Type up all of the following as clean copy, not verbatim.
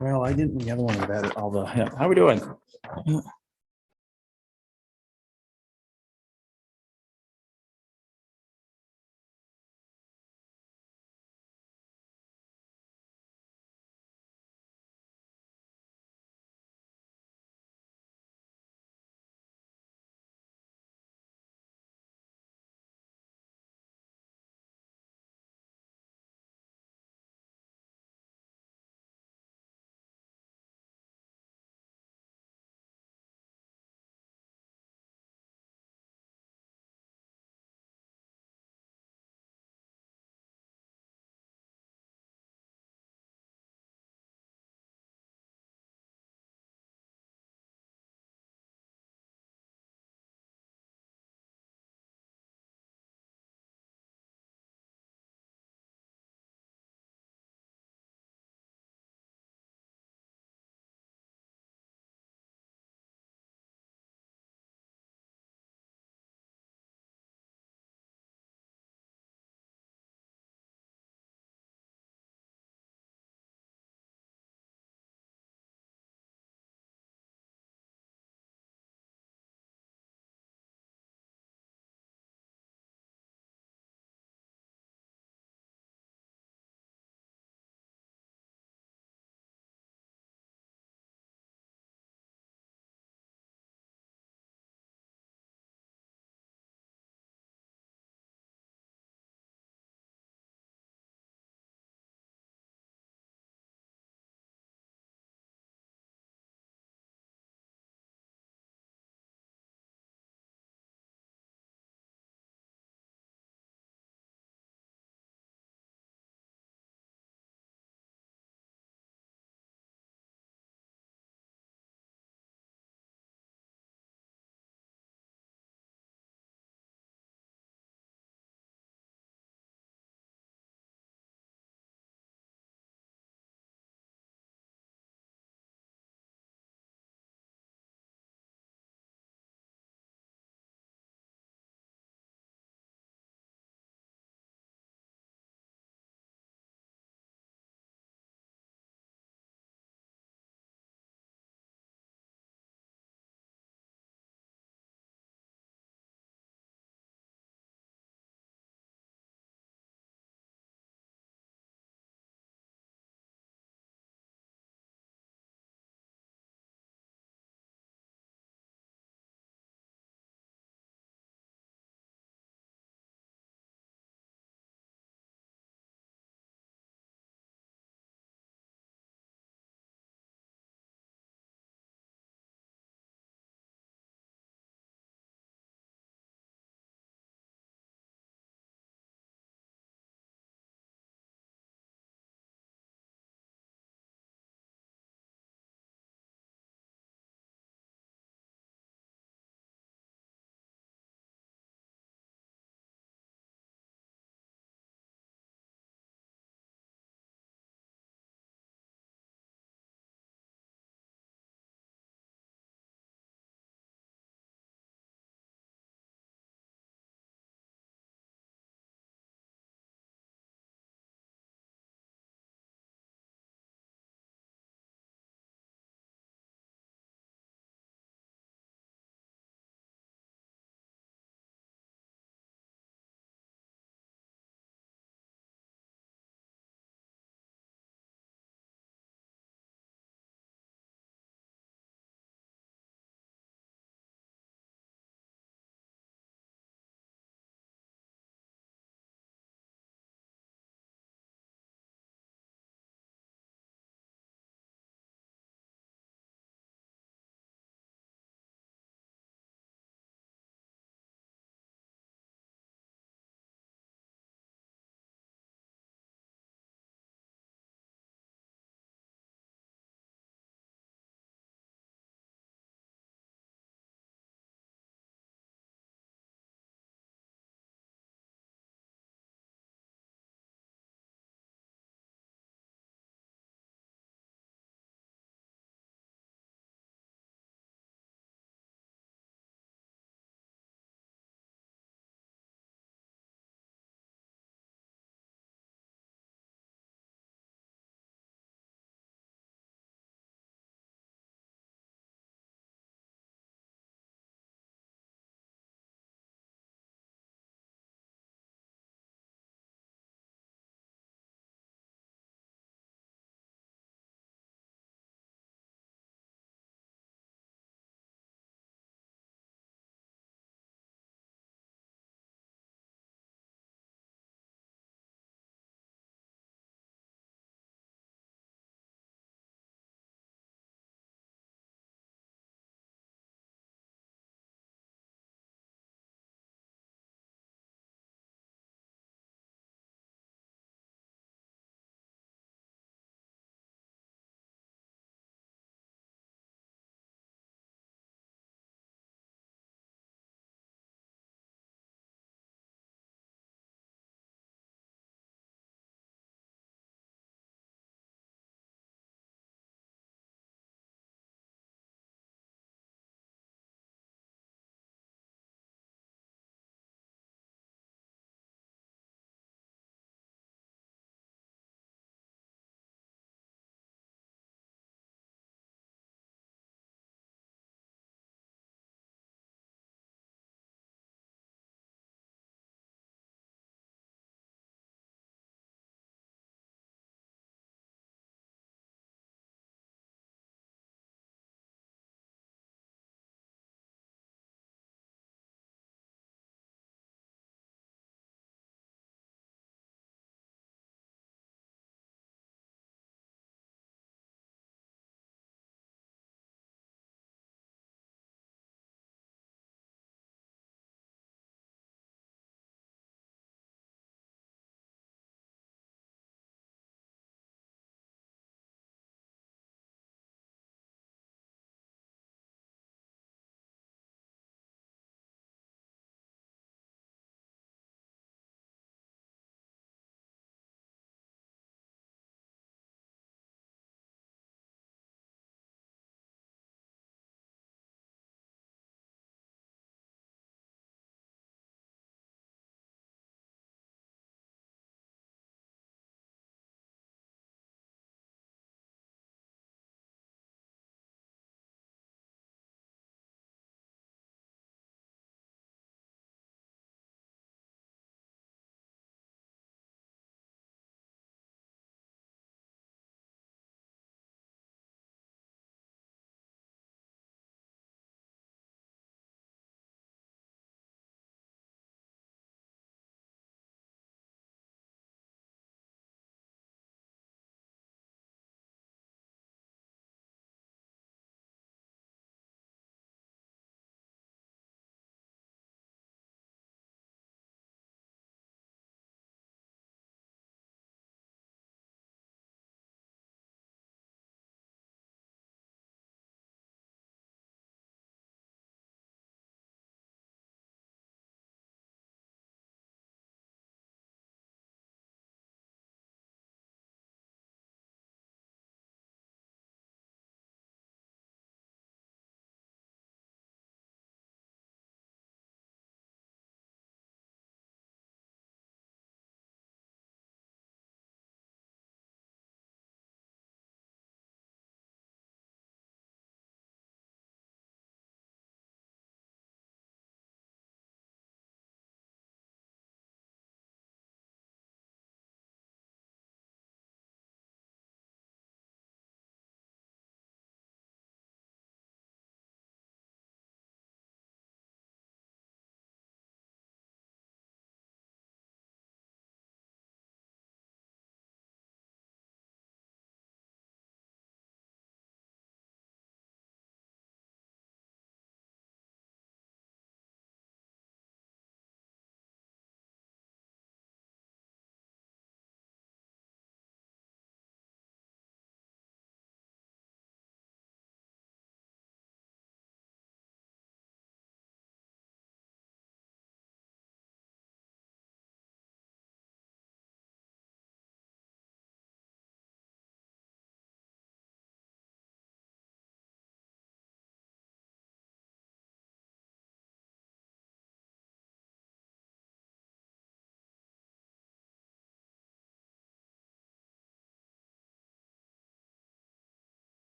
Well, I didn't, the other one about it, all the, yeah, how we doing?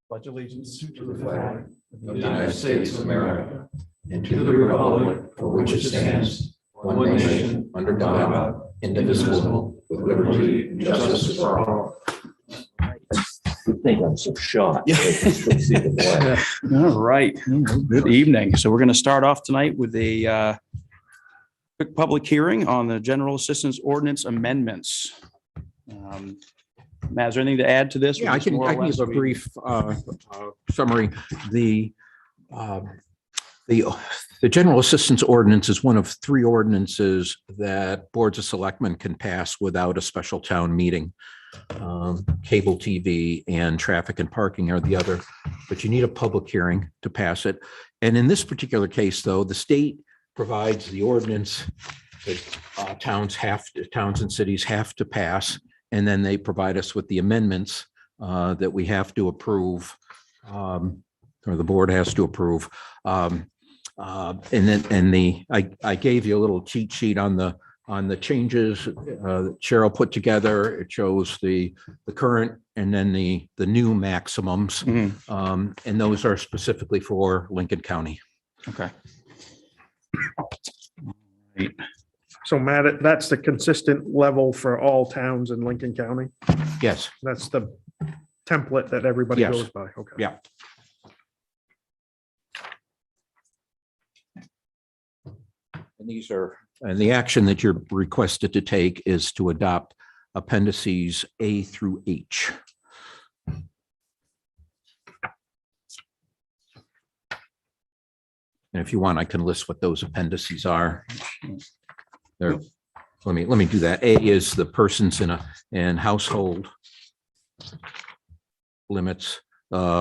Pledge allegiance To the flag of the United States of America and to the republic for which it stands, one nation, under God, indivisible, with liberty and justice for all. I think I'm so shocked. All right. Good evening. So we're going to start off tonight with a quick public hearing on the general assistance ordinance amendments. Matt, is there anything to add to this? Yeah, I can give a brief summary. The general assistance ordinance is one of three ordinances that boards of selectmen can pass without a special town meeting. Cable TV and traffic and parking are the other, but you need a public hearing to pass it. And in this particular case, though, the state provides the ordinance that towns and cities have to pass. And then they provide us with the amendments that we have to approve, or the board has to approve. I gave you a little cheat sheet on the changes that Cheryl put together. It shows the current and then the new maximums. And those are specifically for Lincoln County. Okay. So Matt, that's the consistent level for all towns in Lincoln County? Yes. That's the template that everybody Yes. goes by? Okay. Yeah. And the action that you're requested to take is to adopt appendices A through H. And if you want, I can list what those appendices are. There, let me do that. A is the persons in household limits,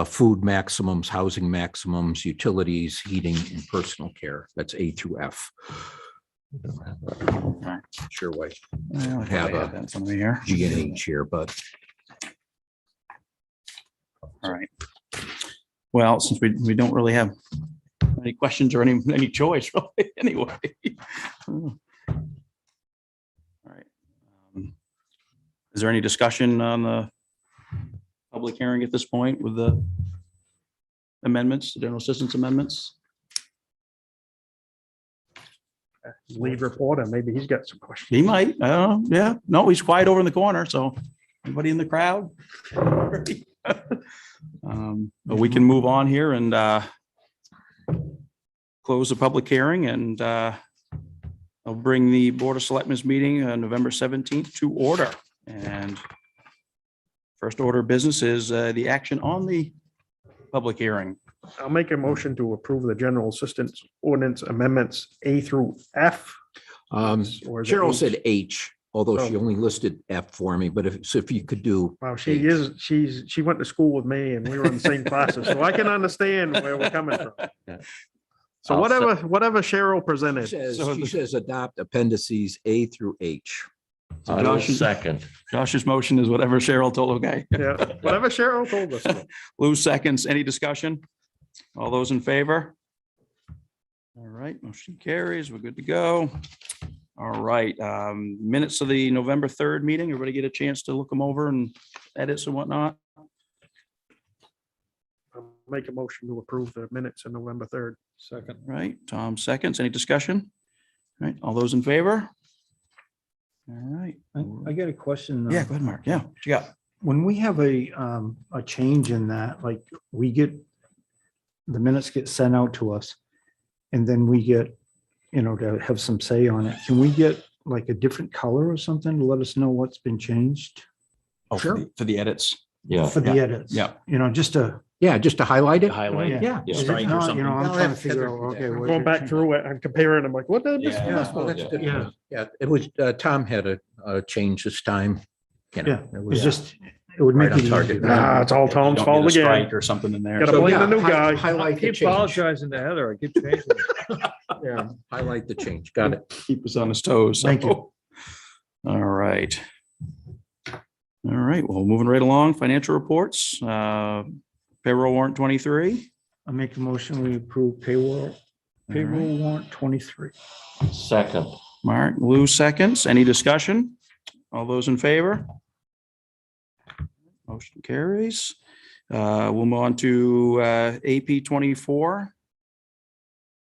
food maximums, housing maximums, utilities, heating, and personal care. That's A through F. Sure why have something here. G and H here, but All right. Well, since we don't really have any questions or any choice really anyway. All right. Is there any discussion on the public hearing at this point with the amendments, the general assistance amendments? Lead reporter, maybe he's got some questions. He might, yeah. No, he's quiet over in the corner, so anybody in the crowd? But we can move on here and close the public hearing, and I'll bring the Board of Selectmen's meeting on November 17th to order. And first order of business is the action on the public hearing. I'll make a motion to approve the general assistance ordinance amendments A through F. Or is it Cheryl H? said H, although she Oh. only listed F for me, but if you could do, Wow, she went to school with me and we were in the same classes, so I can understand where we're coming from. So I'll whatever Cheryl presented. she says adopt appendices A through H. I will second. Josh's motion is whatever Cheryl told, okay. Yeah, whatever Cheryl told us. Lou seconds. Any discussion? All those in favor? All right, motion carries. We're good to go. All right, minutes of the November 3rd meeting. Everybody get a chance to look them over and edits and whatnot? I'll make a motion to approve the minutes on November 3rd. Second. Right, Tom seconds. Any discussion? All right, all those in favor? All right. I got a question. Yeah, go ahead, Mark. Yeah, what you got? When we have a change in that, like we get, the minutes get sent out to us and then we get, to have some say on it. Can we get like a different color or something to let us know what's been changed Oh, Sure. for the edits. Yeah. for the edits? Yeah. Just to. Yeah, just to highlight it. Highlight. Yeah. Yeah. Is it Strike or not, something. I'm I'll trying to have figure Heather out, do okay. that. what Going you're back changing. through it and comparing, I'm like, what did this? Yeah. Well, that's good. Yeah. Yeah, it was, Tom had a change this time. Yeah, It was it's just, it would make Right it on target. easier. Ah, it's all You Tom's don't fault need a again. strike or something in there. Gotta So, blame yeah, the new guy. Highlight the Keep change. apologizing to Heather. I keep changing it. Yeah, highlight the change. Got it. Keep us on his toes. Thank you. All right. All right, well, moving right along, financial reports, payroll warrant 23. I make a motion, we approve payroll warrant 23. Second. Mark, Lou seconds. Any discussion? All those in favor? Motion carries. We'll move on to AP 24.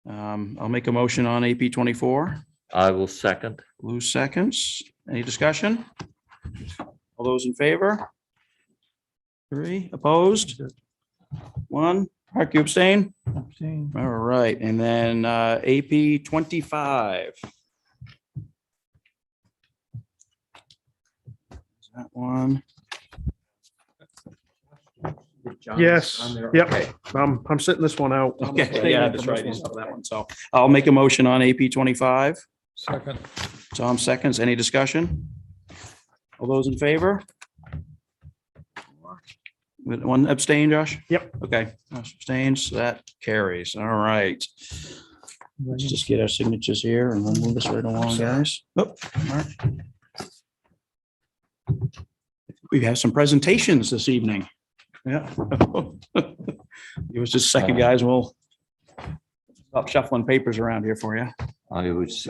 I'll make a motion on AP 24. I will second. Lou seconds. Any discussion? All those in favor? 3 opposed? 1. Mark, you abstain? All right, and then AP 25. That one. Yes, yep. I'm sitting this one out. I'm Okay, abstaining yeah, from that's this right. one. He's up for that one. So I'll make a motion on AP 25. Second. Tom seconds. Any discussion? All those in favor? 1 abstain, Josh? Yep. Okay, Josh abstains. That carries. All right. Let's just get our signatures here and we'll move this right along, guys. Oh, Mark. We have some presentations this evening. Yeah. It was just a second, guys. We'll stop shuffling papers around here for you. I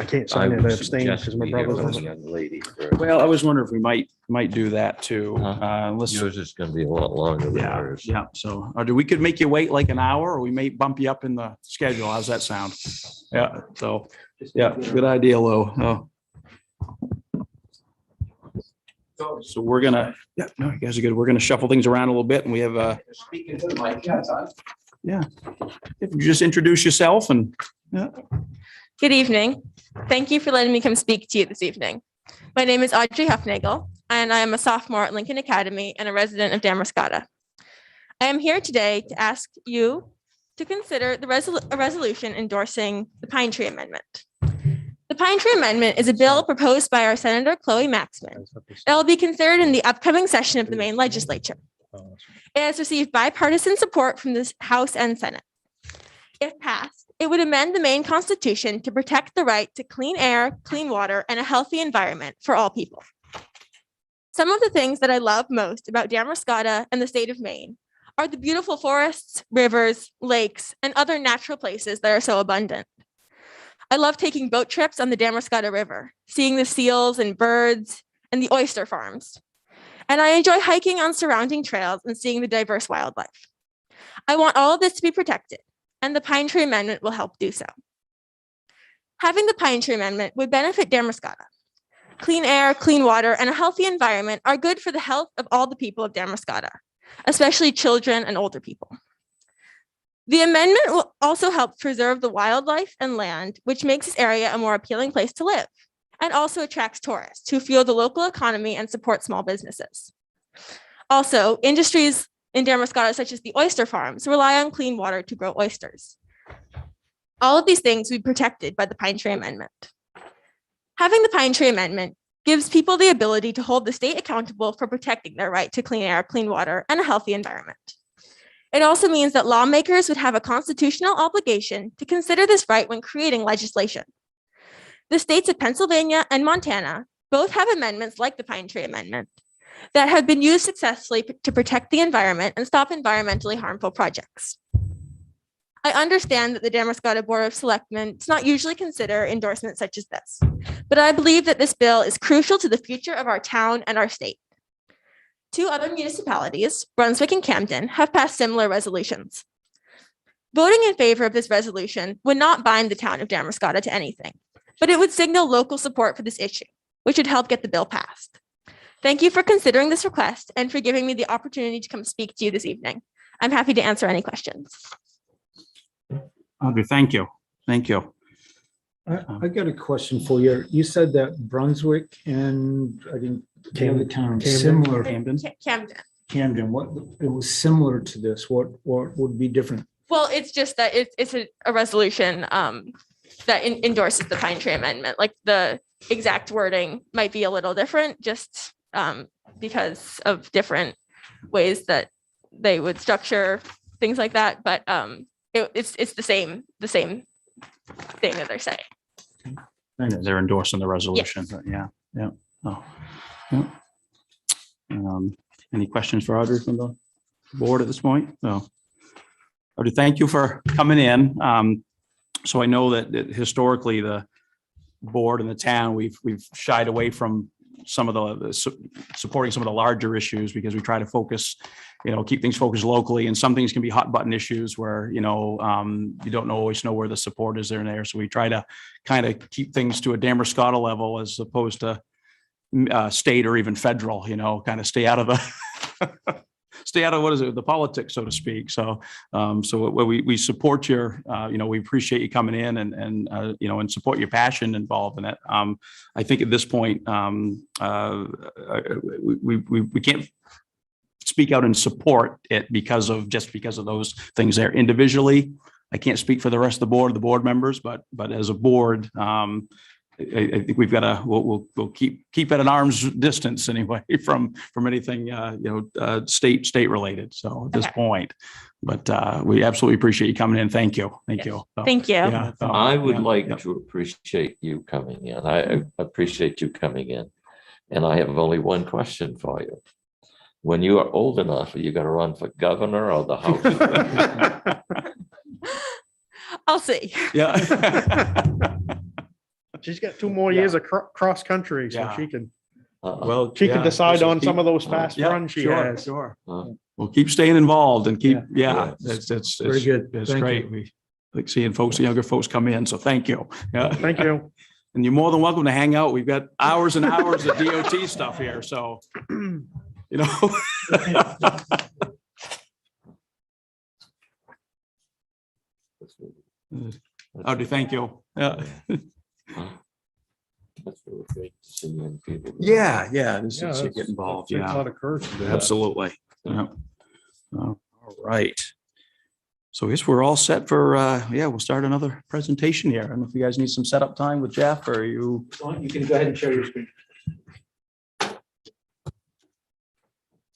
can't sign it, I abstain because my brother's on it. Young lady. Well, I was wondering if we might do that too. Huh? Let's, Yours is gonna be a lot longer than yeah, ours. yeah. So, or we could make you wait like an hour or we may bump you up in the schedule. How's that sound? Yeah, so, yeah, good idea, Lou. Oh. So we're gonna, yeah, no, you guys are good. We're gonna shuffle things around a little bit and we have, Speaking to the mic, yeah, Todd. yeah. If you just introduce yourself and, yeah. Good evening. Thank you for letting me come speak to you this evening. My name is Audrey Huffnagel, and I am a sophomore at Lincoln Academy and a resident of Damascotta. I am here today to ask you to consider a resolution endorsing the Pine Tree Amendment. The Pine Tree Amendment is a bill proposed by our Senator Chloe Maxman that will be considered in the upcoming session of the Maine Legislature. It has received bipartisan support from the House and Senate. If passed, it would amend the Maine Constitution to protect the right to clean air, clean water, and a healthy environment for all people. Some of the things that I love most about Damascotta and the state of Maine are the beautiful forests, rivers, lakes, and other natural places that are so abundant. I love taking boat trips on the Damascotta River, seeing the seals and birds and the oyster farms. And I enjoy hiking on surrounding trails and seeing the diverse wildlife. I want all of this to be protected, and the Pine Tree Amendment will help do so. Having the Pine Tree Amendment would benefit Damascotta. Clean air, clean water, and a healthy environment are good for the health of all the people of Damascotta, especially children and older people. The amendment will also help preserve the wildlife and land, which makes this area a more appealing place to live, and also attracts tourists who fuel the local economy and support small businesses. Also, industries in Damascotta, such as the oyster farms, rely on clean water to grow oysters. All of these things will be protected by the Pine Tree Amendment. Having the Pine Tree Amendment gives people the ability to hold the state accountable for protecting their right to clean air, clean water, and a healthy environment. It also means that lawmakers would have a constitutional obligation to consider this right when creating legislation. The states of Pennsylvania and Montana both have amendments like the Pine Tree Amendment that have been used successfully to protect the environment and stop environmentally harmful projects. I understand that the Damascotta Board of Selectmen does not usually consider endorsements such as this, but I believe that this bill is crucial to the future of our town and our state. 2 other municipalities, Brunswick and Camden, have passed similar resolutions. Voting in favor of this resolution would not bind the town of Damascotta to anything, but it would signal local support for this issue, which would help get the bill passed. Thank you for considering this request and for giving me the opportunity to come speak to you this evening. I'm happy to answer any questions. Audrey, thank you. Thank you. I got a question for you. You said that Brunswick and I think the other town similar. Camden. Camden, what, it was similar to this. What would be different? Well, it's just that it's a resolution that endorses the Pine Tree Amendment. Like the exact wording might be a little different just because of different ways that they would structure things like that. But it's the same thing that they're saying. They're endorsing the resolution. But yeah. Oh, yeah. Any questions for Audrey from the board at this point? No. Audrey, thank you for coming in. So I know that historically the board and the town, we've shied away from some of supporting some of the larger issues, because we try to focus, keep things focused locally, and some things can be hot button issues where, you don't always know where the support is there. So we try to kind of keep things to a Damascotta level as opposed to state or even federal, kind of stay out of what is it, the politics, so to speak. So we support your, we appreciate you coming in and support your passion involved in it. I think at this point, we can't speak out and support it because of those things there. Individually, I can't speak for the rest of the board members, but as a board, I think we've got to, we'll keep at an arm's distance anyway from anything, state related. So at this point, but we absolutely appreciate you coming in. Thank you. Thank you. So, Thank you. yeah, I would like to appreciate you coming in. I appreciate you coming in. And I have only one question for you. When you are old enough, are you going to run for governor or the House? I'll see. Yeah. She's got 2 more years of cross country, so Yeah. she can Well, decide on some of those yeah, fast runs she sure, has. Sure. Uh, We'll keep staying involved and keep, Yeah. it's Very good. It's Thank great. We like seeing younger folks come in. So thank you. Yeah. Thank you. And you're more than welcome to hang out. We've got hours and hours of DOT stuff here. So, Audrey, thank you. Yeah. That's really great to see you and people. Yeah. This Yeah, is that's- get involved. Takes a Yeah. lot of courage to do that. Absolutely. Yeah. All right. So I guess we're all set for, we'll start another presentation here. I don't know if you guys need some setup time with Jeff, or you. You can go ahead and share your screen.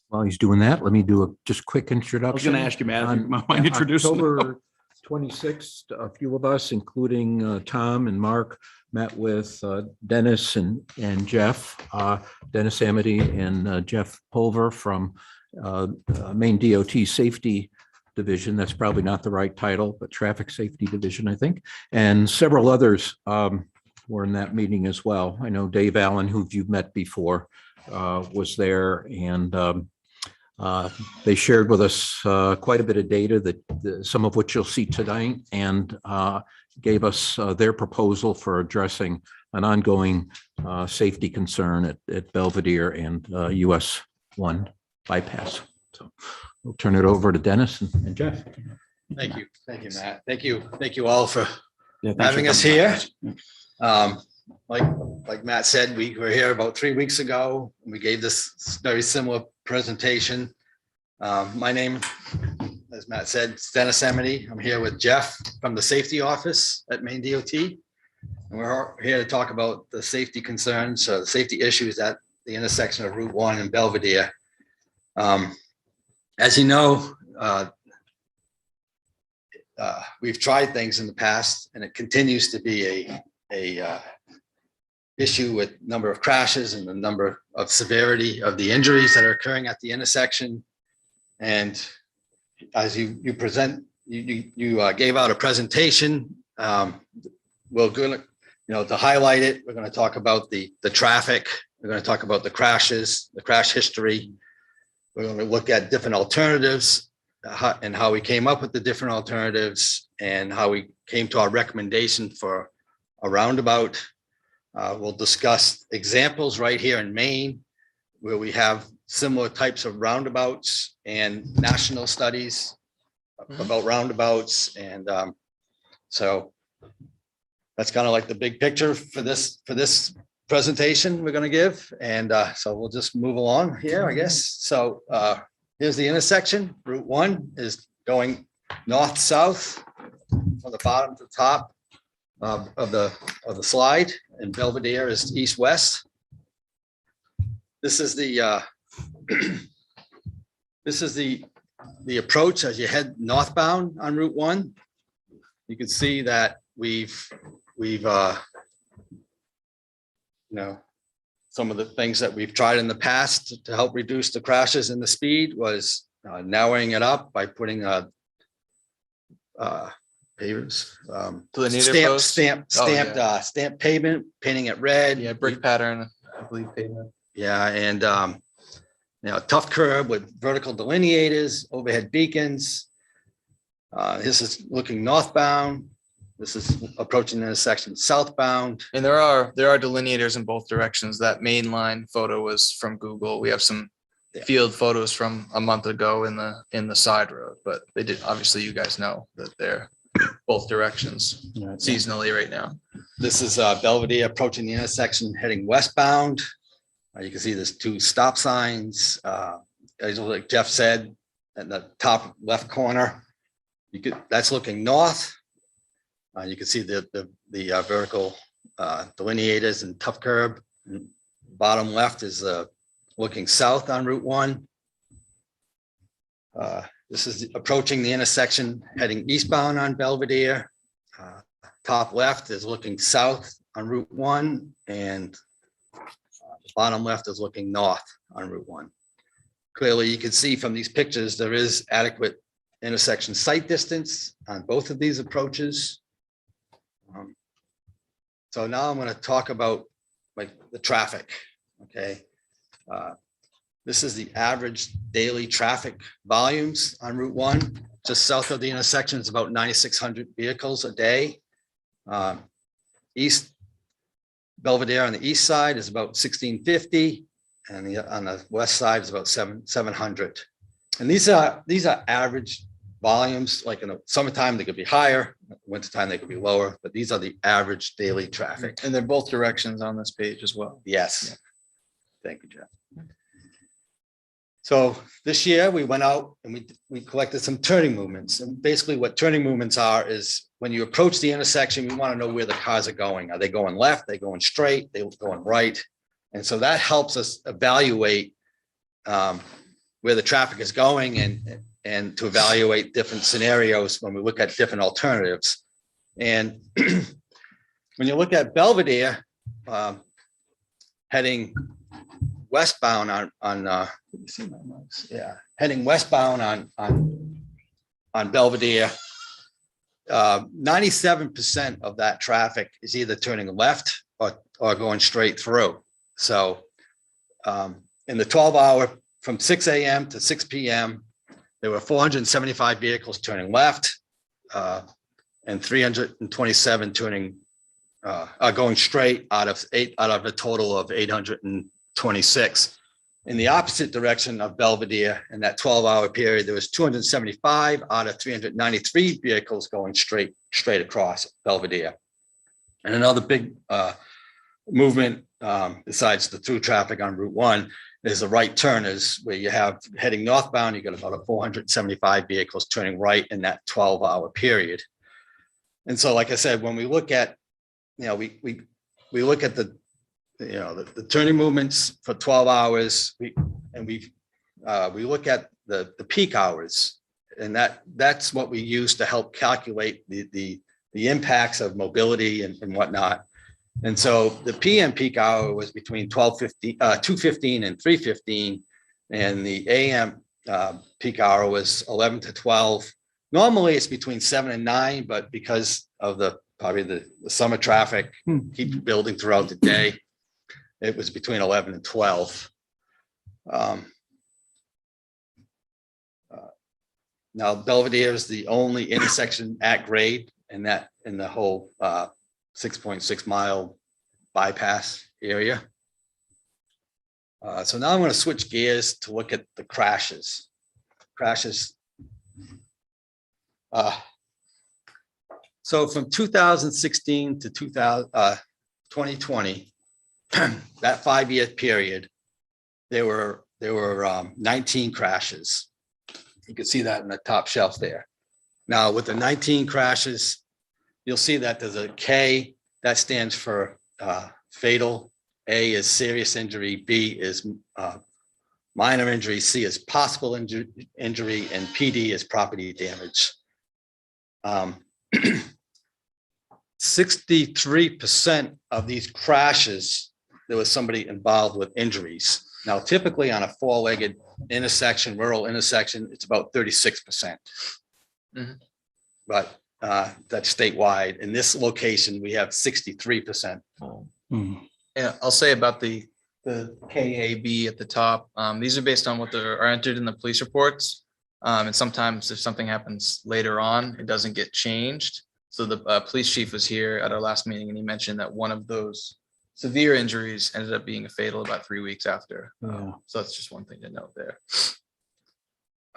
While he's doing that, let me do a just quick I was introduction. going to ask you, Matt, if you On mind introducing. October 26th, a few of us, including Tom and Mark, met with Dennis and Jeff, Dennis Amity and Jeff Pulver from Maine DOT Safety Division. That's probably not the right title, but Traffic Safety Division, I think. And several others were in that meeting as well. I know Dave Allen, who you've met before, was there, and they shared with us quite a bit of data that some of which you'll see tonight, and gave us their proposal for addressing an ongoing safety concern at Belvedere and US 1 bypass. So we'll turn it over to Dennis and Jeff. Thank you. Thank you, Matt. Thank you all for Yeah, thanks for having us coming. here. Like Matt said, we were here about 3 weeks ago. We gave this very similar presentation. My name, as Matt said, is Dennis Amity. I'm here with Jeff from the safety office at Maine DOT. And we're here to talk about the safety concerns, the safety issues at the intersection of Route 1 and Belvedere. As you know, we've tried things in the past, and it continues to be a issue with number of crashes and the number of severity of the injuries that are occurring at the intersection. And as you gave out a presentation, we're going to highlight it. We're going to talk about the traffic. We're going to talk about the crashes, the crash history. We're going to look at different alternatives and how we came up with the different alternatives and how we came to our recommendation for a roundabout. We'll discuss examples right here in Maine where we have similar types of roundabouts and national studies about roundabouts. And so that's kind of like the big picture for this presentation we're going to give. And so we'll just move along here, I guess. So here's the intersection. Route 1 is going north-south from the bottom to the top of the slide, and Belvedere is east-west. This is the the approach as you head northbound on Route 1. You can see that we've some of the things that we've tried in the past to help reduce the crashes and the speed was narrowing it up by putting pavers, stamped pavement, painting it red. Yeah, brick pattern, I believe pavement. Yeah, and tough curb with vertical delineators, overhead beacons. This is looking northbound. This is approaching the intersection southbound. And there are delineators in both directions. That main line photo was from Google. We have some field photos from a month ago in the side road, but they did, obviously you guys know that they're both directions seasonally right now. This is Belvedere approaching the intersection heading westbound. You can see there's two stop signs. As like Jeff said, in the top left corner, that's looking north. You can see the vertical delineators and tough curb. Bottom left is looking south on Route 1. This is approaching the intersection heading eastbound on Belvedere. Top left is looking south on Route 1, and bottom left is looking north on Route 1. Clearly, you can see from these pictures, there is adequate intersection sight distance on both of these approaches. So now I'm going to talk about like the traffic. Okay. This is the average daily traffic volumes on Route 1. Just south of the intersection is about 9,600 vehicles a day. East Belvedere on the east side is about 1,650, and on the west side is about 700. And these are average volumes. Like in the summertime, they could be higher. Wintertime, they could be lower. But these are the average daily traffic. And they're both directions on this page as well. Yes. Yeah. Thank you, Jeff. So this year we went out and we collected some turning movements. And basically what turning movements are is when you approach the intersection, we want to know where the cars are going. Are they going left? Are they going straight? Are they going right? And so that helps us evaluate where the traffic is going and to evaluate different scenarios when we look at different alternatives. And when you look at Belvedere heading westbound heading westbound on Belvedere, 97% of that traffic is either turning left or going straight through. So in the 12-hour from 6 a.m. to 6 p.m., there were 475 vehicles turning left and 327 turning going straight out of a total of 826. In the opposite direction of Belvedere, in that 12-hour period, there was 275 out of 393 vehicles going straight across Belvedere. And another big movement besides the through traffic on Route 1 is the right turners, where you have heading northbound, you got about 475 vehicles turning right in that 12-hour period. And so, like I said, when we look at, we look at the turning movements for 12 hours, we look at the peak hours, and that's what we use to help calculate the impacts of mobility and whatnot. And so the PM peak hour was between 2:15 and 3:15, and the AM peak hour was 11 to 12. Normally it's between 7 and 9, but because of the summer traffic keeps building throughout the day, it was between 11 and 12. Now Belvedere is the only intersection at grade in the whole 6.6 mile bypass area. So now I'm going to switch gears to look at the crashes. So from 2016 to 2020, that 5-year period, there were 19 crashes. You can see that in the top shelf there. Now with the 19 crashes, you'll see that there's a K that stands for fatal. A is serious injury, B is minor injury, C is possible injury, and PD is property damage. 63% of these crashes, there was somebody involved with injuries. Now, typically on a 4-legged intersection, rural intersection, it's about 36%. Mhm. But that's statewide. In this location, we have 63%. Yeah, I'll say about the the KAB at the top. These are based on what are entered in the police reports. And sometimes if something happens later on, it doesn't get changed. So the police chief was here at our last meeting and he mentioned that one of those severe injuries ended up being fatal about 3 weeks after. So that's just one thing to note there.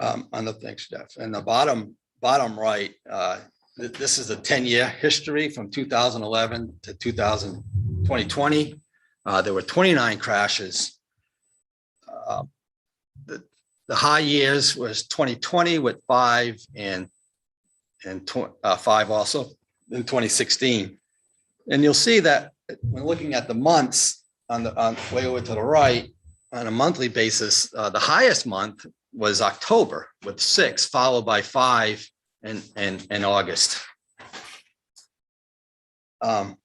On the, thanks, Jeff. And the bottom right, this is a 10-year history from 2011 to 2020. There were 29 crashes. The high years was 2020 with 5 and 5 also in 2016. And you'll see that when looking at the months on way over to the right, on a monthly basis, the highest month was October with 6, followed by 5 in August. The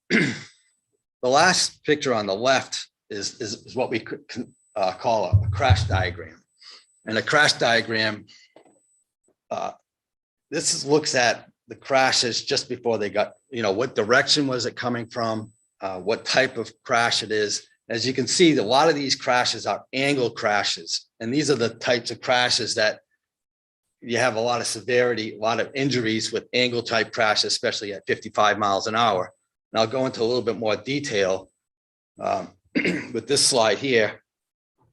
last picture on the left is what we could call a crash diagram. And a crash diagram, looks at the crashes just before they got, what direction was it coming from, what type of crash it is. As you can see, a lot of these crashes are angle crashes. And these are the types of crashes that you have a lot of severity, a lot of injuries with angle type crashes, especially at 55 miles an hour. And I'll go into a little bit more detail with this slide here.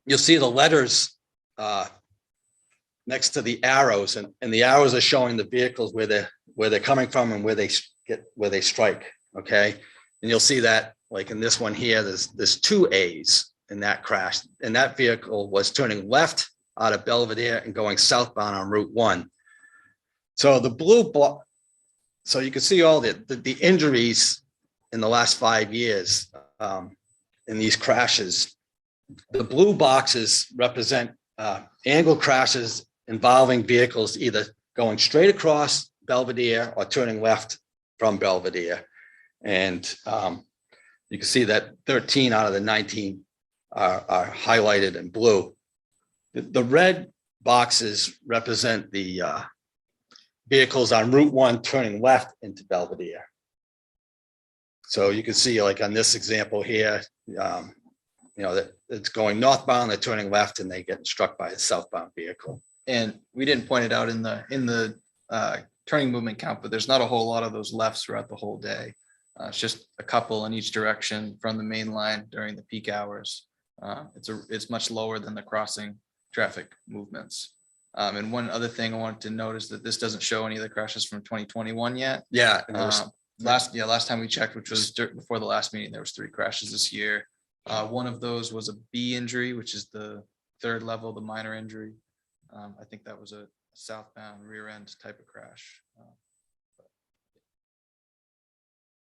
You'll see the letters next to the arrows, and the arrows are showing the vehicles where they're coming from and where they strike. Okay, and you'll see that like in this one here, there's 2 A's in that crash, and that vehicle was turning left out of Belvedere and going southbound on Route 1. So the blue block, so you can see all the injuries in the last 5 years in these crashes. The blue boxes represent angle crashes involving vehicles either going straight across Belvedere or turning left from Belvedere. And you can see that 13 out of the 19 are highlighted in blue. The red boxes represent the vehicles on Route 1 turning left into Belvedere. So you can see like on this example here, that it's going northbound, they're turning left and they get struck by a southbound vehicle. And we didn't point it out in the turning movement count, but there's not a whole lot of those lefts throughout the whole day. It's just a couple in each direction from the main line during the peak hours. It's much lower than the crossing traffic movements. And one other thing I wanted to note is that this doesn't show any of the crashes from 2021 yet. Yeah. Last time we checked, which was before the last meeting, there was 3 crashes this year. One of those was a B injury, which is the 3rd level, the minor injury. I think that was a southbound rear end type of crash.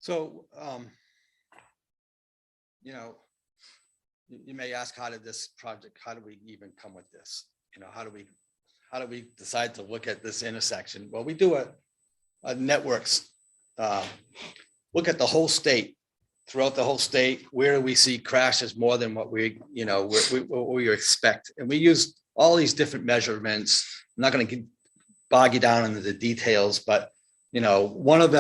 So, you may ask, how did this project, how do we even come with this? How do we decide to look at this intersection? Well, we do a networks, look at the whole state, throughout the whole state. Where do we see crashes more than what we expect? And we use all these different measurements. I'm not going to bog you down into the details, but one of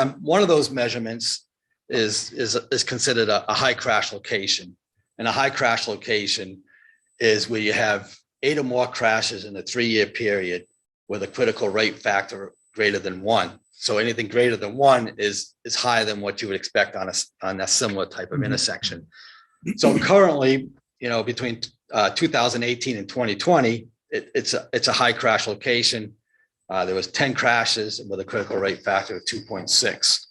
those measurements is considered a high crash location. And a high crash location is where you have 8 or more crashes in a 3-year period with a critical rate factor greater than 1. So anything greater than 1 is higher than what you would expect on a similar type of intersection. So currently, between 2018 and 2020, it's a high crash location. There was 10 crashes with a critical rate factor of 2.6.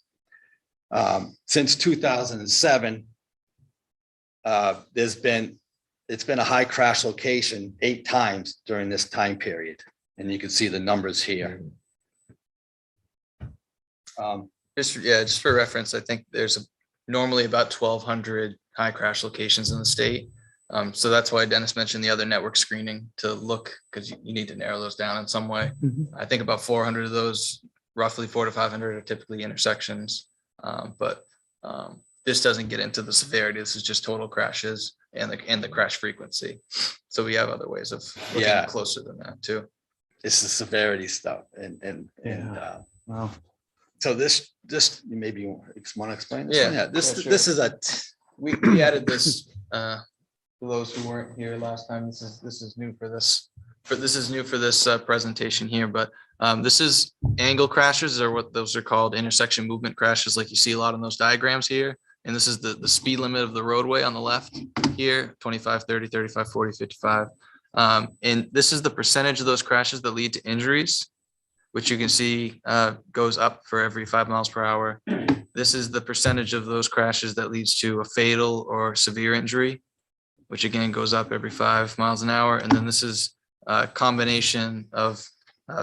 Since 2007, it's been a high crash location 8 times during this time period, and you can see the numbers here. Just for reference, I think there's normally about 1,200 high crash locations in the state. So that's why Dennis mentioned the other network screening to look, because you need to narrow those down in some way. I think about 400 of those, roughly 400 to 500, are typically intersections. But this doesn't get into the severity. This is just total crashes and the crash frequency. So we have other ways of looking closer than that too. It's the severity stuff, and Wow. so this maybe you want to explain this? Yeah, This sure. this is We added this For those who weren't here last time, this is new for this, presentation here, but this is angle crashes, or what those are called, intersection movement crashes, like you see a lot in those diagrams here. And this is the speed limit of the roadway on the left here, 25, 30, 35, 40, 55. And this is the percentage of those crashes that lead to injuries, which you can see goes up for every 5 miles per hour. This is the percentage of those crashes that leads to a fatal or severe injury, which again goes up every 5 miles an hour. And then this is a combination of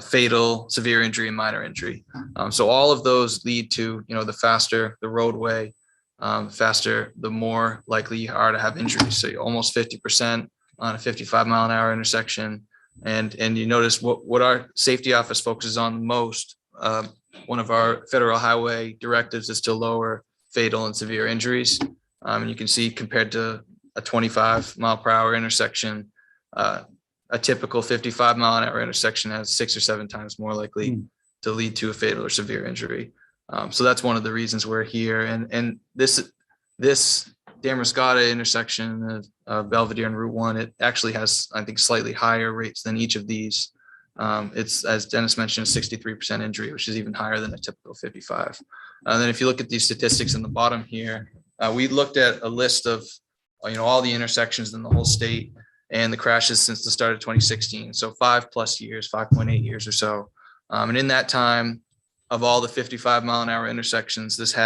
fatal, severe injury, and minor injury. So all of those lead to, the faster the roadway, faster, the more likely you are to have injuries. So you're almost 50% on a 55-mile-an-hour intersection. And you notice what our safety office focuses on the most. One of our federal highway directives is to lower fatal and severe injuries. And you can see, compared to a 25-mile-per-hour intersection, a typical 55-mile-an-hour intersection has 6 or 7 times more likely to lead to a fatal or severe injury. So that's one of the reasons we're here. And this Damascotta intersection of Belvedere and Route 1, it actually has, I think, slightly higher rates than each of these. It's, as Dennis mentioned, a 63% injury, which is even higher than a typical 55. And then if you look at these statistics in the bottom here, we looked at a list of all the intersections in the whole state and the crashes since the start of 2016. So 5+ years, 5.8 years or so. And in that time, of all the 55-mile-an-hour intersections, this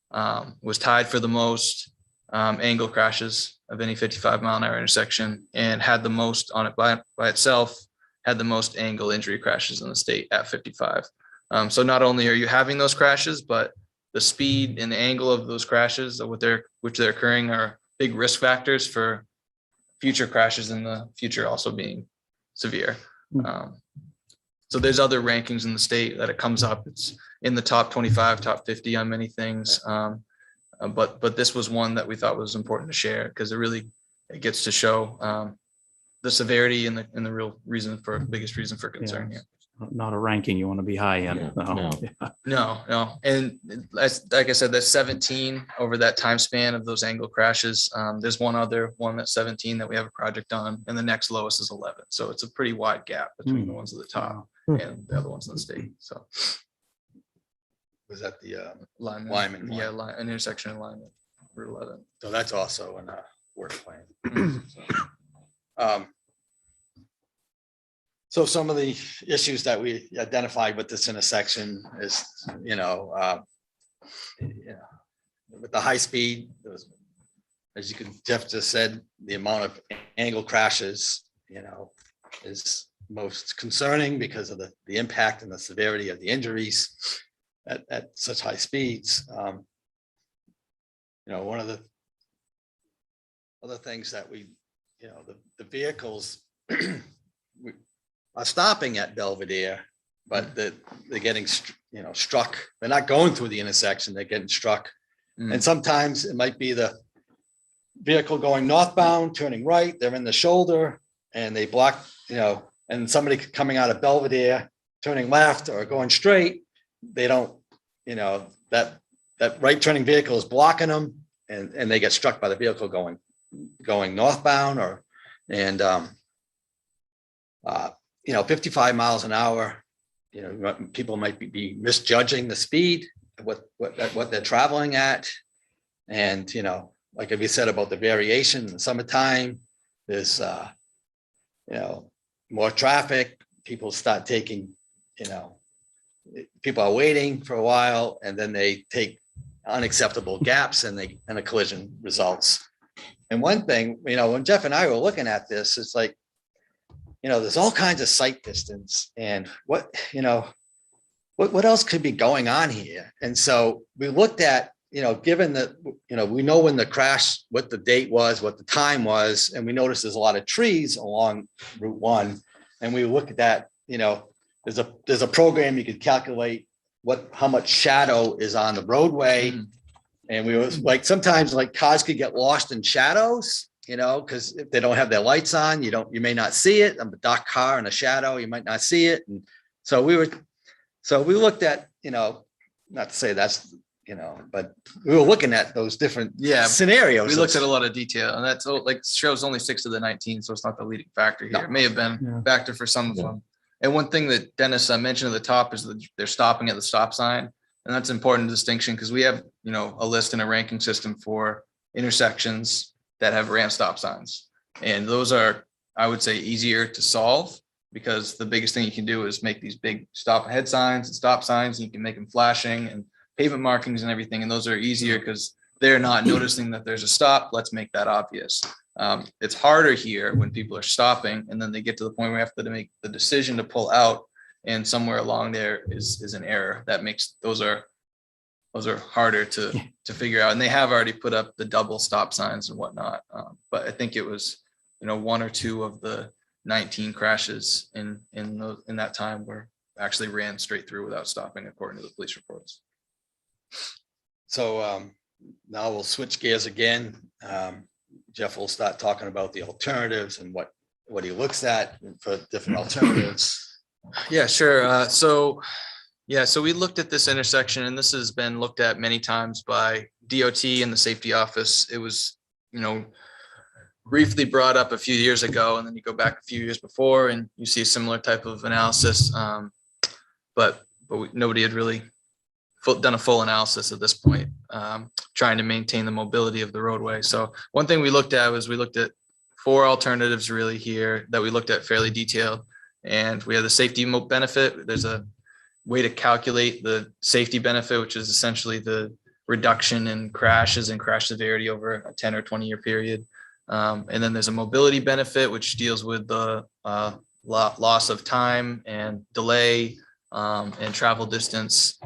was tied for the most angle crashes of any 55-mile-an-hour intersection, and had the most on it by itself, had the most angle injury crashes in the state at 55. So not only are you having those crashes, but the speed and the angle of those crashes, which they're occurring, are big risk factors for future crashes in the future also being severe. So there's other rankings in the state that it comes up. It's in the top 25, top 50 on many things. But this was one that we thought was important to share, because it gets to show the severity and the real biggest reason for concern here. Not a ranking you want to be high in. No. And like I said, there's 17 over that time span of those angle crashes. There's one other one that's 17 that we have a project on, and the next lowest is 11. So it's a pretty wide gap between the ones at the top and the other ones in the state. So Was that the Lyman, one? yeah, an intersection in Lyman, Route 11. So that's also in a work plan. So some of the issues that we identified with this intersection is, with the high speed, as Jeff just said, the amount of angle crashes, is most concerning because of the impact and the severity of the injuries at such high speeds. One of the other things that the vehicles are stopping at Belvedere, but they're getting, struck. They're not going through the intersection, they're getting struck. And sometimes it might be the vehicle going northbound, turning right, they're in the shoulder and they block, and somebody coming out of Belvedere, turning left or going straight, they don't, that right turning vehicle is blocking them, and they get struck by the vehicle going northbound, 55 miles an hour, people might be misjudging the speed, what they're traveling at. And, like we said about the variation in the summertime, there's, more traffic, people start taking, people are waiting for a while, and then they take unacceptable gaps, and a collision results. And one thing, when Jeff and I were looking at this, it's like, there's all kinds of sight distance, and what else could be going on here? And so we looked at, given that, we know when the crash, what the date was, what the time was, and we noticed there's a lot of trees along Route 1. And we look at that, there's a program you could calculate how much shadow is on the roadway. And we was like, sometimes cars could get lost in shadows, because if they don't have their lights on, you may not see it. A dark car in a shadow, you might not see it. And so we looked at, not to say that's you know, but we were looking at those different Yeah, scenarios. we looked at a lot of detail, and that's like shows only 6 of the 19, so it's not the leading factor here. No. It may have been Yeah. a factor for some of Yeah. them. And one thing that Dennis mentioned at the top is that they're stopping at the stop sign, and that's an important distinction because we have, you know, a list and a ranking system for intersections that have ramp stop signs, and those are, I would say, easier to solve because the biggest thing you can do is make these big stop ahead signs and stop signs, and you can make them flashing and pavement markings and everything, and those are easier because they're not noticing that there's a stop. Let's make that obvious. It's harder here when people are stopping and then they get to the point where we have to make the decision to pull out, and somewhere along there is an error that makes those are harder to figure out. And they have already put up the double stop signs and whatnot. But I think it was, you know, 1 or 2 of the 19 crashes in that time were actually ran straight through without stopping, according to the police reports. So now we'll switch gears again. Jeff will start talking about the alternatives and what he looks at for different alternatives. Yeah, sure. So we looked at this intersection, and this has been looked at many times by DOT and the safety office. It was, you know, briefly brought up a few years ago, and then you go back a few years before and you see a similar type of analysis. But nobody had really done a full analysis at this point, trying to maintain the mobility of the roadway. So one thing we looked at was we looked at 4 alternatives really here that we looked at fairly detailed. And we have the safety benefit. There's a way to calculate the safety benefit, which is essentially the reduction in crashes and crash severity over a 10 or 20-year period. And then there's a mobility benefit, which deals with the loss of time and delay and travel distance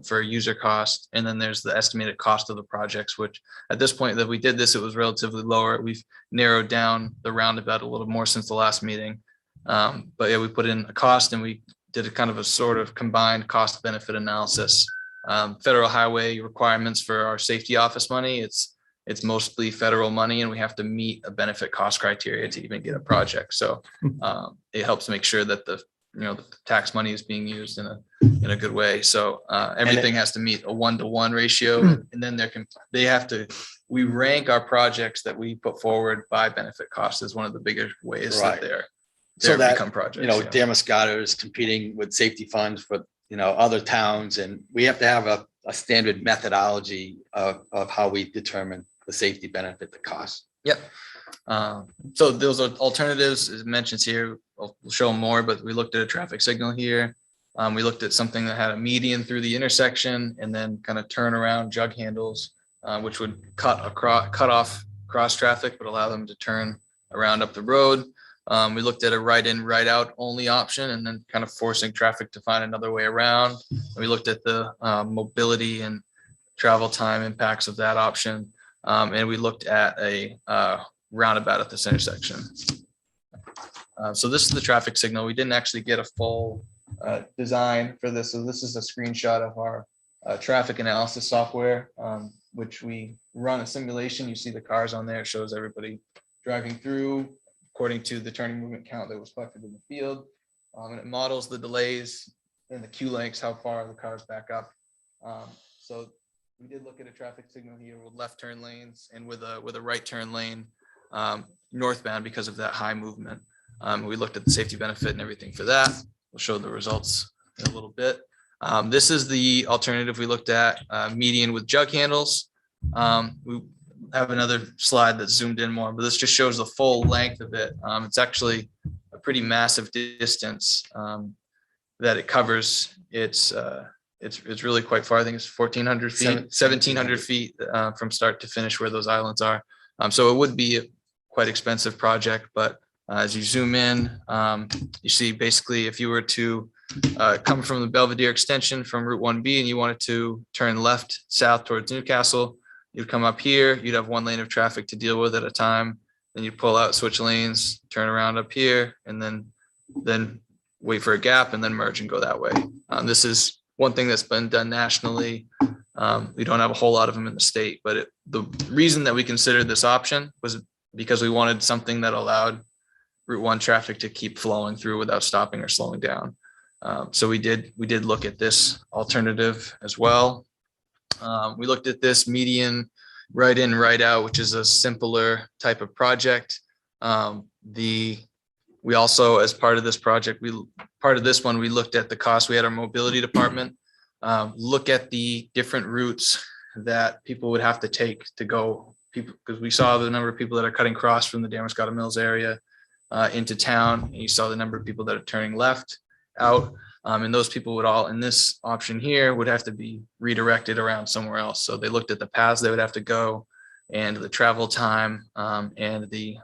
for user cost. And then there's the estimated cost of the projects, which at this point that we did this, it was relatively lower. We've narrowed down the roundabout a little more since the last meeting. But yeah, we put in a cost and we did a kind of a sort of combined cost benefit analysis. Federal highway requirements for our safety office money, it's mostly federal money, and we have to meet a benefit cost criteria to even get a project. So it helps make sure that the tax money is being used in a good way. So everything has to meet a 1-to-1 ratio, and then we rank our projects that we put forward by benefit cost as one of the bigger ways that they're become projects. Damascotta is competing with safety funds for, other towns, and we have to have a standard methodology of how we determine the safety benefit, the cost. Yep. So those are alternatives, as mentioned here. We'll show more, but we looked at a traffic signal here. We looked at something that had a median through the intersection and then kind of turn around jug handles, which would cut off cross traffic, but allow them to turn around up the road. We looked at a right in, right out only option, and then kind of forcing traffic to find another way around. We looked at the mobility and travel time impacts of that option. And we looked at a roundabout at this intersection. So this is the traffic signal. We didn't actually get a full design for this. So this is a screenshot of our traffic analysis software, which we run a simulation. You see the cars on there. It shows everybody driving through according to the turning movement count that was collected in the field. And it models the delays and the queue lengths, how far the cars back up. So we did look at a traffic signal here with left turn lanes and with a right turn lane northbound because of that high movement. We looked at the safety benefit and everything for that. We'll show the results in a little bit. This is the alternative we looked at, median with jug handles. We have another slide that's zoomed in more, but this just shows the full length of it. It's actually a pretty massive distance that it covers. It's really quite far. I think it's 1,400 feet, 1,700 feet from start to finish where those islands are. So it would be a quite expensive project, but as you zoom in, you see basically if you were to come from the Belvedere extension from Route 1B and you wanted to turn left south towards Newcastle, you'd come up here, you'd have 1 lane of traffic to deal with at a time. Then you pull out, switch lanes, turn around up here, and then wait for a gap and then merge and go that way. This is one thing that's been done nationally. We don't have a whole lot of them in the state, but the reason that we considered this option was because we wanted something that allowed Route 1 traffic to keep flowing through without stopping or slowing down. So we did look at this alternative as well. We looked at this median right in, right out, which is a simpler type of project. We also, as part of this project, we looked at the cost. We had our mobility department look at the different routes that people would have to take to go, because we saw the number of people that are cutting cross from the Damascotta Mills area into town, and you saw the number of people that are turning left out. And those people would all, in this option here, would have to be redirected around somewhere else. So they looked at the paths they would have to go and the travel time and the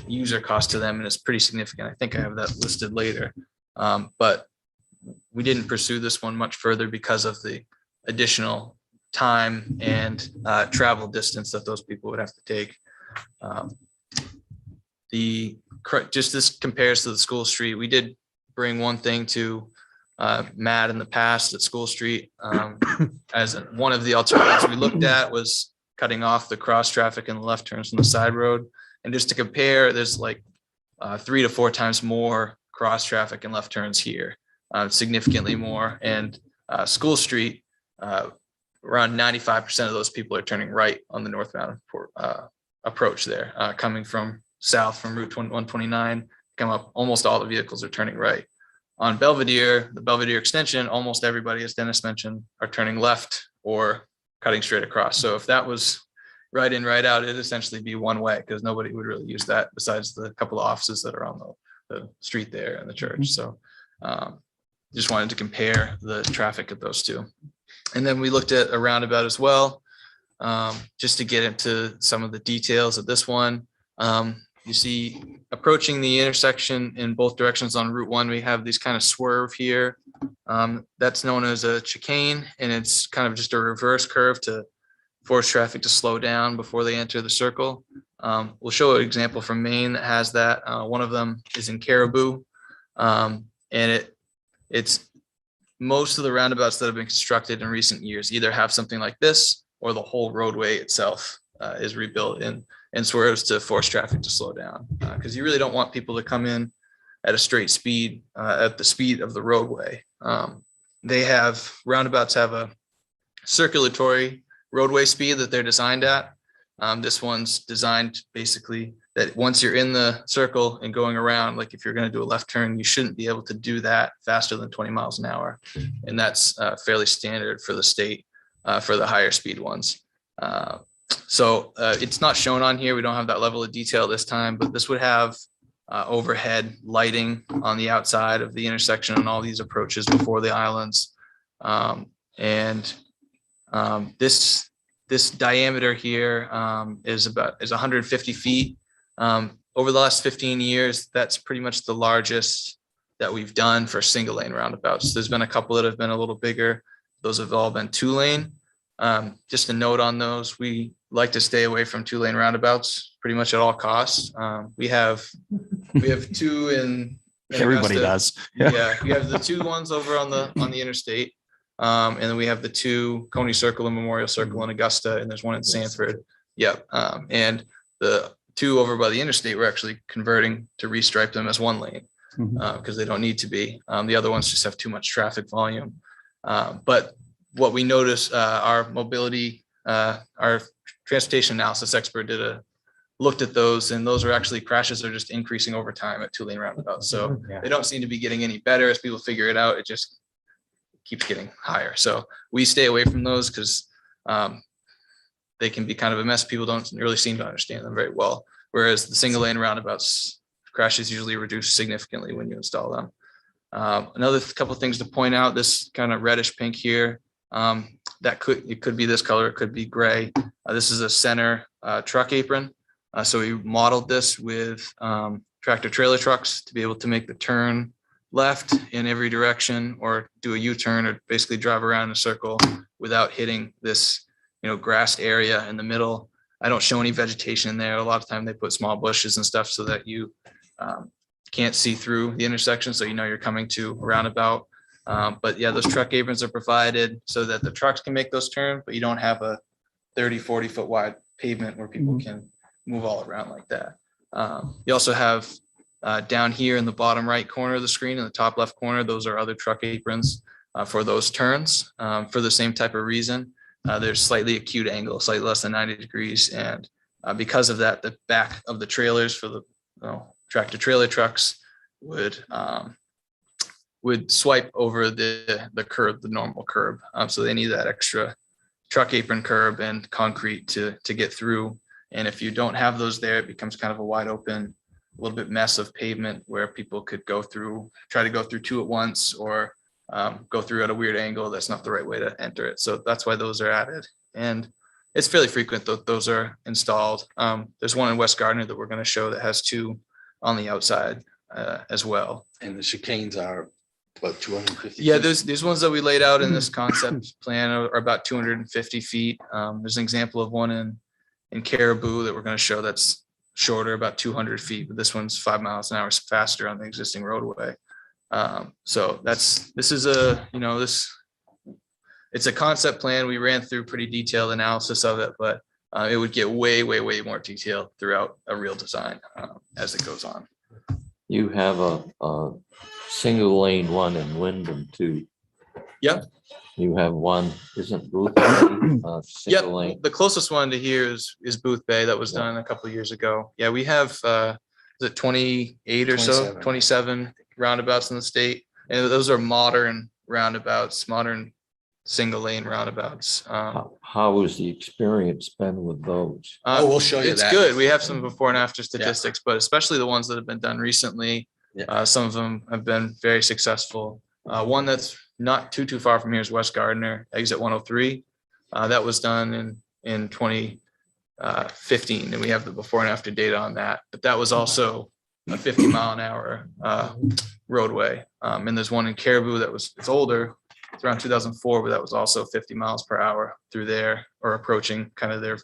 user cost to them. And it's pretty significant. I think I have that listed later. But we didn't pursue this one much further because of the additional time and travel distance that those people would have to take. Just this compares to the School Street. We did bring one thing to Matt in the past at School Street as one of the alternatives we looked at was cutting off the cross traffic and the left turns from the side road. And just to compare, there's like 3 to 4 times more cross traffic and left turns here, significantly more. And School Street, around 95% of those people are turning right on the northbound approach there, coming from south from Route 129, come up, almost all the vehicles are turning right. On Belvedere, the Belvedere extension, almost everybody, as Dennis mentioned, are turning left or cutting straight across. So if that was right in, right out, it'd essentially be one way because nobody would really use that besides the couple of offices that are on the street there and the church. So just wanted to compare the traffic of those two. And then we looked at a roundabout as well, just to get into some of the details of this one. You see approaching the intersection in both directions on Route 1, we have these kind of swerve here. That's known as a chicane, and it's kind of just a reverse curve to force traffic to slow down before they enter the circle. We'll show an example from Maine that has that. One of them is in Caribou, and it's most of the roundabouts that have been constructed in recent years either have something like this or the whole roadway itself is rebuilt and swerves to force traffic to slow down, because you really don't want people to come in at a straight speed, at the speed of the roadway. Roundabouts have a circulatory roadway speed that they're designed at. This one's designed basically that once you're in the circle and going around, like if you're going to do a left turn, you shouldn't be able to do that faster than 20 miles an hour. And that's fairly standard for the state for the higher speed ones. So it's not shown on here. We don't have that level of detail this time, but this would have overhead lighting on the outside of the intersection and all these approaches before the islands. This diameter here is 150 feet. Over the last 15 years, that's pretty much the largest that we've done for single lane roundabouts. There's been a couple that have been a little bigger. Those have all been 2-lane. Just a note on those, we like to stay away from 2-lane roundabouts pretty much at all costs. We have 2 in Everybody Augusta. does. Yeah, we have the 2 ones over on the interstate. And then we have the 2 Coney Circle and Memorial Circle in Augusta, and there's one in Sanford. Yep. And the 2 over by the interstate, we're actually converting to restripe them as 1 lane because they don't need to be. The other ones just have too much traffic volume. But what we noticed, our mobility, our transportation analysis expert looked at those, and those are actually crashes are just increasing over time at 2-lane roundabouts. So they don't seem to be getting any better as people figure it out. It just keeps getting higher. So we stay away from those because they can be kind of a mess. People don't really seem to understand them very well. Whereas the single lane roundabouts crashes usually reduce significantly when you install them. Another couple of things to point out, this kind of reddish pink here, it could be this color, it could be gray. This is a center truck apron. So we modeled this with tractor trailer trucks to be able to make the turn left in every direction or do a U-turn or basically drive around in a circle without hitting this, grassed area in the middle. I don't show any vegetation in there. A lot of time they put small bushes and stuff so that you can't see through the intersection. So you're coming to a roundabout. But yeah, those truck aprons are provided so that the trucks can make those turns, but you don't have a 30-40 foot wide pavement where people can move all around like that. You also have down here in the bottom right corner of the screen, in the top left corner, those are other truck aprons for those turns for the same type of reason. there's slightly acute angle, slightly less than 90 degrees. And because of that, the back of the trailers for the tractor trailer trucks would swipe over the curb, the normal curb. So they need that extra truck apron curb and concrete to get through. And if you don't have those there, it becomes kind of a wide open, a little bit mess of pavement where people could try to go through two at once, or go through at a weird angle. That's not the right way to enter it. So that's why those are added. And it's fairly frequent that those are installed. There's one in West Gardner that we're going to show that has two on the outside as well. And the chicanes are about 250. Yeah, these ones that we laid out in this concept plan are about 250 feet. There's an example of one in Caribou that we're going to show that's shorter, about 200 feet, but this one's 5 miles an hour faster on the existing roadway. So it's a concept plan. We ran through pretty detailed analysis of it, but it would get way more detailed throughout a real design as it goes on. You have a single lane one in Wyndham too. Yep. You have one, isn't Booth? Yep. Single lane. The closest one to here is Booth Bay. That was done a couple of years ago. Yeah, we have is it 28 or so, 27 roundabouts in the state, and those are modern roundabouts, modern single lane roundabouts. How has the experience been with those? We'll show you it's that. good. We have some before and after statistics, but especially the ones that have been done recently. Yeah. Some of them have been very successful. One that's not too far from here is West Gardner, exit 103. That was done in 2015, and we have the before and after data on that. But that was also a 50-mile-an-hour roadway. And there's one in Caribou it's older. It's around 2004, but that was also 50 miles per hour through there, or approaching kind of there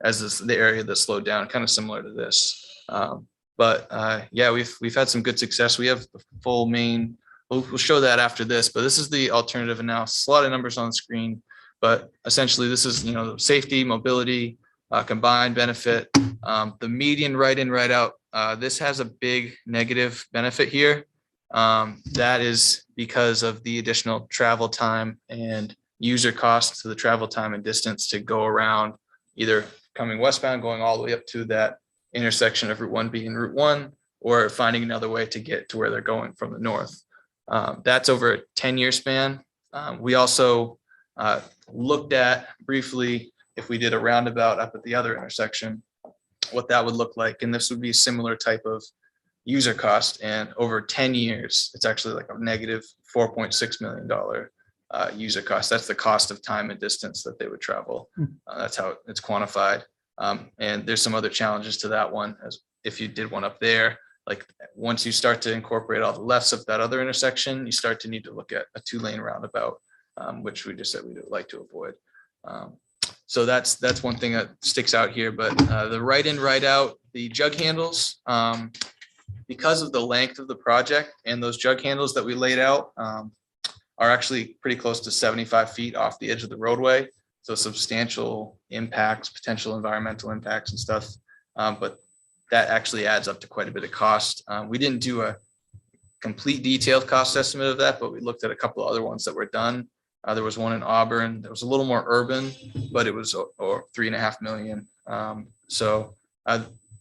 as the area that slowed down, kind of similar to this. Yeah, we've had some good success. We have the full main. We'll show that after this, but this is the alternative analysis. A lot of numbers on the screen, but essentially this is safety, mobility, combined benefit. The median right in, right out. This has a big negative benefit here. That is because of the additional travel time and user costs to the travel time and distance to go around, either coming westbound, going all the way up to that intersection of Route 1 being Route 1, or finding another way to get to where they're going from the north. That's over a 10-year span. We also looked at briefly if we did a roundabout up at the other intersection, what that would look like. And this would be a similar type of user cost. And over 10 years, it's actually like a negative $4.6 million user cost. That's the cost of time and distance that they would travel. That's how it's quantified. And there's some other challenges to that one, as if you did one up there. Like once you start to incorporate all the lefts of that other intersection, you start to need to look at a 2-lane roundabout, which we just said we'd like to avoid. So that's one thing that sticks out here. But the right in, right out, the jug handles, because of the length of the project and those jug handles that we laid out are actually pretty close to 75 feet off the edge of the roadway. So substantial impacts, potential environmental impacts and stuff. But that actually adds up to quite a bit of cost. We didn't do a complete detailed cost estimate of that, but we looked at a couple of other ones that were done. There was one in Auburn that was a little more urban, but it was $3.5 million. So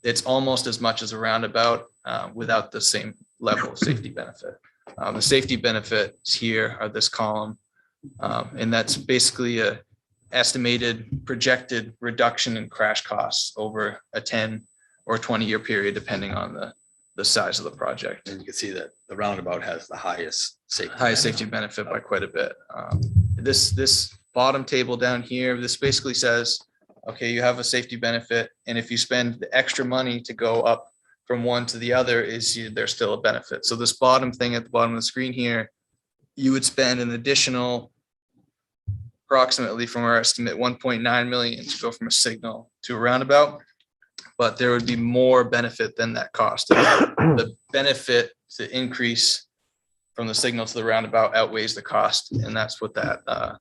it's almost as much as a roundabout without the same level of safety benefit. The safety benefits here are this column, and that's basically a estimated projected reduction in crash costs over a 10 or 20-year period, depending on the size of the project. And you can see that the roundabout has the highest safety benefit by quite a bit. This bottom table down here, this basically says, okay, you have a safety benefit, and if you spend the extra money to go up from one to the other, there's still a benefit. So this bottom thing at the bottom of the screen here, you would spend an additional approximately, from our estimate, 1.9 million to go from a signal to a roundabout, but there would be more benefit than that cost. The benefit to increase from the signal to the roundabout outweighs the cost, and that's what that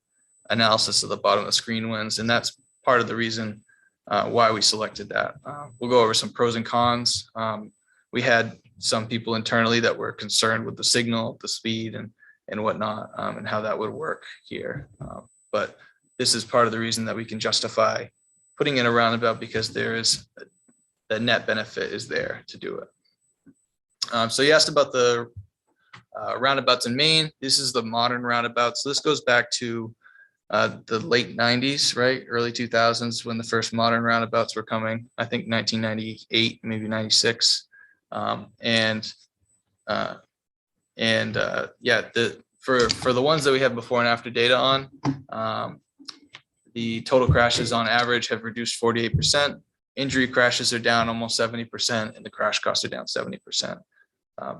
analysis at the bottom of the screen wins, and that's part of the reason why we selected that. We'll go over some pros and cons. We had some people internally that were concerned with the signal, the speed, and whatnot, and how that would work here. But this is part of the reason that we can justify putting in a roundabout, because there is the net benefit is there to do it. So you asked about the roundabouts in Maine. This is the modern roundabout. So this goes back to the late 90s, right? Early 2000s, when the first modern roundabouts were coming. I think 1998, maybe 96. For the ones that we have before and after data on, the total crashes on average have reduced 48%. Injury crashes are down almost 70%, and the crash costs are down 70%.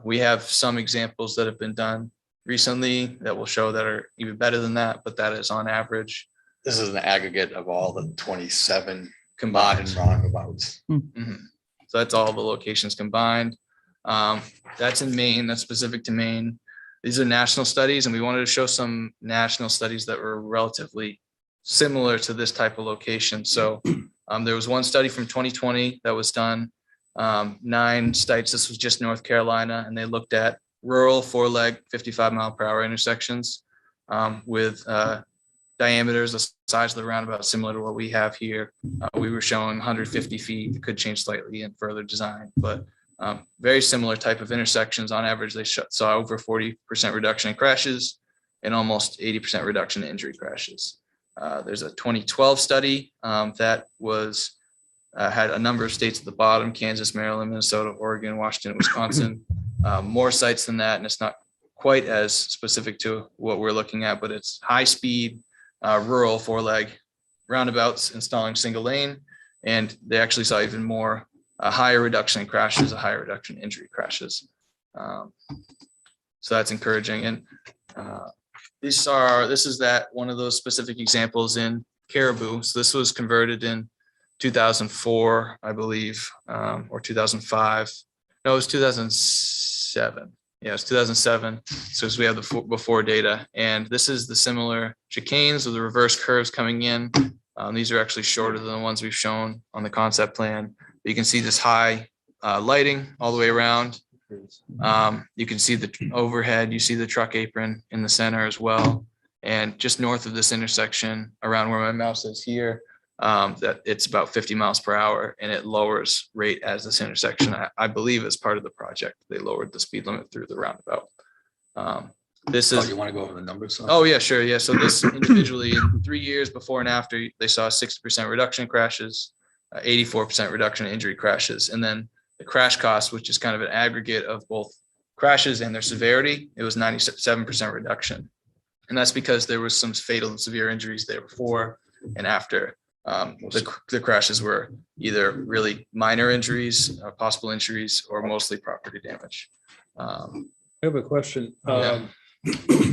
We have some examples that have been done recently that will show that are even better than that, but that is on average. This is an aggregate of all the 27 Combined. modern roundabouts. Mhm. So that's all the locations combined. That's in Maine, that's specific to Maine. These are national studies, and we wanted to show some national studies that were relatively similar to this type of location. So there was one study from 2020 that was done, 9 sites. This was just North Carolina, and they looked at rural 4-leg 55-mile-per-hour intersections with diameters the size of the roundabout similar to what we have here. We were showing 150 feet. It could change slightly in further design, but very similar type of intersections. On average, they saw over 40% reduction in crashes and almost 80% reduction in injury crashes. There's a 2012 study that was had a number of states at the bottom: Kansas, Maryland, Minnesota, Oregon, Washington, Wisconsin. More sites than that, and it's not quite as specific to what we're looking at, but it's high speed rural 4-leg roundabouts installing single lane, and they actually saw even more a higher reduction in crashes, a higher reduction in injury crashes. So that's encouraging. And this is that one of those specific examples in Caribou. So this was converted in 2004, I believe, or 2005. No, it was 2007. Yeah, it's 2007. So as we have the before data, and this is the similar chicanes with the reverse curves coming in. These are actually shorter than the ones we've shown on the concept plan. But you can see this high lighting all the way around. You can see the overhead. You see the truck apron in the center as well. And just north of this intersection, around where my mouse is here, that it's about 50 miles per hour, and it lowers rate as this intersection. I believe as part of the project, they lowered the speed limit through the roundabout. This is. You want to go over the numbers? Oh, yeah, sure. Yeah. So this individually in 3 years before and after, they saw a 60% reduction in crashes, 84% reduction in injury crashes. And then the crash cost, which is kind of an aggregate of both crashes and their severity, it was 97% reduction. And that's because there was some fatal and severe injuries there before and after. The crashes were either really minor injuries, possible injuries, or mostly property damage. I have a question. Yeah.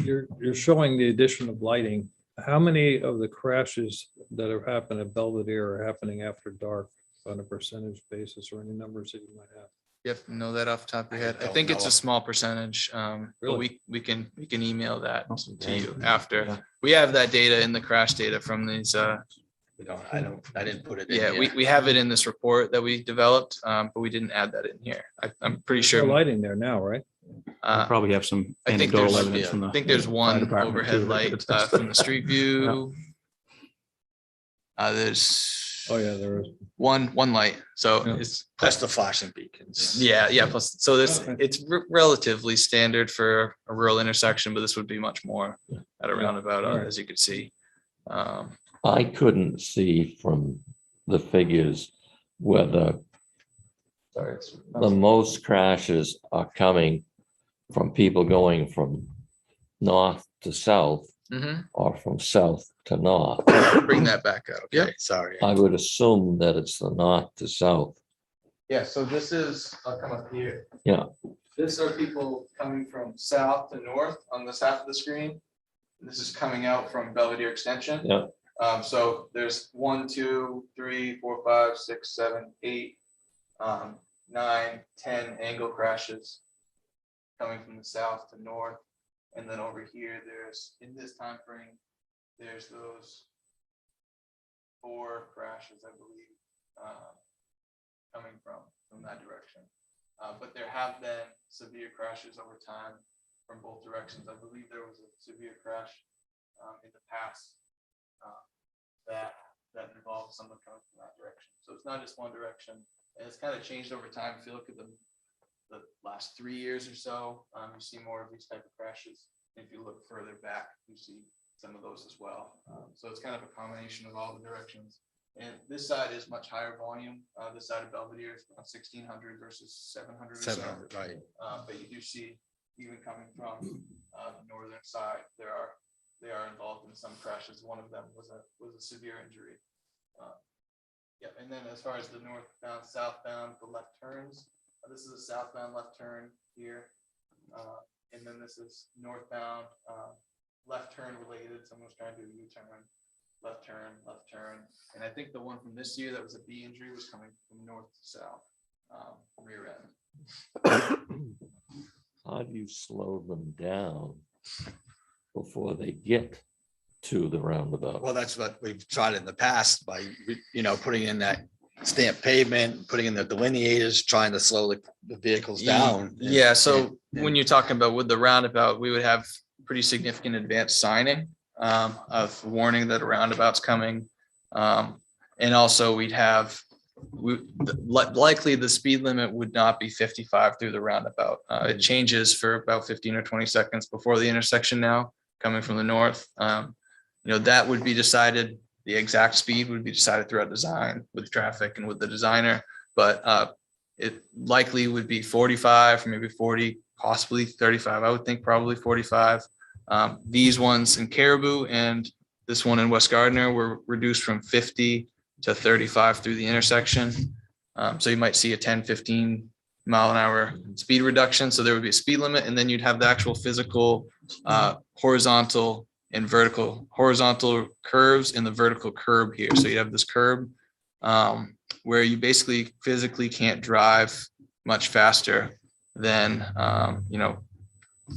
You're showing the addition of lighting. How many of the crashes that have happened at Belvedere are happening after dark on a percentage basis, or any numbers that you might have? You have to know that off the top of your head. I don't think it's know. a small percentage, but Really? we can email that to you after. We have that data in the crash data from these. I didn't put it in. Yeah, here. we have it in this report that we developed, but we didn't add that in here. I'm pretty There's sure. no lighting there now, right? We'll uh, probably have some I think anecdotal there's- evidence from the. I think there's fire one department overhead too. light from the street view. There's Oh, yeah, there is. one light. So Yeah. it's Plus the flashing beacons. yeah. Plus, so this Okay. it's relatively standard for a rural intersection, but this would be much more at a roundabout, All right. as you could see. I couldn't see from the figures whether the most crashes are coming from people going from north to south Mhm. or from south to north. Bring that back up. Yeah. Okay, sorry. I would assume that it's the north to south. Yeah, so this is, I'll come up here. Yeah. This are people coming from south to north on this half of the screen. This is coming out from Belvedere Extension. Yeah. So there's 1, 2, 3, 4, 5, 6, 7, 8, 9, 10 angle crashes coming from the south to north. And then over here, there's, in this time frame, there's those 4 crashes, I believe, coming from that direction. But there have been severe crashes over time from both directions. I believe there was a severe crash in the past that involves someone coming from that direction. So it's not just one direction, and it's kind of changed over time. If you look at the last 3 years or so, you see more of these type of crashes. If you look further back, you see some of those as well. So it's kind of a combination of all the directions. And this side is much higher volume. This side of Belvedere is around 1,600 versus 700 or so. 700, right. But you do see, even coming from the northern side, they are involved in some crashes. One of them was a severe injury. Yeah, and then as far as the northbound, southbound, the left turns, this is a southbound left turn here. And then this is northbound, left turn related. Someone's trying to do a U-turn, left turn. And I think the one from this year that was a B injury was coming from north to south, rear end. How do you slow them down before they get to the roundabout? Well, that's what we've tried in the past by, putting in that stamped pavement, putting in the delineators, trying to slow the vehicles down. Yeah, so when you're talking about with the roundabout, we would have pretty significant advanced signing of warning that a roundabout's coming. And also we'd have, likely the speed limit would not be 55 through the roundabout. It changes for about 15 or 20 seconds before the intersection now, coming from the north. That would be decided, the exact speed would be decided throughout design with traffic and with the designer, but it likely would be 45 or maybe 40, possibly 35. I would think probably 45. These ones in Caribou and this one in West Gardner were reduced from 50 to 35 through the intersection. So you might see a 10, 15 mile an hour speed reduction. So there would be a speed limit, and then you'd have the actual physical horizontal and vertical, horizontal curves in the vertical curb here. So you have this curb where you basically physically can't drive much faster than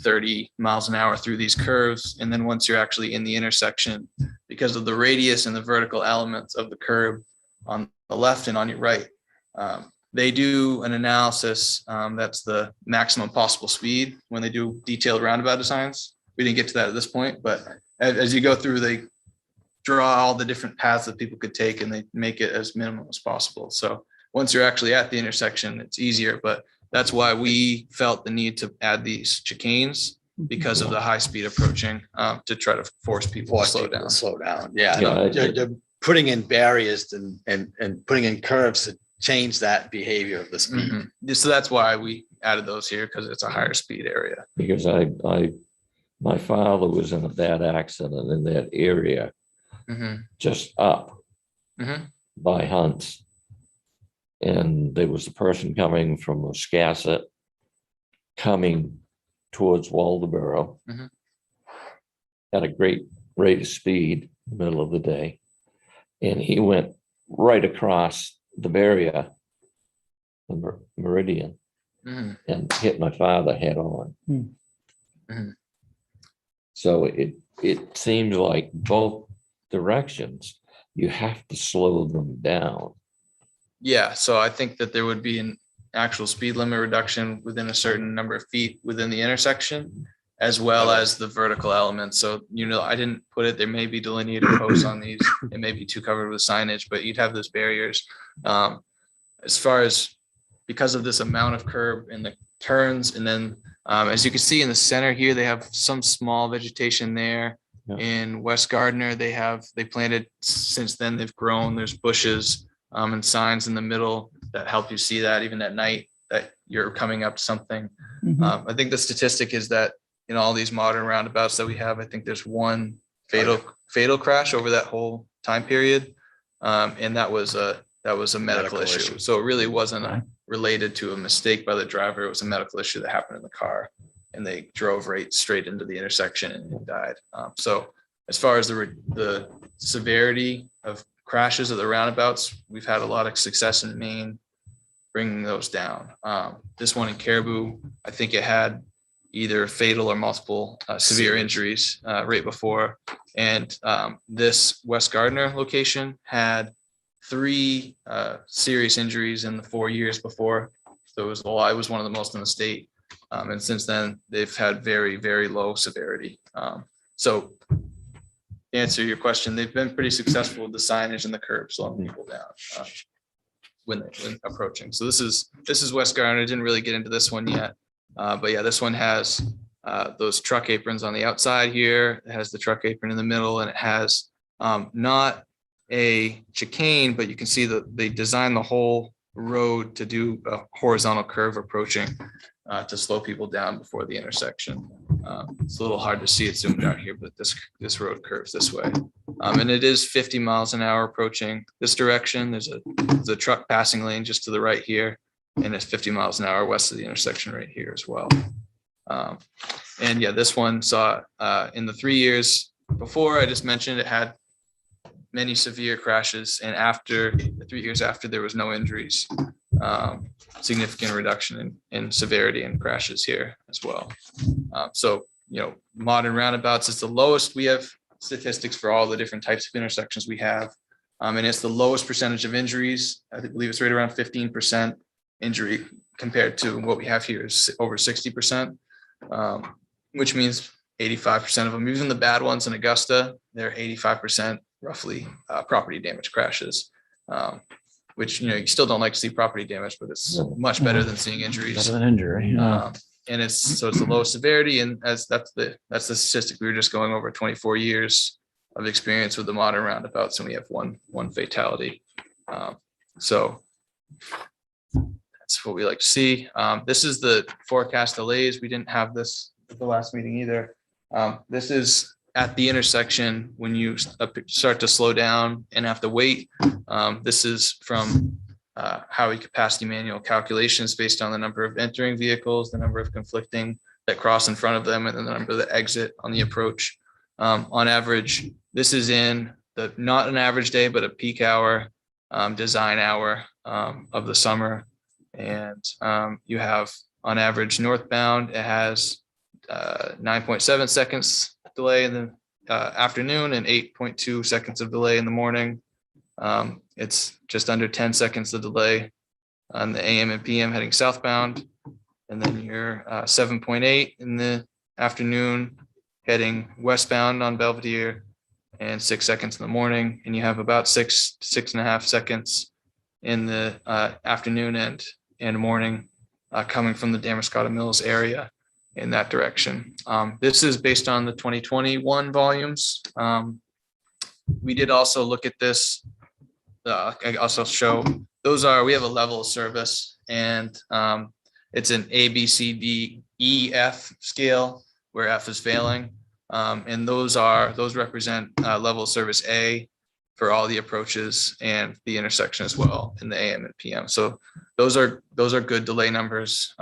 30 miles an hour through these curves. And then once you're actually in the intersection, because of the radius and the vertical elements of the curb on the left and on your right, they do an analysis that's the maximum possible speed when they do detailed roundabout designs. We didn't get to that at this point, but as you go through, they draw all the different paths that people could take and they make it as minimal as possible. So once you're actually at the intersection, it's easier, but that's why we felt the need to add these chicanes because of the high speed approaching to try to force people to slow down. Slow down. Yeah. Yeah, They're putting in barriers and putting in curves to change that behavior of the speed. So that's why we added those here, because it's a higher speed area. Because my father was in a bad accident in that area, just up by Hunts. And there was a person coming from Wiscasset coming towards Waldoboro at a great rate of speed in the middle of the day. And he went right across the barrier, the meridian, and hit my father head on. So it seems like both directions, you have to slow them down. Yeah, so I think that there would be an actual speed limit reduction within a certain number of feet within the intersection, as well as the vertical elements. So, I didn't put it, there may be delineated posts on these, it may be too covered with signage, but you'd have those barriers. As far as, because of this amount of curb in the turns, and then as you can see in the center here, they have some small vegetation there. Yeah. In West Gardner, they planted, since then they've grown, there's bushes and signs in the middle that help you see that even at night that you're coming up to something. I think the statistic is that in all these modern roundabouts that we have, I think there's one fatal crash over that whole time period. And that was a medical issue. So it really wasn't related to a mistake by the driver. It was a medical issue that happened in the car, and they drove right straight into the intersection and died. So as far as the severity of crashes at the roundabouts, we've had a lot of success in Maine bringing those down. This one in Caribou, I think it had either fatal or multiple severe injuries right before. And this West Gardner location had 3 serious injuries in the 4 years before. So it was a lot. It was one of the most in the state. And since then, they've had very, very low severity. So to answer your question, they've been pretty successful with the signage and the curb slowing people down when approaching. So this is West Garden. I didn't really get into this one yet. But yeah, this one has those truck aprons on the outside here. It has the truck apron in the middle, and it has not a chicane, but you can see that they designed the whole road to do a horizontal curve approaching to slow people down before the intersection. It's a little hard to see it zoomed out here, but this road curves this way. And it is 50 miles an hour approaching this direction. There's a truck passing lane just to the right here, and it's 50 miles an hour west of the intersection right here as well. And yeah, this one saw in the 3 years before I just mentioned, it had many severe crashes, and after the 3 years after, there was no injuries. Significant reduction in severity and crashes here as well. So, you know, modern roundabouts is the lowest. We have statistics for all the different types of intersections we have. And it's the lowest percentage of injuries. I believe it's right around 15% injury compared to what we have here is over 60%, which means 85% of them, even the bad ones in Augusta, they're 85% roughly property damage crashes. Which, you know, you still don't like to see property damage, but it's much better than seeing injuries. Better than injury. And it's the lowest severity, and as that's the statistic we were just going over. 24 years of experience with the modern roundabouts, and we have one fatality. So that's what we like to see. This is the forecast delays. We didn't have this at the last meeting either. This is at the intersection when you start to slow down and have to wait. This is from highway capacity manual calculations based on the number of entering vehicles, the number of conflicting that cross in front of them, and then the number that exit on the approach. On average, this is in not an average day, but a peak hour, design hour of the summer. And you have on average northbound, it has 9.7 seconds delay in the afternoon and 8.2 seconds of delay in the morning. It's just under 10 seconds of delay on the AM and PM heading southbound. And then you're 7.8 in the afternoon heading westbound on Belvedere, and 6 seconds in the morning. And you have about 6.5 seconds in the afternoon and morning coming from the Damariscotta Mills area in that direction. This is based on the 2021 volumes. We did also look at this. I also show we have a level of service, and it's an A, B, C, D, E, F scale where F is failing. And those represent level of service A for all the approaches and the intersection as well in the AM and PM. So those are good delay numbers.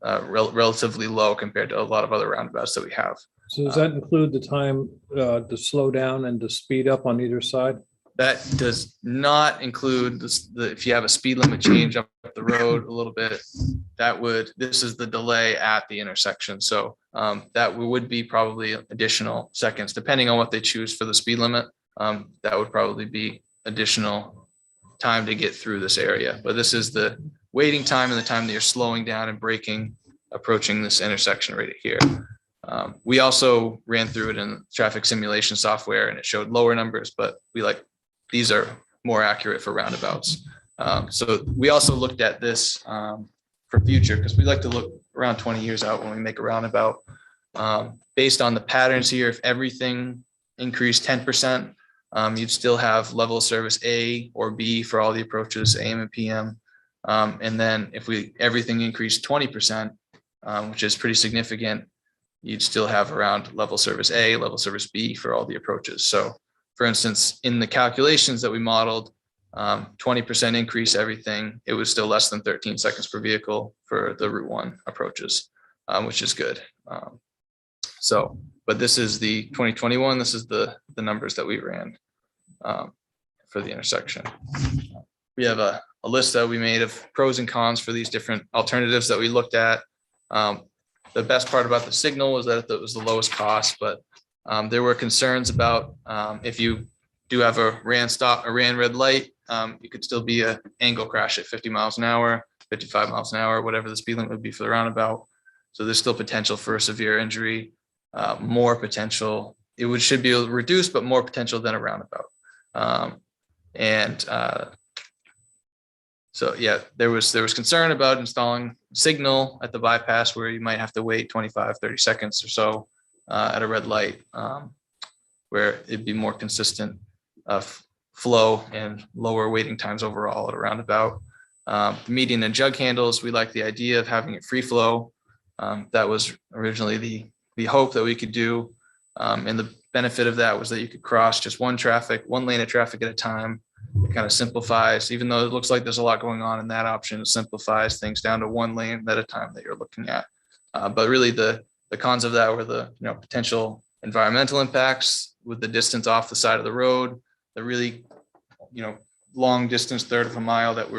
Relatively low compared to a lot of other roundabouts that we have. So does that include the time to slow down and to speed up on either side? That does not include if you have a speed limit change up the road a little bit, this is the delay at the intersection. So that would be probably additional seconds, depending on what they choose for the speed limit. That would probably be additional time to get through this area. But this is the waiting time and the time that you're slowing down and braking, approaching this intersection right here. We also ran through it in traffic simulation software, and it showed lower numbers, but these are more accurate for roundabouts. So we also looked at this for future, because we like to look around 20 years out when we make a roundabout. Based on the patterns here, if everything increased 10%, you'd still have level of service A or B for all the approaches, AM and PM. And then if everything increased 20%, which is pretty significant, you'd still have around level service A, level service B for all the approaches. So for instance, in the calculations that we modeled, 20% increase everything, it was still less than 13 seconds per vehicle for the Route 1 approaches, which is good. But this is the 2021, this is the numbers that we ran for the intersection. We have a list that we made of pros and cons for these different alternatives that we looked at. The best part about the signal was that it was the lowest cost, but there were concerns about if you do have a ran red light, you could still be an angle crash at 50 miles an hour, 55 miles an hour, whatever the speed limit would be for the roundabout. So there's still potential for a severe injury. More potential should be reduced, but more potential than a roundabout. So yeah, there was concern about installing signal at the bypass where you might have to wait 25, 30 seconds or so at a red light, where it'd be more consistent flow and lower waiting times overall at a roundabout. The median and jug handles, we like the idea of having it free flow. That was originally the hope that we could do. And the benefit of that was that you could cross just one lane of traffic at a time. It kind of simplifies, even though it looks like there's a lot going on in that option, it simplifies things down to one lane at a time that you're looking at. But really the cons of that were the potential environmental impacts with the distance off the side of the road, the really long distance, third of a mile that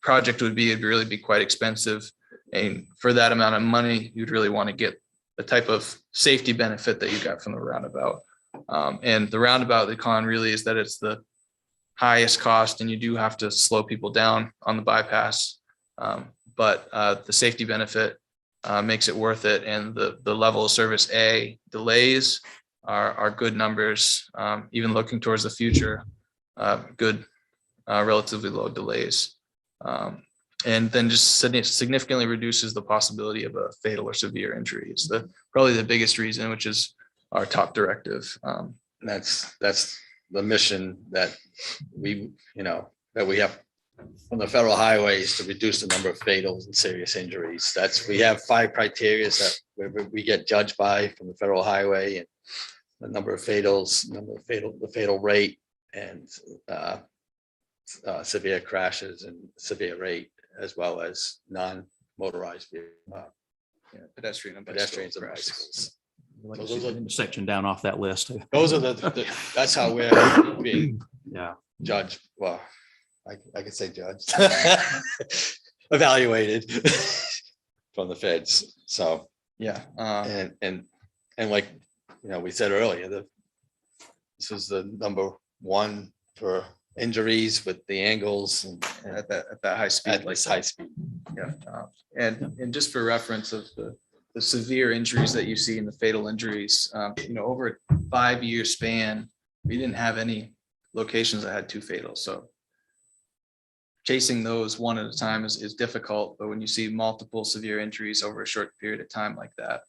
project would be, it'd really be quite expensive. And for that amount of money, you'd really want to get the type of safety benefit that you got from the roundabout. And the roundabout, the con really is that it's the highest cost and you do have to slow people down on the bypass. But the safety benefit makes it worth it. And the level of service delays are good numbers, even looking towards the future, good, relatively low delays. And then just significantly reduces the possibility of a fatal or severe injury. It's probably the biggest reason, which is our top directive. That's the mission that we have from the federal highways to reduce the number of fatals and serious injuries. We have 5 criteria that we get judged by from the federal highway, and the number of fatals, the fatal rate, and severe crashes and severe rate, as well as non-motorized Pedestrians and bicycles. Section down off that list. Those are that's how we're being judged. Well, I could say judged, evaluated from the feds. So yeah, and like we said earlier, this is the number 1 for injuries with the angles and at that high speed. at this high speed. Yeah, and just for reference of the severe injuries that you see and the fatal injuries, over a 5-year span, we didn't have any locations that had 2 fatals. So chasing those one at a time is difficult, but when you see multiple severe injuries over a short period of time like that,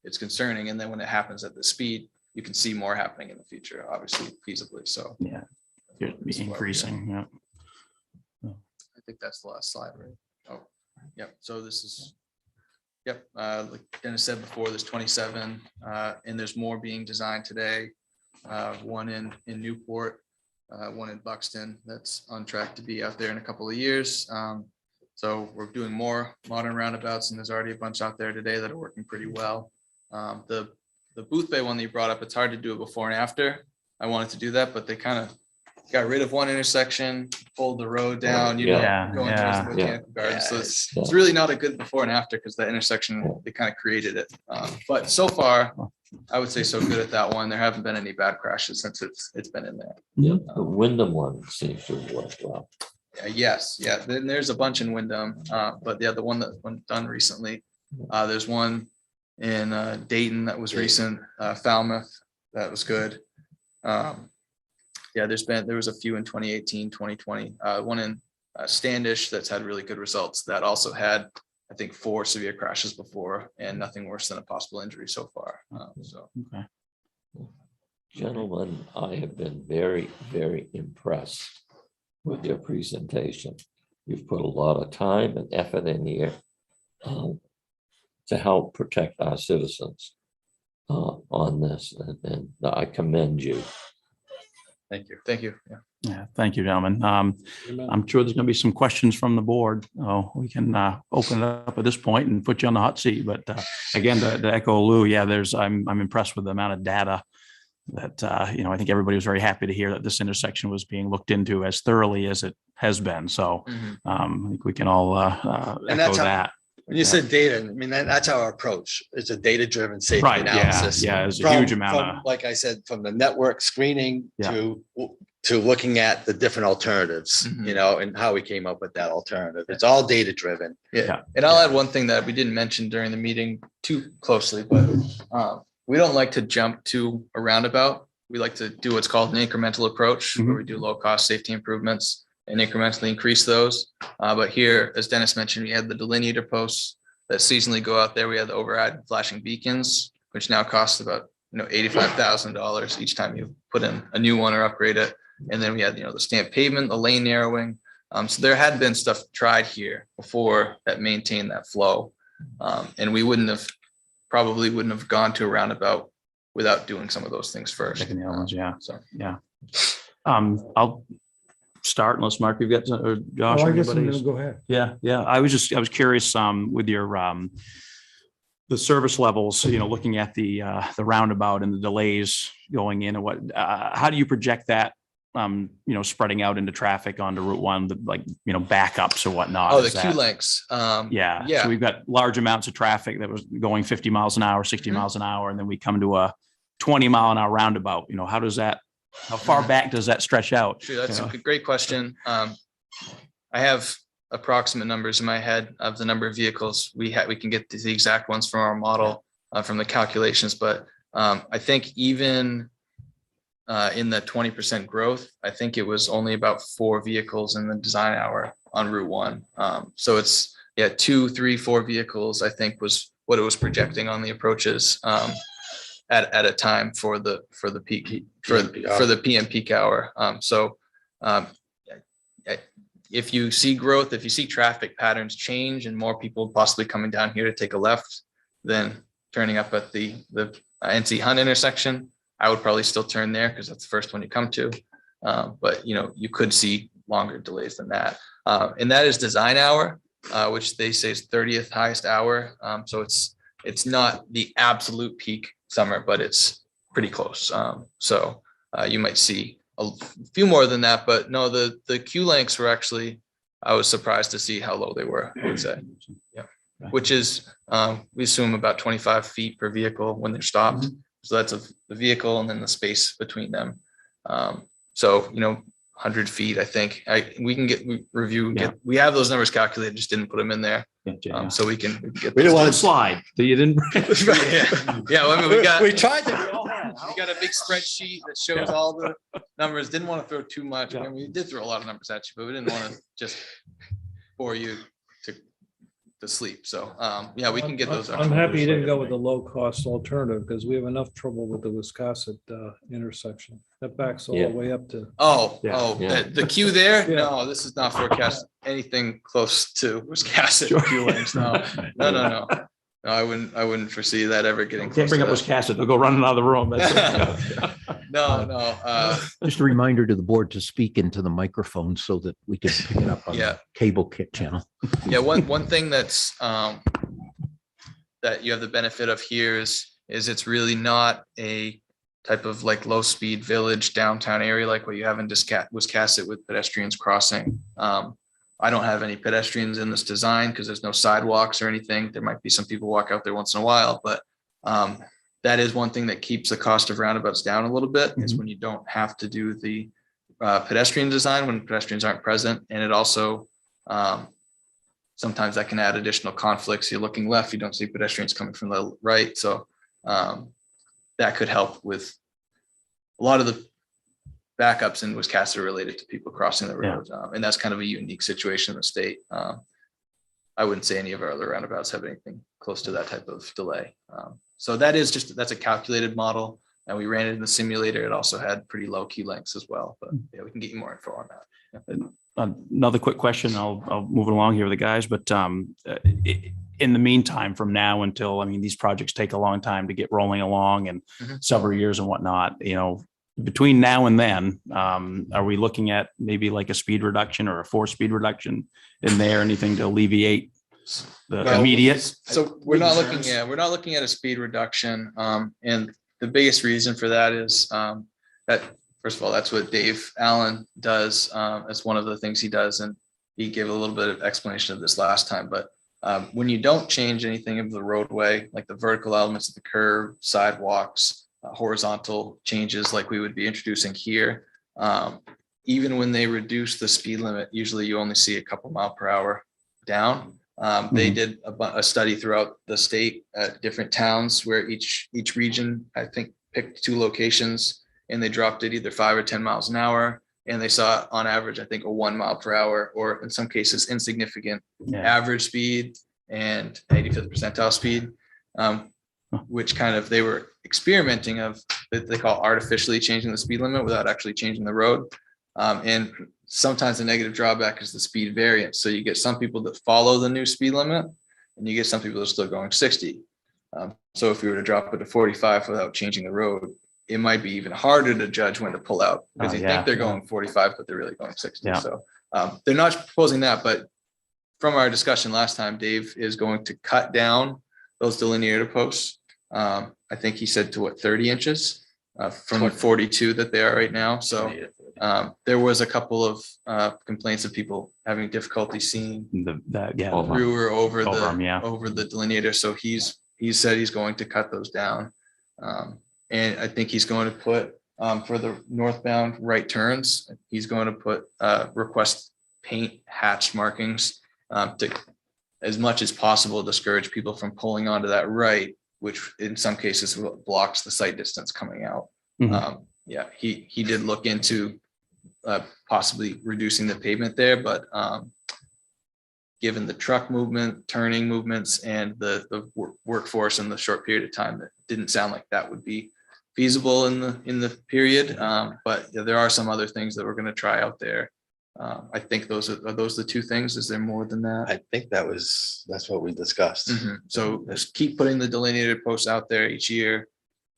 it's concerning. And then when it happens at the speed, you can see more happening in the future, obviously feasibly. So Yeah, it'd be increasing. Yeah. I think that's the last slide, right? Oh, yep. So this is, yep. Like Dennis said before, there's 27, and there's more being designed today. One in Newport, one in Buxton. That's on track to be out there in a couple of years. So we're doing more modern roundabouts, and there's already a bunch out there today that are working pretty well. The Booth Bay one that you brought up, it's hard to do it before and after. I wanted to do that, but they kind of got rid of one intersection, pulled the road down, going towards the Botanical Gardens. So it's really not a good before and after, because the intersection, they kind of created it. But so far, I would say so good at that one. There haven't been any bad crashes since it's been in there. Yeah, the Wyndham one seems to work well. Yes, yeah. Then there's a bunch in Wyndham, but yeah, the one that was done recently. There's one in Dayton that was recent. Falmouth, that was good. Yeah, there was a few in 2018, 2020. One in Standish that's had really good results. That also had, I think, 4 severe crashes before, and nothing worse than a possible injury so far. Okay. Gentlemen, I have been very, very impressed with your presentation. You've put a lot of time and effort in here to help protect our citizens on this, and I commend you. Thank you. Thank you. Yeah. Yeah, thank you, gentlemen. I'm sure there's going to be some questions from the board. We can open it up at this point and put you on the hot seat. But again, to echo Lou, yeah, I'm impressed with the amount of data that I think everybody was very happy to hear that this intersection was being looked into as thoroughly as it has been. So I think we can all echo that. When you said data, I mean, that's our approach. It's a data-driven safety analysis. Yeah, there's a huge amount of, like I said, from the network screening to looking at the different alternatives, and how we came up with that alternative. It's all data-driven. Yeah. And I'll add one thing that we didn't mention during the meeting too closely, but we don't like to jump to a roundabout. We like to do what's called an incremental approach, where we do low cost safety improvements and incrementally increase those. But here, as Dennis mentioned, we had the delineator posts that seasonally go out there. We had the overhead flashing beacons, which now cost about $85,000 each time you put in a new one or upgrade it. And then we had the stamped pavement, the lane narrowing. So there had been stuff tried here before that maintained that flow. And we probably wouldn't have gone to a roundabout without doing some of those things first. Checking the elements, yeah. So Yeah. I'll start unless Mark, you've got, or Josh. Oh, I guess I'm anybody's- gonna go ahead. Yeah. I was curious, with your, the service levels, looking at the roundabout and the delays going in and what, how do you project that? Spreading out into traffic onto Route 1, backups or whatnot. Oh, the Is queue that- lengths. Yeah. Yeah. So we've got large amounts of traffic that was going 50 miles an hour, 60 Mhm. miles an hour, and then we come to a 20-mile-an-hour roundabout. How far back does that stretch out? Sure, that's you a know? great question. I have approximate numbers in my head of the number of vehicles we can get the exact ones from our model, from the calculations, but I think even in the 20% growth, I think it was only about 4 vehicles in the design hour on Route 1. So it's 2, 3, 4 vehicles, I think was what it was projecting on the approaches at a time for the peak, for the PM peak hour. If you see growth, if you see traffic patterns change and more people possibly coming down here to take a left, then turning up at the NC Hunt intersection, I would probably still turn there because that's the first one you come to. But you could see longer delays than that. And that is design hour, which they say is 30th highest hour. So it's not the absolute peak summer, but it's pretty close. So you might see a few more than that, but no, the queue lengths were actually, I was surprised to see how low they were, I would say. Yeah. Which is, we assume about 25 feet per vehicle when they're stopped. So that's the vehicle and then the space between them. So 100 feet, I think. We have those numbers calculated, just didn't put them in there. So we can get. We didn't want to slide. You didn't. Yeah, well, I mean, We tried to. we got a big spreadsheet that shows all the numbers. Didn't want to throw too much. I mean, we did throw a lot of numbers at you, but we didn't want to just bore you to sleep. So yeah, we can get those. I'm happy you didn't go with the low cost alternative because we have enough trouble with the Wiscasset intersection. That backs all Yeah. the way up to. Yeah. The queue there? Yeah. No, this is not forecast anything close to Wiscasset queue lengths. No. No, I wouldn't foresee that ever getting Can't close bring to up that. Wiscasset. They'll go running out of the room. That's No. Just a reminder to the board to speak into the microphone so that we can pick it up on Yeah. the cable kit channel. Yeah, one thing that's that you have the benefit of here is it's really not a type of like low speed village downtown area like what you have in Wiscasset with pedestrians crossing. I don't have any pedestrians in this design because there's no sidewalks or anything. There might be some people walk out there once in a while, but that is one thing that keeps the cost of roundabouts down a little bit is when you don't have to do the pedestrian design when pedestrians aren't present. And it also sometimes that can add additional conflicts. You're looking left, you don't see pedestrians coming from the right. So that could help with a lot of the backups in Wiscasset related to people crossing the road. And that's kind of a unique situation in the state. I wouldn't say any of our other roundabouts have anything close to that type of delay. So that's a calculated model and we ran it in the simulator. It also had pretty low key lengths as well, but yeah, we can get you more info on that. Another quick question. I'll move it along here with the guys, but in the meantime, from now until, these projects take a long time to get rolling along and several years and whatnot, between now and then, are we looking at maybe like a speed reduction or a 4-speed reduction in there, anything to alleviate the Well, immediate? So we're not looking at a speed reduction. And the biggest reason for that is that, first of all, that's what Dave Allen does. That's one of the things he does. And he gave a little bit of explanation of this last time, but when you don't change anything of the roadway, like the vertical elements of the curb, sidewalks, horizontal changes like we would be introducing here, even when they reduce the speed limit, usually you only see a couple mile per hour down. They did a study throughout the state at different towns where each region, I think, picked 2 locations and they dropped it either 5 or 10 miles an hour. And they saw on average, I think, a 1 mile per hour, or in some cases, insignificant Yeah. average speed and 85th percentile speed, which kind of they were experimenting of that they call artificially changing the speed limit without actually changing the road. And sometimes the negative drawback is the speed variance. So you get some people that follow the new speed limit and you get some people that are still going 60. So if we were to drop it to 45 without changing the road, it might be even harder to judge when to pull out because they yeah, think they're yeah. going 45, but they're really going 60. Yeah. So they're not proposing that, but from our discussion last time, Dave is going to cut down those delineator posts. I think he said to 30 inches from 42 that they are right now. So there was a couple of complaints of people having difficulty seeing Yeah. Over. through or over Over 'em, yeah. the delineator. So he said he's going to cut those down. And I think he's going to put for the northbound right turns, he's going to put request paint hatch markings to as much as possible discourage people from pulling onto that right, which in some cases blocks the sight distance coming out. Mhm. Yeah, he did look into possibly reducing the pavement there, but given the truck movement, turning movements, and the workforce in the short period of time, that didn't sound like that would be feasible in the period. But yeah, there are some other things that we're going to try out there. I think are those the 2 things? Is there more than that? I think that's what we discussed. Mhm. So just keep putting the delineated posts out there each year,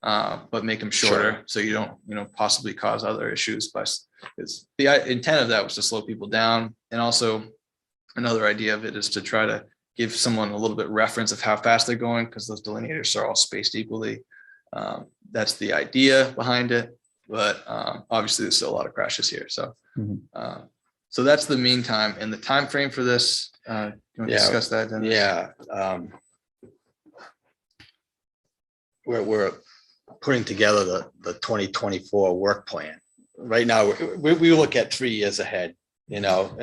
but make them shorter so you don't, possibly cause other issues. But it's the intent of that was to slow people down. And also another idea of it is to try to give someone a little bit reference of how fast they're going because those delineators are all spaced equally. That's the idea behind it. But obviously there's still a lot of crashes here. So so that's the meantime and the time frame for this. You want to discuss that, Dennis? Yeah. We're putting together the 2024 work plan. Right now, we look at 3 years ahead, so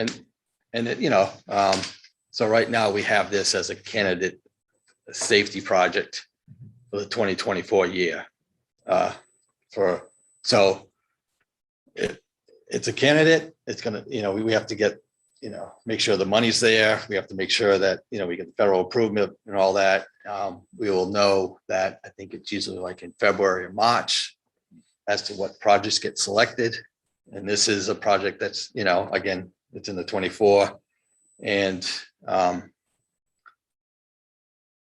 right now we have this as a candidate safety project for the 2024 year. It's a candidate. It's gonna, we have to get, make sure the money's there. We have to make sure that, we get the federal approval and all that. We will know that, I think it's usually like in February or March as to what projects get selected. And this is a project that's, again, it's in the 24. And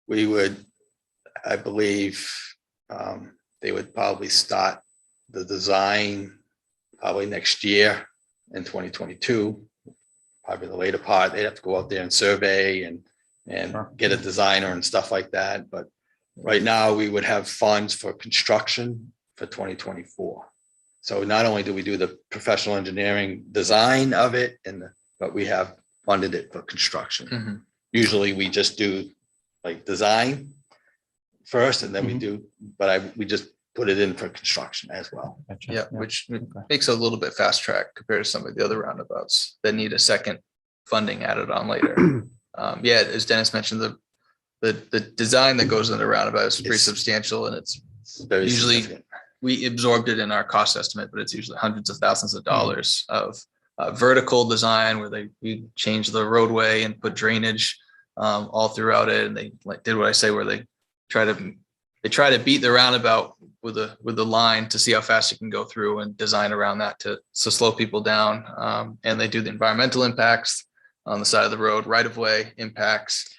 we would, I believe, they would probably start the design probably next year in 2022, probably the later part. They'd have to go out there and survey and get a designer and stuff like that. But right now we would have funds for construction for 2024. So not only do we do the professional engineering design of it, but we have funded it for construction. Usually we just do like design first and then we do, but we just put it in for construction as well. Gotcha. Yeah, which makes it a little bit fast track compared to some of the other roundabouts that need a second funding added on later. Yeah, as Dennis mentioned, the design that goes into the roundabout is pretty substantial, and it's very usually significant. we absorbed it in our cost estimate, but it's usually hundreds of thousands of dollars of vertical design where we change the roadway and put drainage all throughout it, and they did what I say, where they try to beat the roundabout with the line to see how fast you can go through and design around that to slow people down. And they do the environmental impacts on the side of the road, right of way impacts.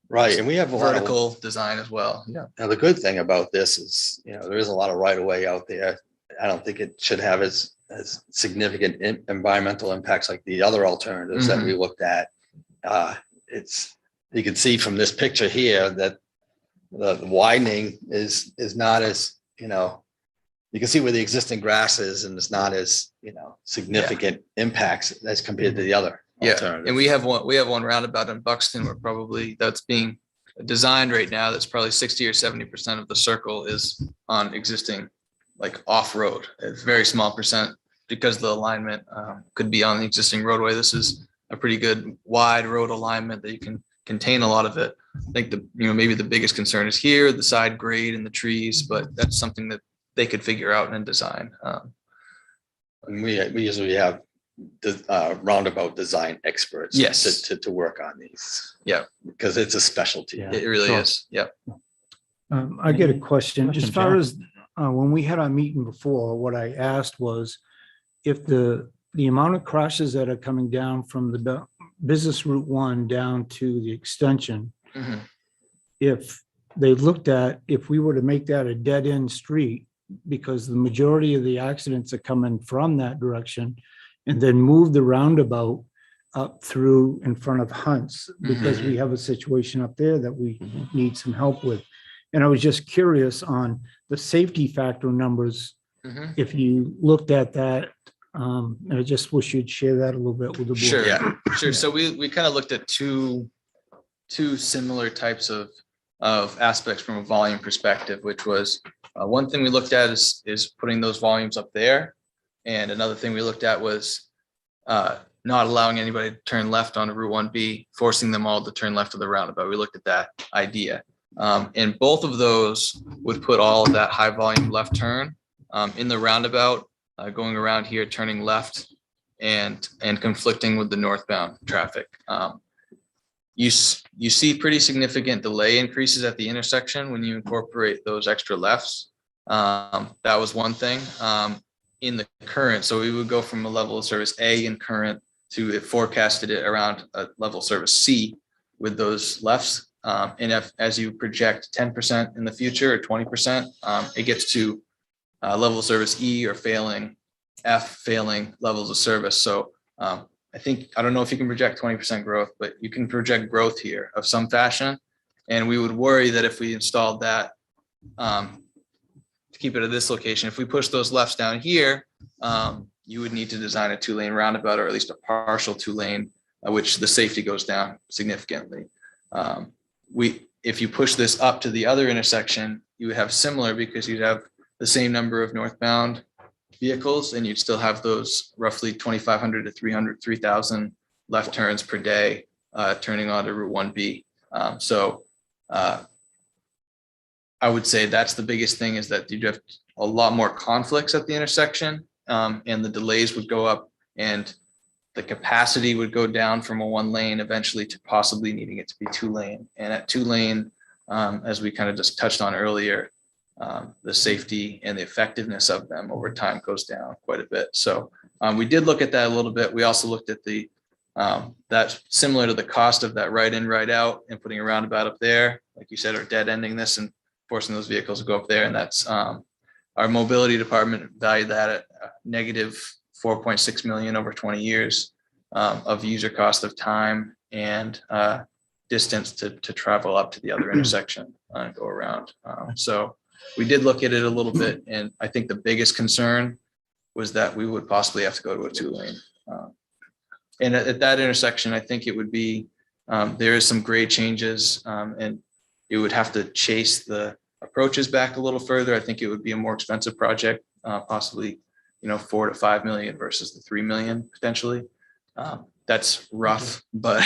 Right, and we have a lot of, vertical design as well. Yeah. now the good thing about this is, there is a lot of right of way out there. I don't think it should have as significant environmental impacts like the other alternatives that we looked at. You can see from this picture here that the widening is not as, you can see where the existing grass is, and it's not as, significant impacts as compared to the other. Yeah, and we have one roundabout in Buxton where that's being designed right now. That's probably 60 or 70% of the circle is on existing, like off-road. It's very small percent because the alignment could be on the existing roadway. This is a pretty good wide road alignment that you can contain a lot of it. I think maybe the biggest concern is here, the side grade and the trees, but that's something that they could figure out and design. And we usually have the roundabout design experts. Yes. To work on these. Yeah. Because it's a specialty. Yeah. It really Sure. is. Yep. I get a question. As Question, far Jack? as, when we had our meeting before, what I asked was if the amount of crashes that are coming down from the Business Route 1 down to the extension, Mhm. if they looked at, if we were to make that a dead end street, because the majority of the accidents are coming from that direction, and then move the roundabout up through in front of Hunts, because we have a situation up there that we need some help with. And I was just curious on the safety factor numbers, Mhm. if you looked at that, and I just wish you'd share that a little bit with the board. Sure. Yeah, sure. So we kind of looked at two similar types of aspects from a volume perspective, which was one thing we looked at is putting those volumes up there. And another thing we looked at was not allowing anybody to turn left on Route 1B, forcing them all to turn left of the roundabout. We looked at that idea. And both of those would put all of that high volume left turn in the roundabout, going around here, turning left and conflicting with the northbound traffic. You see pretty significant delay increases at the intersection when you incorporate those extra lefts. That was one thing. In the current, so we would go from a level of service A in current to it forecasted it around a level of service C with those lefts. And as you project 10% in the future or 20%, it gets to level of service E or failing, F failing levels of service. So I don't know if you can project 20% growth, but you can project growth here of some fashion. And we would worry that if we installed that, to keep it at this location, if we push those lefts down here, you would need to design a 2-lane roundabout, or at least a partial 2-lane, which the safety goes down significantly. If you push this up to the other intersection, you would have similar, because you'd have the same number of northbound vehicles, and you'd still have those roughly 2,500 to 3,000 left turns per day turning onto Route 1B. I would say that's the biggest thing, is that you'd have a lot more conflicts at the intersection, and the delays would go up, and the capacity would go down from a 1-lane eventually to possibly needing it to be 2-lane. And at 2-lane, as we kind of just touched on earlier, the safety and the effectiveness of them over time goes down quite a bit. So we did look at that a little bit. We also looked at that's similar to the cost of that right in, right out, and putting a roundabout up there, like you said, or dead ending this and forcing those vehicles to go up there. And that's our mobility department valued that at negative 4.6 million over 20 years of user cost of time and distance to travel up to the other intersection and go around. So we did look at it a little bit, and I think the biggest concern was that we would possibly have to go to a 2-lane. And at that intersection, I think it would be, there is some grade changes, and it would have to chase the approaches back a little further. I think it would be a more expensive project, possibly, 4 to 5 million versus the 3 million potentially. That's rough, but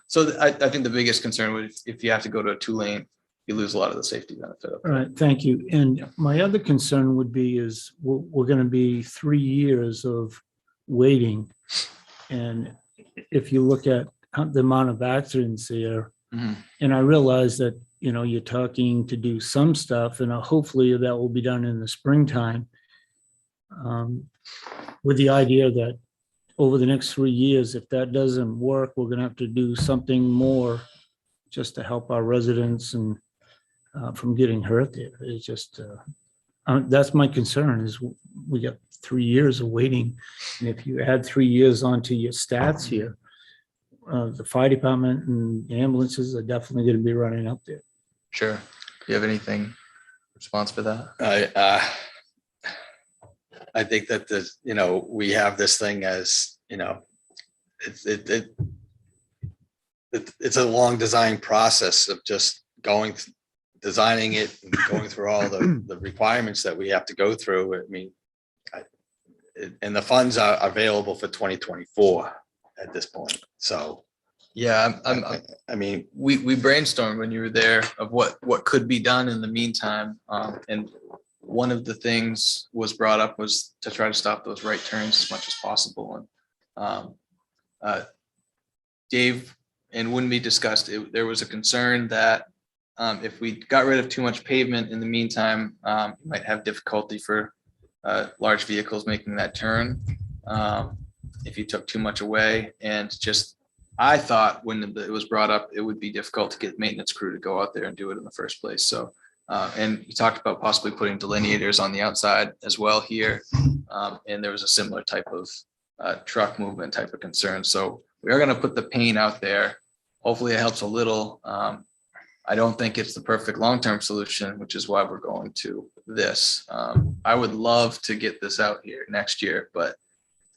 so I think the biggest concern would, if you have to go to a 2-lane, you lose a lot of the safety benefit. All right, thank you. And my other concern would be is we're going to be 3 years of waiting. And if you look at the amount of accidents there, and I realize that, you're talking to do some stuff, and hopefully that will be done in the springtime, with the idea that over the next 3 years, if that doesn't work, we're going to have to do something more just to help our residents and from getting hurt there. It's just, that's my concern, is we got 3 years of waiting. And if you add 3 years onto your stats here, the fire department and ambulances are definitely going to be running up there. Sure. Do you have anything response for that? I think that we have this thing as, it's a long design process of just designing it and going through all the requirements that we have to go through. I mean, and the funds are available for 2024. at this point. So, Yeah, I'm I mean, we brainstormed when you were there of what could be done in the meantime. And one of the things was brought up was to try to stop those right turns as much as possible. And Dave and Winby discussed it. There was a concern that if we got rid of too much pavement in the meantime, you might have difficulty for large vehicles making that turn. If you took too much away, and just, I thought when it was brought up, it would be difficult to get maintenance crew to go out there and do it in the first place. So, and you talked about possibly putting delineators on the outside as well here. And there was a similar type of truck movement type of concern. So we are going to put the paint out there. Hopefully it helps a little. I don't think it's the perfect long-term solution, which is why we're going to this. I would love to get this out here next year, but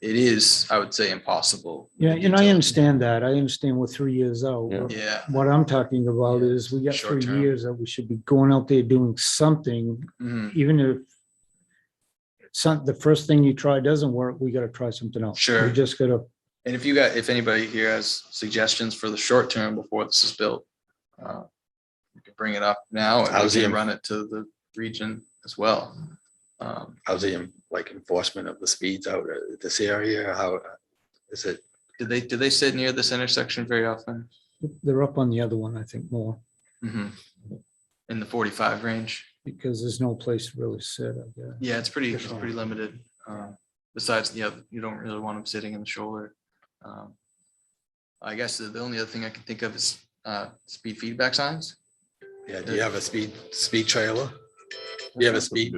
it is, I would say, impossible. Yeah, and I understand that. I understand we're 3 years out. Yeah. Yeah. What I'm talking about is we got Short 3 term. years that we should be going out there doing something, Mhm. even if the first thing you try doesn't work, we gotta try something else. Sure. We just gotta, And if anybody here has suggestions for the short term before this is built, you can bring it up now and How's we the- can run it to the region as well. how's the like enforcement of the speeds out at this area? How is it? Do they sit near this intersection very often? they're up on the other one, I think, more, Mhm. In the 45 range? because there's no place to really sit, I guess. Yeah, it's pretty limited. Besides, yeah, you don't really want them sitting in the shoulder. I guess the only other thing I can think of is speed feedback signs. Yeah, do you have a speed trailer? Do you have a speed?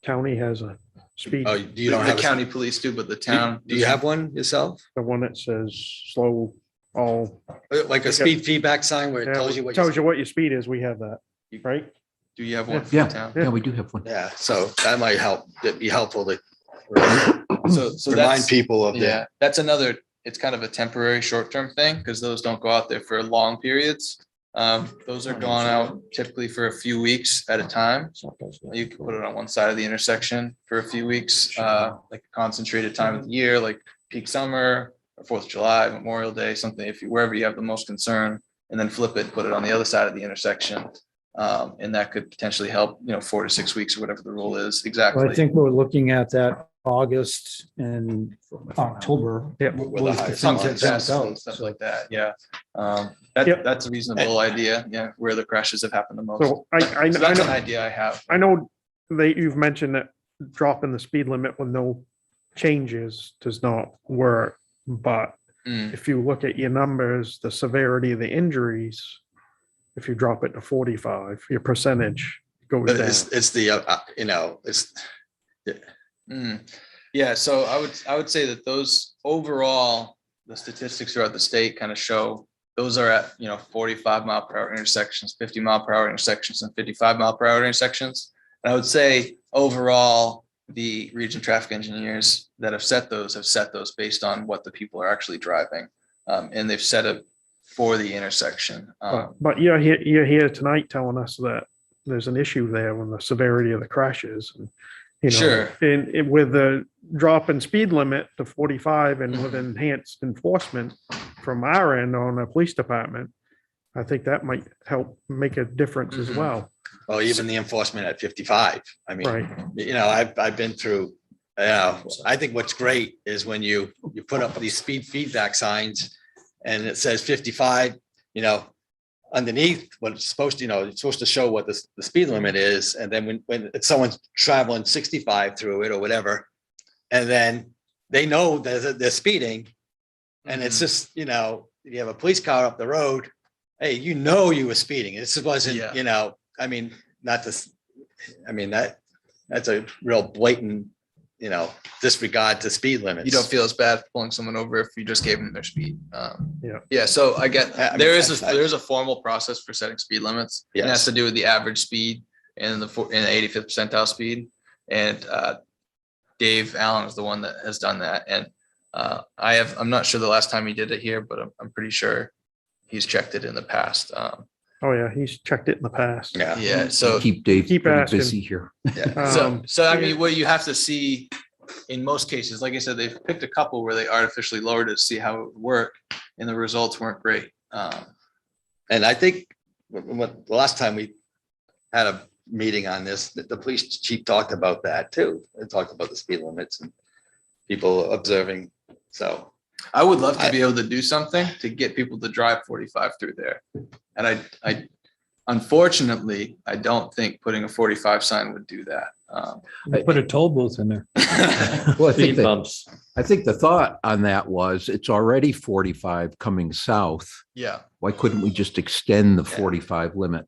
County has a speed, Oh, you don't The have, county police do, but the town. do you have one yourself? the one that says slow all. Like a speed feedback sign where it tells you what? Tells you what your speed is. We have that, right? Do you have one for Yeah. the town? Yeah, we do have one. Yeah, so that might help. It'd be helpful to So remind that's, people of the, yeah, that's another, it's kind of a temporary short-term thing because those don't go out there for long periods. Those are gone out typically for a few weeks at a time. You can put it on one side of the intersection for a few weeks, like a concentrated time of the year, like peak summer, or 4th of July, Memorial Day, something, wherever you have the most concern, and then flip it, put it on the other side of the intersection. And that could potentially help, 4 to 6 weeks or whatever the rule is Well, exactly. I think we're looking at that August and October. Yeah. With the was high the Some things that success jumped and out, stuff so. like that, yeah. Yep. That's a reasonable idea, yeah, where the crashes have happened the most. So I So that's an know, idea I have. I know you've mentioned that dropping the speed limit with no changes does not work, but Mm, if you look at your numbers, the severity of the injuries, if you drop it to 45, your percentage goes but down. it's the, it's, Yeah, so I would say that those overall, the statistics throughout the state kind of show those are at, 45-mile-per-hour intersections, 50-mile-per-hour intersections, and 55-mile-per-hour intersections. And I would say overall, the region traffic engineers that have set those based on what the people are actually driving. And they've set it for the intersection. But you're here tonight telling us that there's an issue there with the severity of the crashes. And Sure. And with the drop in speed limit to 45 and with Mm-hmm. enhanced enforcement from our end on the police department, I think that might help make a difference as Mhm. well. well, even the enforcement at 55. I mean, Right. I've been through, I think what's great is when you put up these speed feedback signs and it says 55, underneath what it's supposed to, it's supposed to show what the speed limit is. And then when someone's traveling 65 through it or whatever, and then they know that they're speeding. And it's just, you have a police car up the road, hey, you were speeding. This wasn't, Yeah. I mean, not this, I mean, that's a real blatant, disregard to speed limits. You don't feel as bad pulling someone over if you just gave them their speed. Yeah. Yeah, so I get, I mean, there's a formal process for setting speed limits. It has Yes. to do with the average speed and the 85th percentile speed. And Dave Allen is the one that has done that. And I'm not sure the last time he did it here, but I'm pretty sure he's checked it in the past. Oh, yeah, he's checked it in the past. Yeah. Yeah, so Keep Dave Keep pretty asking. busy here. So, Um, I mean, what you have to see in most cases, like I said, they've picked a couple where they artificially lowered it to see how it would work, and the results weren't great. And I think the last time we had a meeting on this, the police chief talked about that too. They talked about the speed limits and people observing. So I would love to be able to do something to get people to drive 45 through there. And I unfortunately, I don't think putting a 45 sign would do that. Put a toll booth in there. Well, Speed bumps. I think the thought on that was it's already 45 coming south. Yeah. Why couldn't we just extend the Yeah. 45 limit,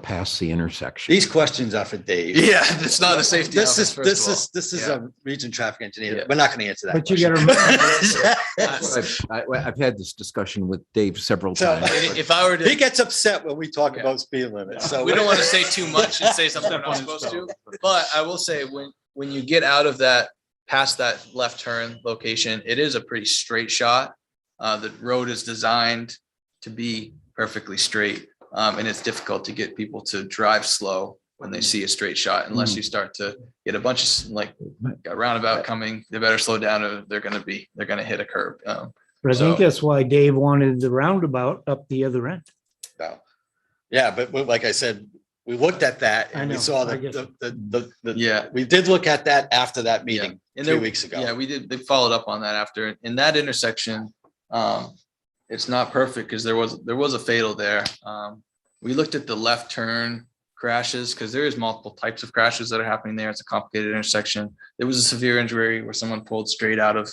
past the intersection? these questions are for Dave. Yeah, it's not a safety. This office, is, first this of all. is, this is Yeah. a region traffic engineer. Yeah. We're not going to answer that. But you gotta question. I've had this discussion with Dave several So- times. If I were He to, gets upset when we talk Yeah. about speed limits. So we don't want to say too much and say something we're not supposed to, but I will say when you get out of that, past that left turn location, it is a pretty straight shot. The road is designed to be perfectly straight. And it's difficult to get people to drive slow when they see a straight shot, unless you start to get a bunch of like a roundabout coming, they better slow down or they're gonna hit a curb. But I think So- that's why Dave wanted the roundabout up the other end. Yeah, but like I said, we looked at that I and we know, saw I guess. Yeah. we did look at that after that meeting And 3 there- weeks ago. Yeah, we did, they followed up on that after, in that intersection, it's not perfect because there was a fatal there. We looked at the left turn crashes because there is multiple types of crashes that are happening there. It's a complicated intersection. There was a severe injury where someone pulled straight out of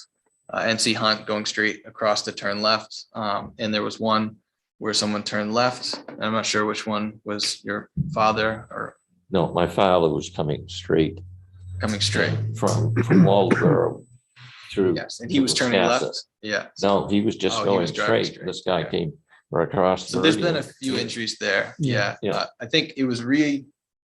NC Hunt going straight across to turn left. And there was one where someone turned left. I'm not sure which one was your father or No, my father was coming straight coming straight. from Waldeboro through. Yes, and he was turning Wisconsin. left. Yeah. No, he was just Oh, he going was driving straight. straight. This guy Yeah. came right across. So there's been a Meridian. few injuries there. Yeah. Yeah. Yeah. I think it was really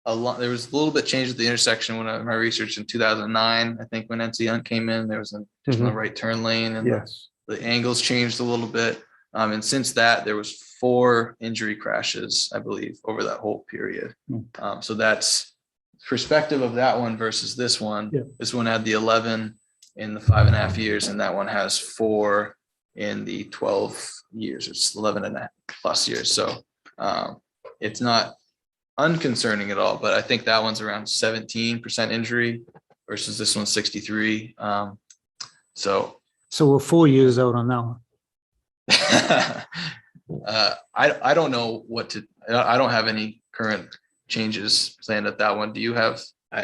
a lot. There was a little bit change at the intersection when my research in 2009. I think when NC Hunt came in, there was an additional right turn lane and Yes. the angles changed a little bit. And since that, there was 4 injury crashes, I believe, over that whole period. So that's perspective of that one versus this one. Yeah. This one had the 11 in the 5.5 years, and that one has 4 in the 12 years. It's 11 and a half plus years. So it's not unconcerning at all, but I think that one's around 17% injury versus this one's 63. So So we're 4 years out on that one. I don't know what to, I don't have any current changes planned at that one. Do you have?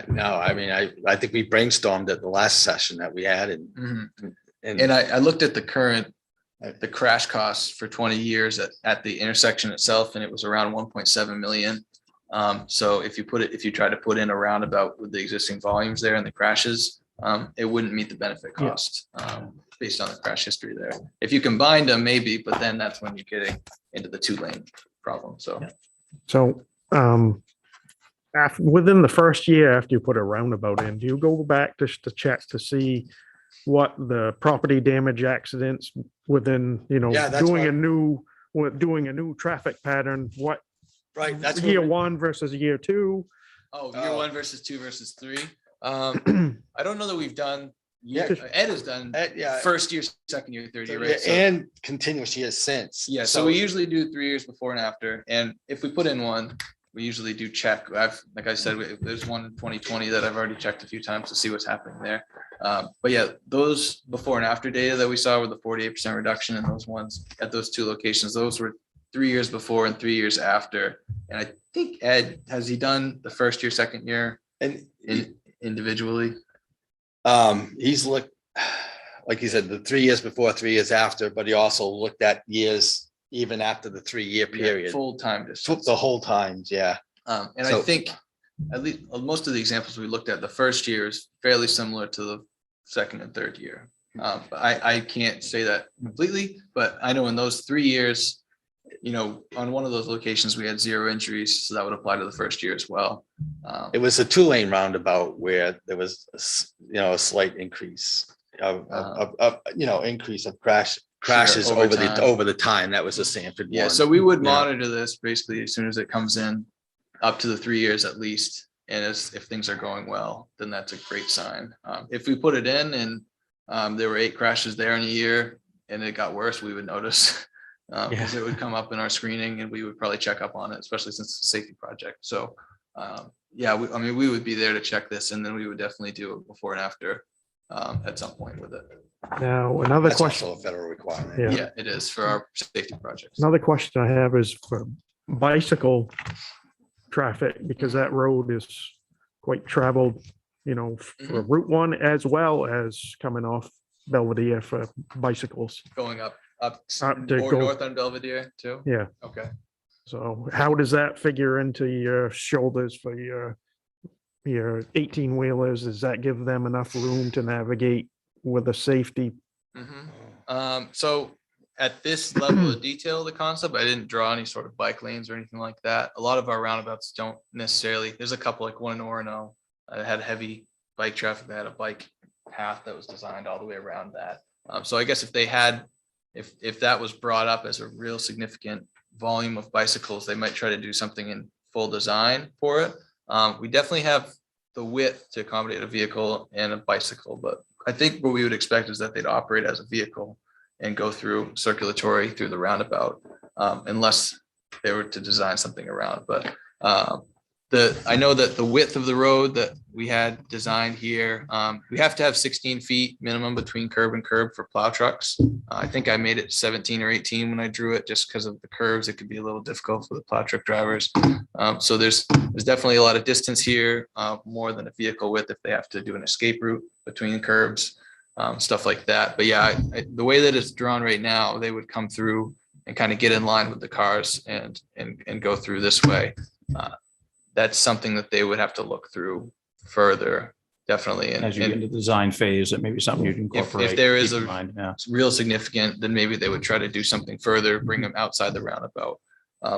No, I mean, I think we brainstormed at the last session that we had and And I looked at the current, the crash costs for 20 years at the intersection itself, and it was around 1.7 million. So if you try to put in a roundabout with the existing volumes there and the crashes, it wouldn't meet the benefit cost based on the crash history there. If you combined them, maybe, but then that's when you're getting into the 2-lane problem. So So, within the first year after you put a roundabout in, do you go back just to check to see what the property damage accidents within, Yeah, that's doing what- doing a new traffic pattern, what right, that's year 1 versus year 2? year 1 versus 2 versus 3. I don't know that we've done. Yeah. Ed has done yeah. first year, second year, third year, right? So- And continuous years since. Yeah, so we usually do 3 years before and after, and if we put in one, we usually do check. Like I said, there's one in 2020 that I've already checked a few times to see what's happening there. But yeah, those before and after data that we saw with the 48% reduction in those ones at those 2 locations, those were 3 years before and 3 years after. And I think Ed, has he done the first year, second year And individually? he's looked, like he said, the 3 years before, 3 years after, but he also looked at years even after the 3-year period. Full time distance. The whole times, yeah. And I So- think at least most of the examples we looked at, the first year is fairly similar to the second and third year. But I can't say that completely, but I know in those 3 years, on one of those locations, we had 0 injuries, so that would apply to the first year as well. It was a 2-lane roundabout where there was, a slight increase of increase of crashes over over time. the time. That was a Sanford one. Yeah, so we would Yeah. monitor this basically as soon as it comes in, up to the 3 years at least. And if things are going well, then that's a great sign. If we put it in and there were 8 crashes there in a year and it got worse, we would notice. Because it would come up in our screening and we would probably check up on it, especially since it's a safety project. So yeah, I mean, we would be there to check this, and then we would definitely do it before and after at some point with it. Now, another That's question, also a federal requirement. Yeah. Yeah, it is for our safety projects. another question I have is for bicycle traffic, because that road is quite traveled, you know, for Route 1 as well as coming off Belvedere for bicycles. Going up Up or to go- north on Belvedere too? Yeah. Okay. So how does that figure into your shoulders for your 18 wheelers? Does that give them enough room to navigate with a safety? So at this level of detail of the concept, I didn't draw any sort of bike lanes or anything like that. A lot of our roundabouts don't necessarily, there's a couple like one in Orono that had heavy bike traffic, that had a bike path that was designed all the way around that. So I guess if they had, if that was brought up as a real significant volume of bicycles, they might try to do something in full design for it. We definitely have the width to accommodate a vehicle and a bicycle, but I think what we would expect is that they'd operate as a vehicle and go through circulatory through the roundabout, unless they were to design something around. But I know that the width of the road that we had designed here, we have to have 16 feet minimum between curb and curb for plow trucks. I think I made it 17 or 18 when I drew it, just because of the curves. It could be a little difficult for the plow truck drivers. So there's definitely a lot of distance here, more than a vehicle width if they have to do an escape route between curbs, stuff like that. But yeah, the way that it's drawn right now, they would come through and kind of get in line with the cars and go through this way. That's something that they would have to look through further, definitely. And As you get into the design phase, that may be something you'd incorporate. there is keep in a- mind, yeah. it's real significant, then maybe they would try to do something further, bring them outside the roundabout,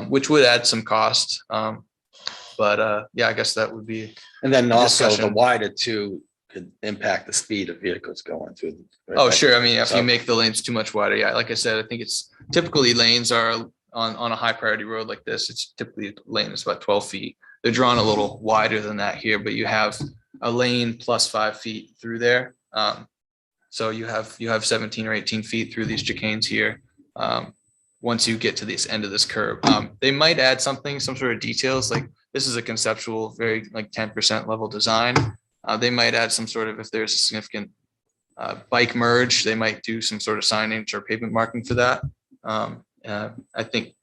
which would add some cost. But yeah, I guess that would be, And then also the Discussion. wider two could impact the speed of vehicles going through. oh, sure. I mean, if So- you make the lanes too much wider, yeah, like I said, I think it's typically lanes are on a high priority road like this. It's typically lane is about 12 feet. They're drawn a little wider than that here, but you have a lane plus 5 feet through there. So you have 17 or 18 feet through these chicanes here. Once you get to this end of this curve, they might add something, some sort of details, like this is a conceptual, very like 10% level design. They might add some sort of, if there's a significant bike merge, they might do some sort of signage or pavement marking for that. I think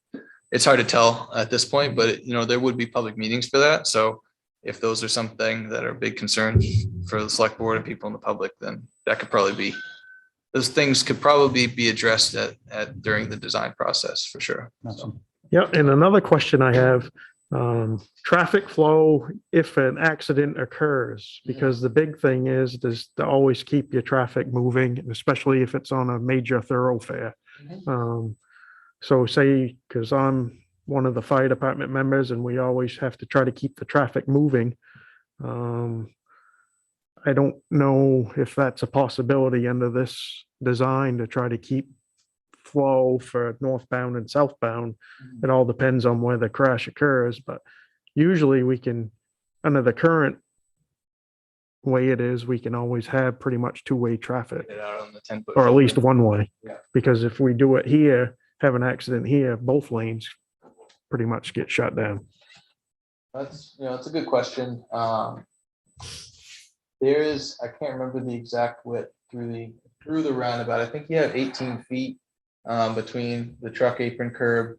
it's hard to tell at this point, but you know, there would be public meetings for that. So if those are something that are big concerns for the select board and people in the public, then that could probably be, those things could probably be addressed at during the design process for sure. Awesome. Yeah, and another question I have, traffic flow if an accident occurs, because the big thing is to always keep your traffic moving, especially if it's on a major thoroughfare. So say, because I'm one of the fire department members and we always have to try to keep the traffic moving. I don't know if that's a possibility under this design to try to keep flow for northbound and southbound. It all depends on where the crash occurs, but usually we can, under the current way it is, we can always have pretty much two-way traffic, Get out on the 10-foot or at least shoulder. one way. Yeah. Because if we do it here, have an accident here, both lanes pretty much get shut down. That's, it's a good question. There is, I can't remember the exact width through the roundabout. I think you have 18 feet between the truck apron curb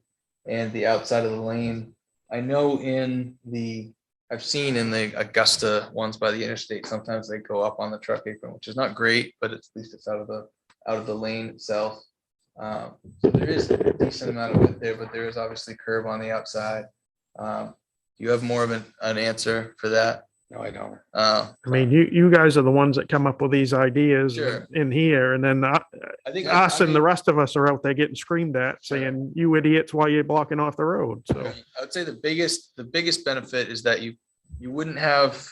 and the outside of the lane. I know I've seen in the Augusta ones by the interstate, sometimes they go up on the truck apron, which is not great, but at least it's out of the lane itself. So there is a decent amount of width there, but there is obviously curb on the outside. You have more of an answer for that? No, I don't. I mean, you guys are the ones that come up with these ideas Sure. in here, and then I think us I and the mean, rest of us are out there getting screamed at, saying, you idiots, why you're blocking off the road, so. I would say the biggest benefit is that you wouldn't have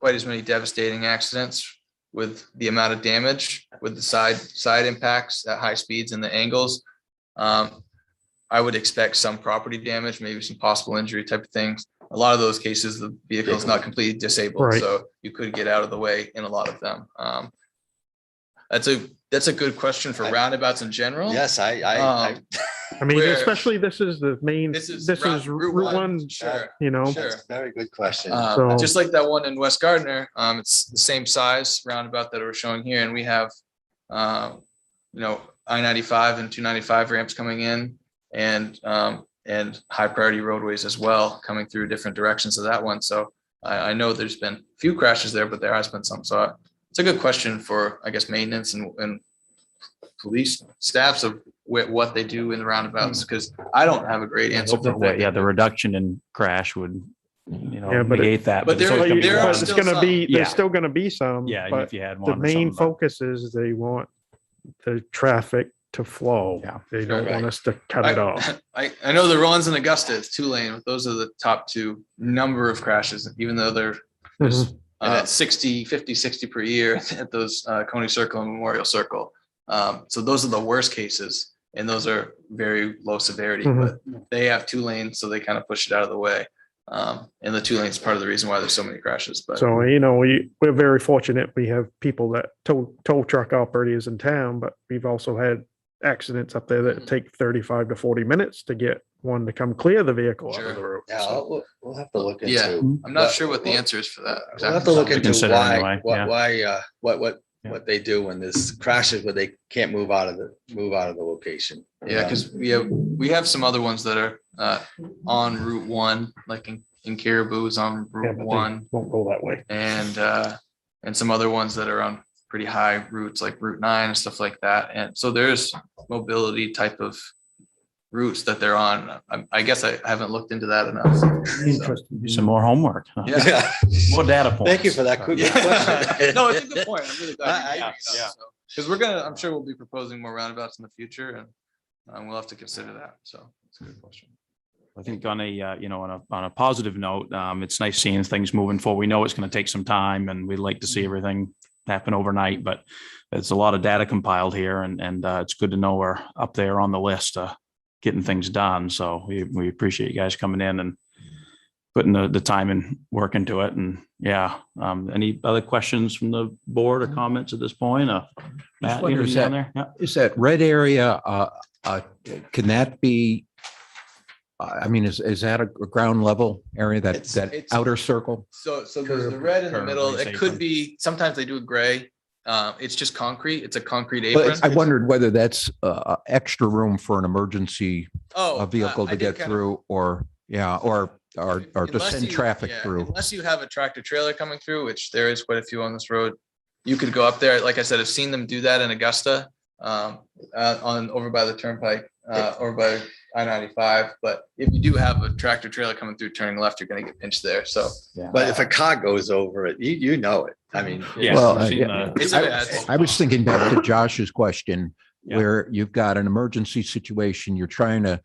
quite as many devastating accidents with the amount of damage with the side impacts at high speeds and the angles. I would expect some property damage, maybe some possible injury type of things. a lot of those cases, the vehicle is not completely disabled, Right. so you could get out of the way in a lot of them. That's a good question for roundabouts in general. Yes, I, Um, I mean, Where- especially this is the main, This is this is Route One, Sure, you know, sure. that's a very good question. So- Just like that one in West Gardner, it's the same size roundabout that we're showing here, and we have, I-95 and 295 ramps coming in, and high priority roadways as well, coming through different directions of that one. So I know there's been a few crashes there, but there has been some. So it's a good question for, I guess, maintenance and police staffs of what they do in the roundabouts, because I don't have a great answer for what they Yeah, the do. reduction in crash would, Yeah, but it- negate that. but there's there- always gonna be there are one. But it's still gonna be, some. there's Yeah. still gonna be some. Yeah, even but if you had the one. or main something, but- focus is they want the traffic to flow. Yeah. They don't Right. want us to cut it off. I know the ones in Augusta, it's 2-lane, but those are the top two number of crashes, even though there's Mhm. 50, 60 per year at those Coney Circle and Memorial Circle. So those are the worst cases, and those are very low severity, Mhm. but they have 2 lanes, so they kind of push it out of the way. And the 2 lanes is part of the reason why there's so many crashes, but So, you know, we're very fortunate. We have people that tow truck operators in town, but we've also had accidents up there that Mhm. take 35 to 40 minutes to get one to come clear the vehicle out of the Sure. road. Yeah, So- we'll have to look into. Yeah, I'm not what- sure what the answer is for that. We'll have to look To into consider why, anyway, yeah. what they do when there's crashes where they can't move out of the location. Yeah, because we have some other ones that are on Route 1, like in Caribou is on Yeah, Route but they 1, Won't go that way. and some other ones that are on pretty high routes like Route 9 and stuff like that. And so there's mobility type of routes that they're on. I guess I haven't looked into that enough. So, Do some more homework. huh? Yeah. More data points. Thank you for that quick Yeah. question. No, it's a good point. I'm really glad you brought it yeah. up. Because I'm sure we'll be proposing more roundabouts in the future, and we'll have to consider that. So it's a good question. I think on a, on a positive note, it's nice seeing things moving forward. We know it's going to take some time, and we'd like to see everything happen overnight, but there's a lot of data compiled here, and it's good to know we're up there on the list, getting things done. So we appreciate you guys coming in and putting the time and work into it. And yeah, any other questions from the board or comments at this point? Matt, wonder, anything is down that- there? Yeah. Is that red area, can that be, I mean, is that a ground level area, that It's- outer circle? So there's the red in the Curb, middle. like It say could from- be, sometimes they do a gray. It's just concrete. It's a concrete apron. But I wondered whether that's extra room for an emergency Oh, vehicle I to did get kind of- through, or to Unless send you- traffic yeah, through. Unless you have a tractor trailer coming through, which there is quite a few on this road, you could go up there. Like I said, I've seen them do that in Augusta, over by the turnpike, over by I-95. But if you do have a tractor trailer coming through turning left, you're gonna get pinched there. So But if a car goes over it, you know it. I mean. Yeah, Well, we've seen yeah. the- it's a bad. I was thinking back to Josh's question, Yeah. where you've got an emergency situation, you're trying to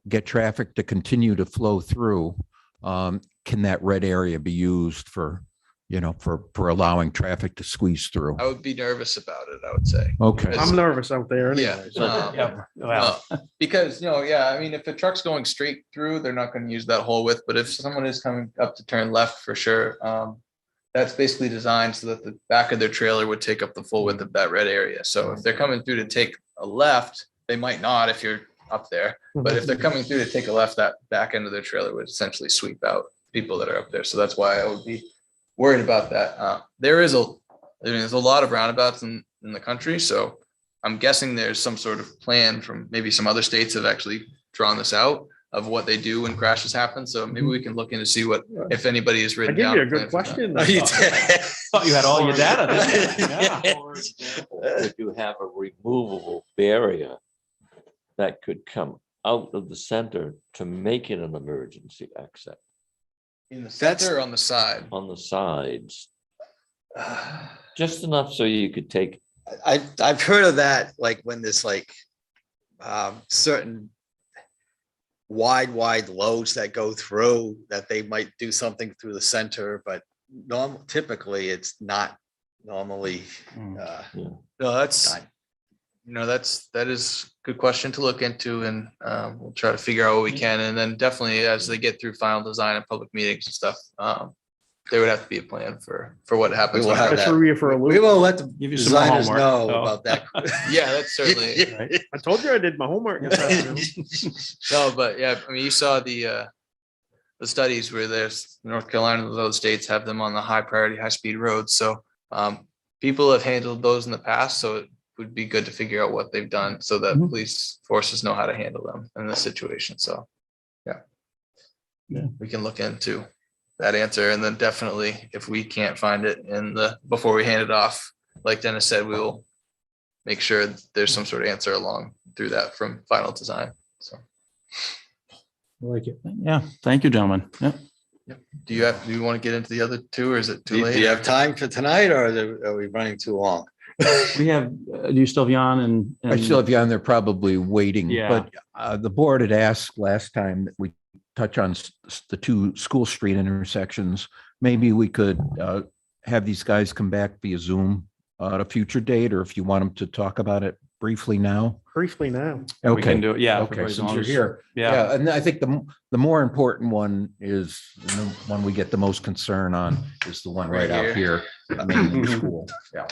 get traffic to continue to flow through. Can that red area be used for allowing traffic to squeeze through? I would be nervous about it, I would say. Okay. I'm nervous out there Yeah. anyway. Yeah, well, Because, I mean, if the truck's going straight through, they're not gonna use that whole width, but if someone is coming up to turn left for sure, that's basically designed so that the back of their trailer would take up the full width of that red area. So if they're coming through to take a left, they might not if you're up there, but if they're coming through to take a left, that back end of their trailer would essentially sweep out people that are up there. So that's why I would be worried about that. There's a lot of roundabouts in the country, so I'm guessing there's some sort of plan from maybe some other states have actually drawn this out of what they do when crashes happen. So maybe we can look in to see if anybody has I written give down. you a plan good for that. question. Oh, you thought you had all your data. didn't you? Yeah. Could you have a removable barrier that could come out of the center to make it an emergency exit In the That's- center or on the side? on the sides? Just enough so you could take, I've heard of that, like when there's like certain wide loads that go through, that they might do something through the center, but typically it's not normally Mm. uh, No, that's, done. that is a good question to look into, and we'll try to figure out what we can. And then definitely as they get through final design and public meetings and stuff, there would have to be a plan for what happens. We will have I that. threw you for a We loop. will let the Give you some more designers homework. know Oh. about that. Yeah, that's certainly. Right. I told you I did my homework this afternoon. No, but yeah, I mean, you saw the studies where there's North Carolina and those states have them on the high priority, high speed roads. So people have handled those in the past, so it would be good to figure out what they've done so that Mhm. police forces know how to handle them in this situation. So, yeah. We can look into that answer, and then definitely if we can't find it before we hand it off, like Dennis said, we will make sure there's some sort of answer along through that from final design. So. Like it. Yeah, thank you, gentlemen. Yeah. Do you want to get into the other two, or is it too Do late? you have time for tonight, or are we running too long? We have, do you still have Jan and? I still have you on there probably waiting, Yeah. but the board had asked last time that we touch on the two School Street intersections. Maybe we could have these guys come back via Zoom at a future date, or if you want them to talk about it briefly now. Briefly now. We can do it, yeah. Okay, as since long you're as- here. Yeah, Yeah, and I think the more important one is the one we get the most concern on is the one right out here. Main School. Yeah.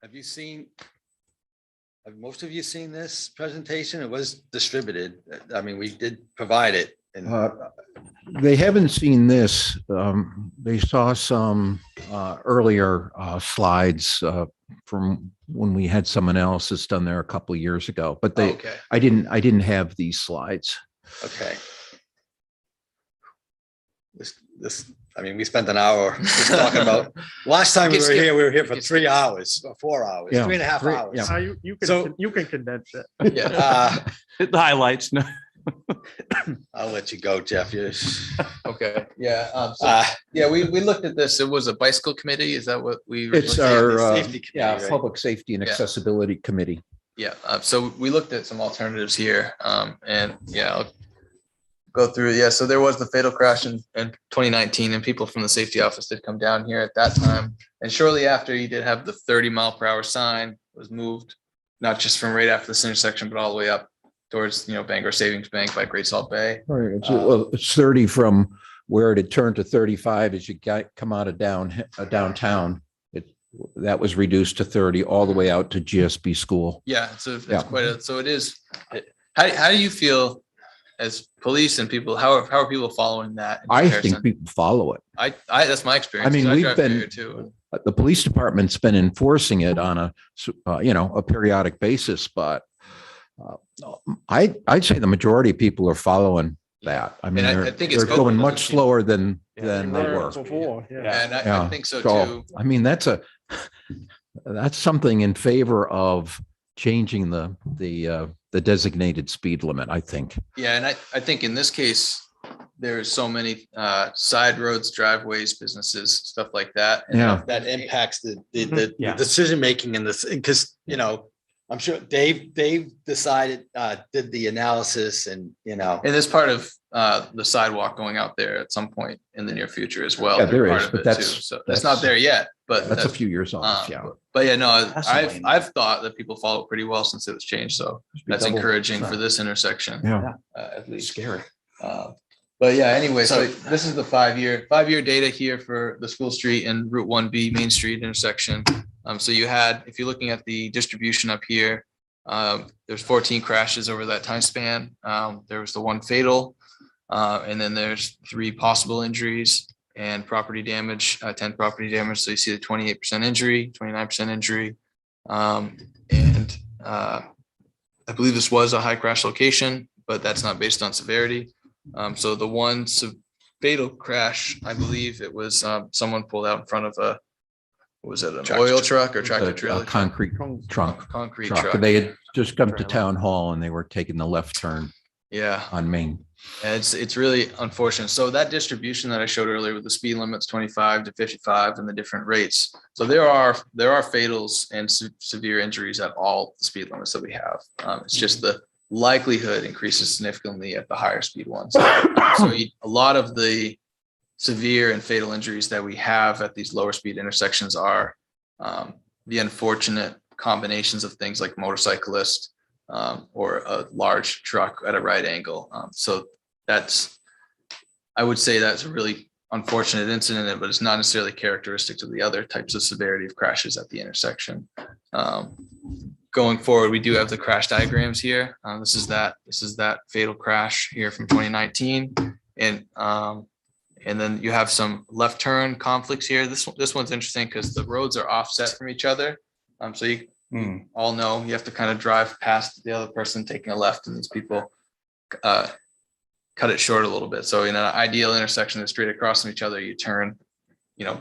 Have you seen? Have most of you seen this presentation? It was distributed. I mean, we did provide it. And They haven't seen this. They saw some earlier slides from when we had someone else that's done there a couple of years ago, but Okay. I didn't have these slides. okay. I mean, we spent an hour just talking about, last time we You were can skip- here, we were here for can 3 hours, or 4 hours, Yeah, 3.5 three- hours. yeah. You can condense it. Yeah. hit the highlights. No. I'll let you go, Jeff. Okay. Yeah. Yeah, we looked at this. It was a bicycle committee. Is that what we? It's originally- our Safety Committee, right? Public Safety and Yeah. Accessibility Committee. Yeah. So we looked at some alternatives here. And yeah, I'll go through. Yeah. So there was the fatal crash in 2019, and people from the safety office did come down here at that time. And shortly after, you did have the 30-mile-per-hour sign was moved, not just from right after this intersection, but all the way up towards, Bangor Savings Bank by Great Salt Bay. Right. It's 30 from where it had turned to 35 as you come out of downtown. That was reduced to 30 all the way out to GSB School. Yeah. So it's Yeah. so it is. How do you feel as police and people? How are people following that? in I comparison? think people follow it. I that's my experience. I mean, 'cause we've drive through been- here too. The police department's been enforcing it on a periodic basis, but I'd say the majority of people are following that. I mean, And I they're think it's they're going both. much slower than Yeah, they were. Before, yeah. Yeah. And I Yeah. think so So, too. I mean, that's something in favor of changing the designated speed limit, I think. Yeah, and I think in this case, there's so many side roads, driveways, businesses, stuff like that. And Yeah. that impacts the Yeah. decision making in this, because, I'm sure Dave decided, did the analysis and, And there's part of the sidewalk going out there at some point in the near future as well. Yeah, They're there part is, of but it that's- too. So that's not there yet, but That's a few years off, yeah. But yeah, no, Fascinating. I've thought that people follow it pretty well since it was changed. So that's double- encouraging for this intersection. Yeah. At least. Scary. But yeah, anyway, so this is the 5-year data here for the School Street and Route 1B Main Street intersection. So you had, if you're looking at the distribution up here, there's 14 crashes over that time span. There was the one fatal, and then there's 3 possible injuries and property damage, 10 property damage. So you see the 28% injury, 29% injury. And I believe this was a high crash location, but that's not based on severity. So the one fatal crash, I believe it was someone pulled out in front of was it an oil truck or tractor A trailer? concrete trunk. Concrete truck. truck. They had just come to town hall and they were taking the left turn. Yeah. on Main. And it's really unfortunate. So that distribution that I showed earlier with the speed limits 25 to 55 and the different rates. So there are fatals and severe injuries at all the speed limits that we have. It's just the likelihood increases significantly at the higher speed ones. So a lot of the severe and fatal injuries that we have at these lower speed intersections are the unfortunate combinations of things like motorcyclist or a large truck at a right angle. So I would say that's a really unfortunate incident, but it's not necessarily characteristic of the other types of severity of crashes at the intersection. Going forward, we do have the crash diagrams here. This is that fatal crash here from 2019. And then you have some left turn conflicts here. This one's interesting because the roads are offset from each other. So you all know you have to kind of drive past the other person taking a left, and these people cut it short a little bit. So in an ideal intersection that's straight across from each other, you turn,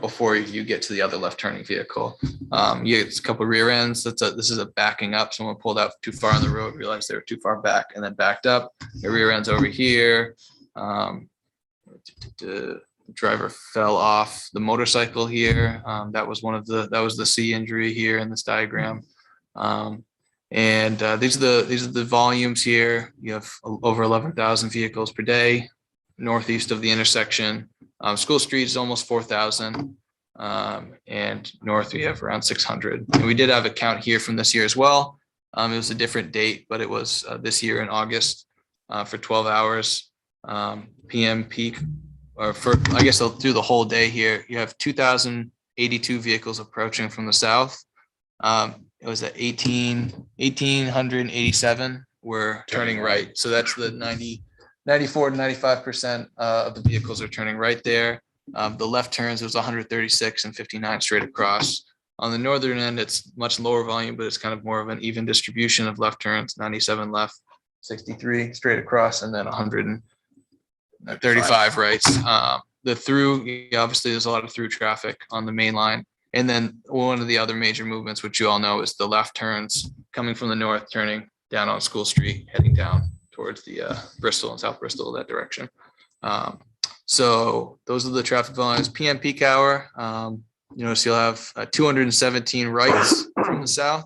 before you get to the other left turning vehicle. You get a couple of rear ends. This is a backing up. Someone pulled out too far on the road, realized they were too far back, and then backed up. The rear end's over here. The driver fell off the motorcycle here. That was the C injury here in this diagram. These are the volumes here. You have over 11,000 vehicles per day northeast of the intersection. School Street is almost 4,000, and north we have around 600. And we did have a count here from this year as well. It was a different date, but it was this year in August for 12 hours. PM peak, or I guess through the whole day here, you have 2,082 vehicles approaching from the south. It was at 1,887 were turning right. So that's the 94 to 95% of the vehicles are turning right there. The left turns, it was 136 and 59 straight across. On the northern end, it's much lower volume, but it's kind of more of an even distribution of left turns, 97 left, 63 straight across, and then 135 rights. The through, obviously there's a lot of through traffic on the main line. And then one of the other major movements, which you all know, is the left turns coming from the north, turning down on School Street, heading down towards the Bristol and South Bristol, that direction. So those are the traffic volumes. PM peak hour, you'll have 217 rights from the south,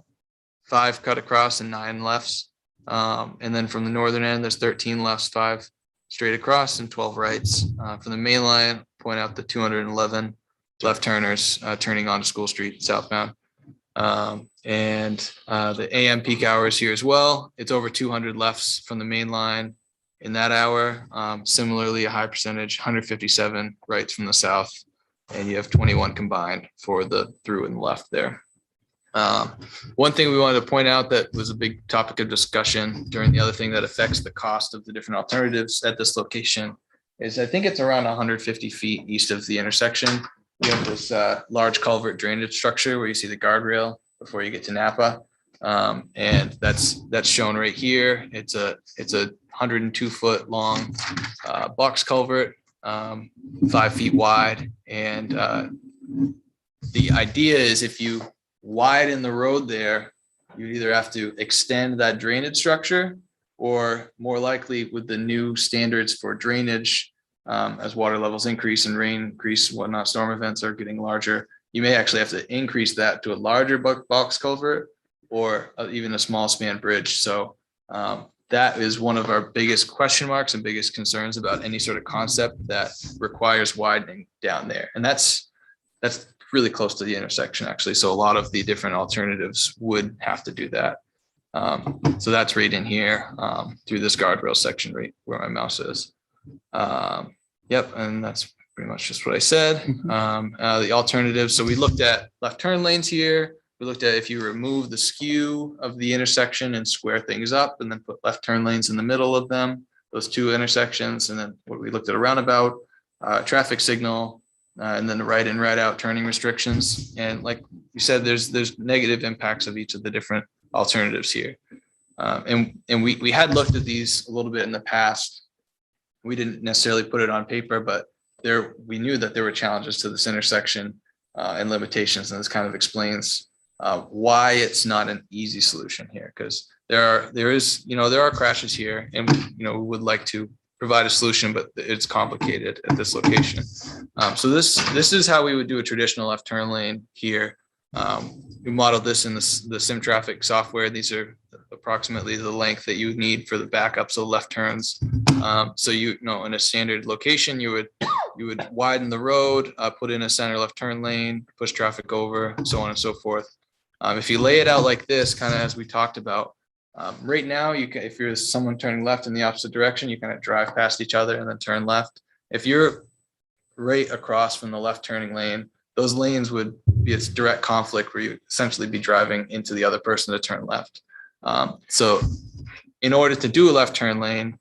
5 cut across and 9 lefts. And then from the northern end, there's 13 lefts, 5 straight across and 12 rights. From the main line, point out the 211 left turners turning onto School Street southbound. The AM peak hours here as well. It's over 200 lefts from the main line in that hour. Similarly, a high percentage, 157 rights from the south, and you have 21 combined for the through and left there. One thing we wanted to point out that was a big topic of discussion during the other thing that affects the cost of the different alternatives at this location is I think it's around 150 feet east of the intersection. We have this large culvert drainage structure where you see the guardrail before you get to Napa. And that's shown right here. It's a 102-foot long box culvert, 5 feet wide. And the idea is if you widen the road there, you either have to extend that drainage structure, or more likely with the new standards for drainage, as water levels increase and rain increase, whatnot, storm events are getting larger, you may actually have to increase that to a larger box culvert or even a small span bridge. So that is one of our biggest question marks and biggest concerns about any sort of concept that requires widening down there. And that's really close to the intersection, actually. So a lot of the different alternatives would have to do that. So that's right in here through this guardrail section right where my mouse is. Yep, and that's pretty much just what I said. The alternatives, so we looked at left turn lanes here. We looked at if you remove the skew of the intersection and square things up and then put left turn lanes in the middle of them, those two intersections. And then what we looked at a roundabout, traffic signal, and then the right in, right out turning restrictions. And like you said, there's negative impacts of each of the different alternatives here. And we had looked at these a little bit in the past. We didn't necessarily put it on paper, but we knew that there were challenges to this intersection and limitations. And this kind of explains why it's not an easy solution here, because there are crashes here, and we would like to provide a solution, but it's complicated at this location. So this is how we would do a traditional left turn lane here. We modeled this in the SimTraffic software. These are approximately the length that you would need for the backups of left turns. So in a standard location, you would widen the road, put in a center left turn lane, push traffic over, so on and so forth. If you lay it out like this, kind of as we talked about, right now, if you're someone turning left in the opposite direction, you kind of drive past each other and then turn left. If you're right across from the left turning lane, those lanes would be a direct conflict where you essentially be driving into the other person to turn left. So in order to do a left turn lane,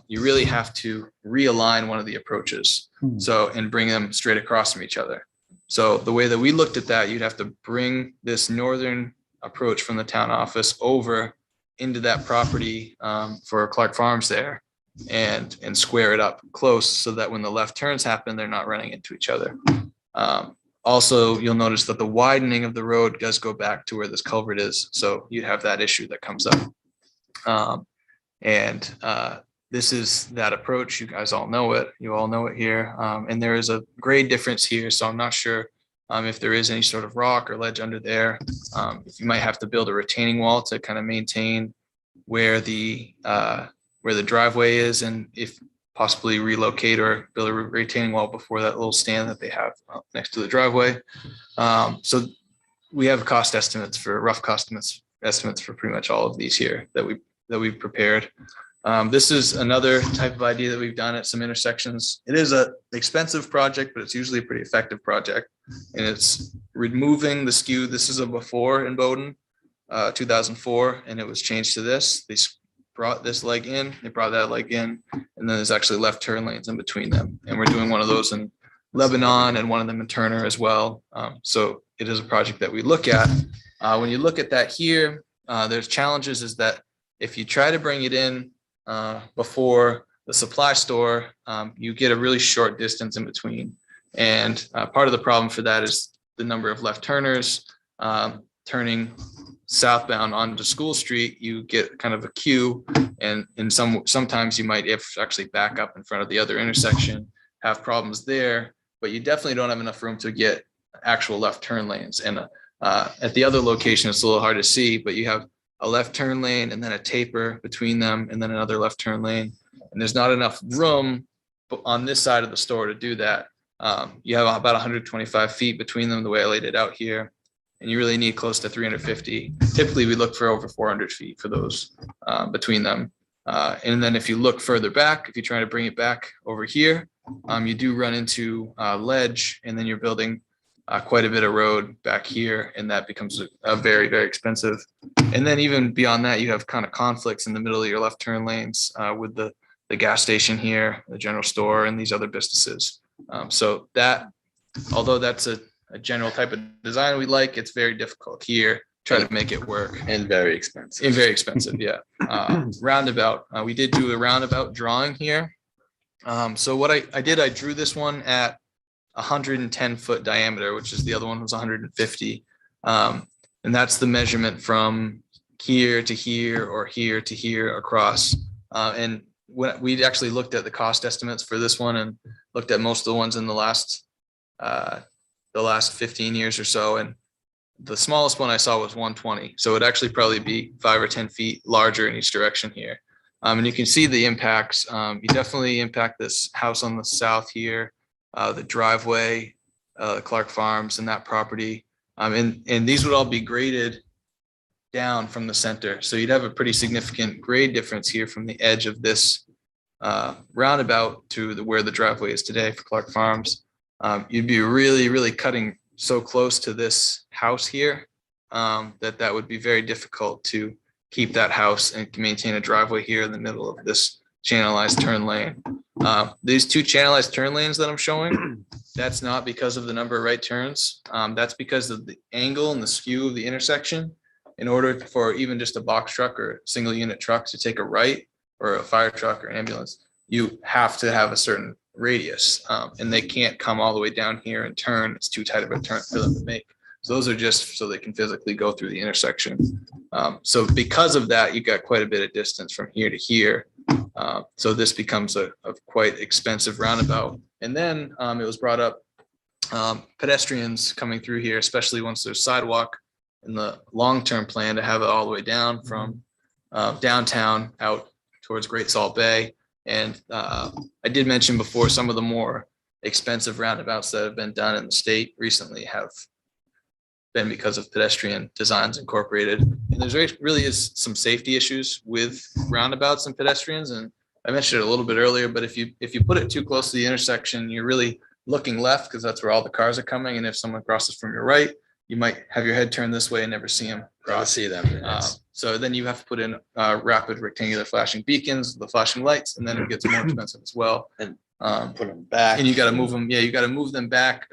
you really have to realign one of the approaches. And bring them straight across from each other. So the way that we looked at that, you'd have to bring this northern approach from the town office over into that property for Clark Farms there and square it up close so that when the left turns happen, they're not running into each other. Also, you'll notice that the widening of the road does go back to where this culvert is. So you'd have that issue that comes up. This is that approach. You guys all know it. You all know it here. And there is a grade difference here. So I'm not sure if there is any sort of rock or ledge under there. If you might have to build a retaining wall to kind of maintain where the driveway is, and if possibly relocate or build a retaining wall before that little stand that they have next to the driveway. So we have rough cost estimates for pretty much all of these here that we've prepared. This is another type of idea that we've done at some intersections. It is an expensive project, but it's usually a pretty effective project. And it's removing the skew. This is a before in Bowdoin, 2004, and it was changed to this. They brought this leg in, they brought that leg in, and then there's actually left turn lanes in between them. And we're doing one of those in Lebanon and one of them in Turner as well. So it is a project that we look at. When you look at that here, there's challenges is that if you try to bring it in before the supply store, you get a really short distance in between. And part of the problem for that is the number of left turners turning southbound onto School Street. You get kind of a queue, and sometimes you might actually back up in front of the other intersection, have problems there, but you definitely don't have enough room to get actual left turn lanes. And at the other location, it's a little hard to see, but you have a left turn lane and then a taper between them and then another left turn lane. And there's not enough room on this side of the store to do that. You have about 125 feet between them, the way I laid it out here, and you really need close to 350. Typically, we look for over 400 feet for those between them. And then if you look further back, if you try to bring it back over here, you do run into ledge, and then you're building quite a bit of road back here, and that becomes a very, very expensive. And then even beyond that, you have kind of conflicts in the middle of your left turn lanes with the gas station here, the general store, and these other businesses. So that, although that's a general type of design we like, it's very difficult here, try to make it work. And very expensive. And very expensive, yeah. Roundabout, we did do a roundabout drawing here. So what I did, I drew this one at 110 foot diameter, which is the other one was 150. And that's the measurement from here to here or here to here across. And when we actually looked at the cost estimates for this one and looked at most of the ones in the last 15 years or so, and the smallest one I saw was 120. So it'd actually probably be 5 or 10 feet larger in each direction here. And you can see the impacts. You definitely impact this house on the south here, the driveway, Clark Farms and that property. And these would all be graded down from the center. So you'd have a pretty significant grade difference here from the edge of this roundabout to where the driveway is today for Clark Farms. You'd be really, really cutting so close to this house here that would be very difficult to keep that house and maintain a driveway here in the middle of this channelized turn lane. These two channelized turn lanes that I'm showing, that's not because of the number of right turns. That's because of the angle and the skew of the intersection. In order for even just a box truck or a single unit truck to take a right, or a fire truck or ambulance, you have to have a certain radius, and they can't come all the way down here and turn. It's too tight of a turn for them to make. So those are just so they can physically go through the intersection. So because of that, you got quite a bit of distance from here to here. So this becomes a quite expensive roundabout. And then it was brought up, pedestrians coming through here, especially once there's sidewalk in the long-term plan, to have it all the way down from downtown out towards Great Salt Bay. And I did mention before, some of the more expensive roundabouts that have been done in the state recently have been because of pedestrian designs incorporated. And there's really is some safety issues with roundabouts and pedestrians. And I mentioned it a little bit earlier, but if you put it too close to the intersection, you're really looking left because that's where all the cars are coming. And if someone crosses from your right, you might have your head turned this way and never see them I'll cross. see them. It's- So then you have to put in rapid rectangular flashing beacons, the flashing lights, and then it gets more expensive as well. And Um, Put them back. and you got to move them. Yeah, you got to move them back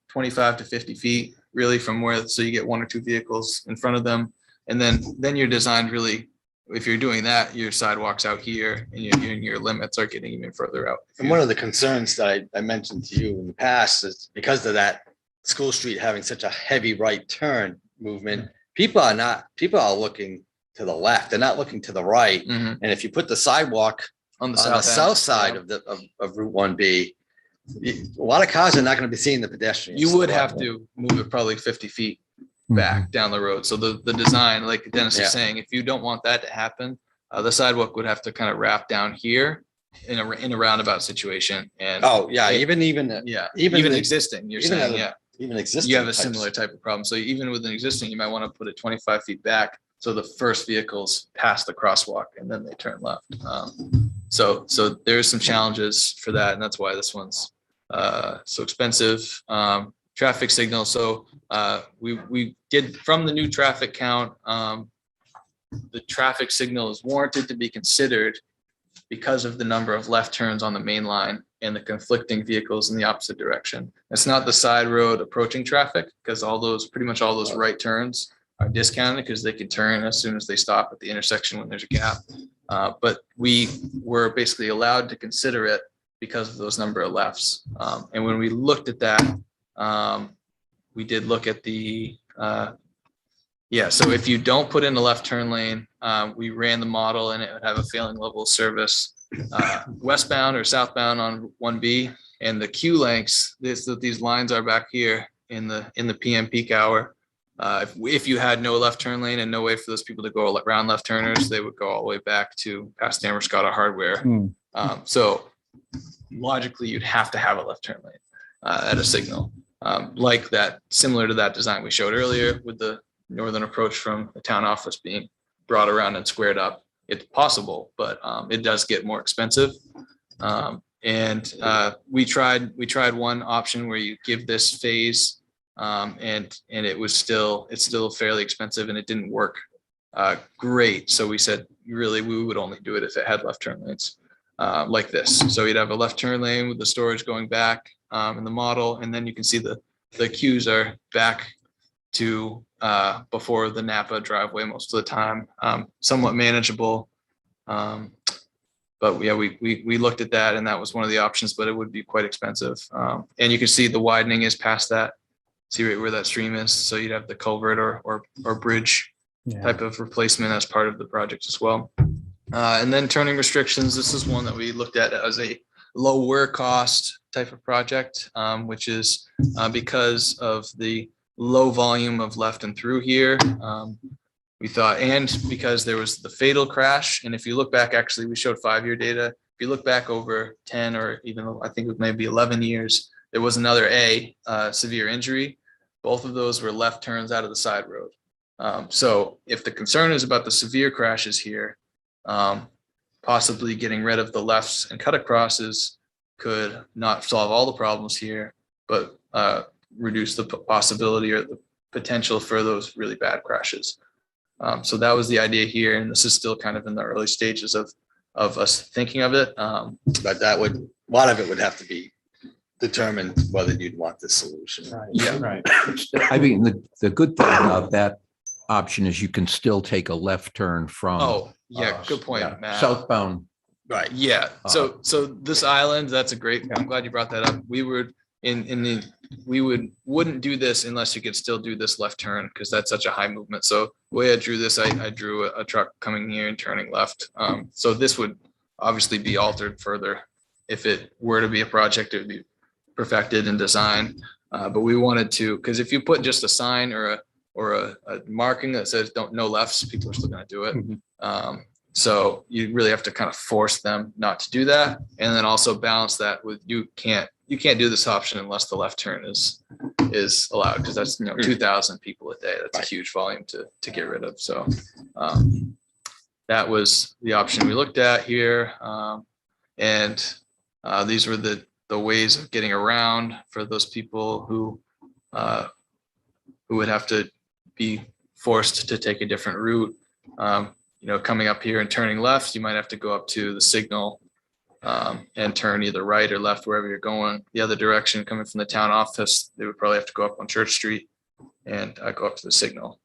25 to 50 feet, really, from where, so you get one or two vehicles in front of them. And then you're designed really, if you're doing that, your sidewalks out here and your limits are getting even further out. And one of the concerns that I mentioned to you in the past is because of that School Street having such a heavy right turn movement, people are looking to the left. They're not looking to the right. Mhm. And if you put the sidewalk On the on the south end, side yeah. of Route 1B, a lot of cars are not going to be seeing the pedestrians. You would have to move it probably 50 feet back down the road. So the design, like Dennis Yeah. is saying, if you don't want that to happen, the sidewalk would have to kind of wrap down here in a roundabout situation. And Oh, yeah, It- even yeah, even even the- existing, you're even saying, at a- yeah, even existing. you have a types. similar type of problem. So even with an existing, you might want to put it 25 feet back. So the first vehicles pass the crosswalk and then they turn left. So there's some challenges for that. And that's why this one's so expensive. Traffic signal. So we did from the new traffic count, the traffic signal is warranted to be considered because of the number of left turns on the main line and the conflicting vehicles in the opposite direction. It's not the side road approaching traffic because pretty much all those right turns are discounted because they can turn as soon as they stop at the intersection when there's a gap. But we were basically allowed to consider it because of those number of lefts. And when we looked at that, we did look at so if you don't put in a left turn lane, we ran the model and it would have a failing level of service westbound or southbound on 1B. And the queue lengths, these lines are back here in the PM peak hour. If you had no left turn lane and no way for those people to go around left turners, they would go all the way back to past Damerscott Hardware. So logically, you'd have to have a left turn lane at a signal like that, similar to that design we showed earlier with the northern approach from the town office being brought around and squared up. It's possible, but it does get more expensive. And we tried one option where you give this phase and it's still fairly expensive and it didn't work great. So we said, really, we would only do it if it had left turn lanes like this. So you'd have a left turn lane with the storage going back in the model. And then you can see the queues are back to before the Napa driveway most of the time, somewhat manageable. But yeah, we looked at that and that was one of the options, but it would be quite expensive. And you can see the widening is past that. See right where that stream is. So you'd have the culvert or bridge type of replacement as part of the project as well. And then turning restrictions. This is one that we looked at as a lower cost type of project, which is because of the low volume of left and through here. We thought, and because there was the fatal crash. And if you look back, actually, we showed 5-year data. If you look back over 10 or even I think it was maybe 11 years, there was another severe injury. Both of those were left turns out of the side road. So if the concern is about the severe crashes here, possibly getting rid of the lefts and cut acrosses could not solve all the problems here, but reduce the possibility or the potential for those really bad crashes. So that was the idea here. And this is still kind of in the early stages of us thinking of it. But a lot of it would have to be determined whether you'd want this solution. Yeah. Right. I mean, the good thing about that option is you can still take a left turn from Oh, yeah, good point, yeah, Matt. southbound. Right. Yeah, so this island, I'm glad you brought that up. We would we wouldn't do this unless you could still do this left turn, because that's such a high movement. So the way I drew this, I drew a truck coming here and turning left. So this would obviously be altered further. If it were to be a project, it would be perfected and designed. But we wanted to, because if you put just a sign or a marking that says no lefts, people are still gonna do it. So you really have to kind of force them not to do that. And then also balance that with, you can't do this option unless the left turn is allowed, because that's 2,000 people a day. That's a huge volume to get rid of. So that was the option we looked at here. And these were the ways of getting around for those people who would have to be forced to take a different route. Coming up here and turning left, you might have to go up to the signal and turn either right or left, wherever you're going. The other direction, coming from the town office, they would probably have to go up on Church Street and go up to the signal.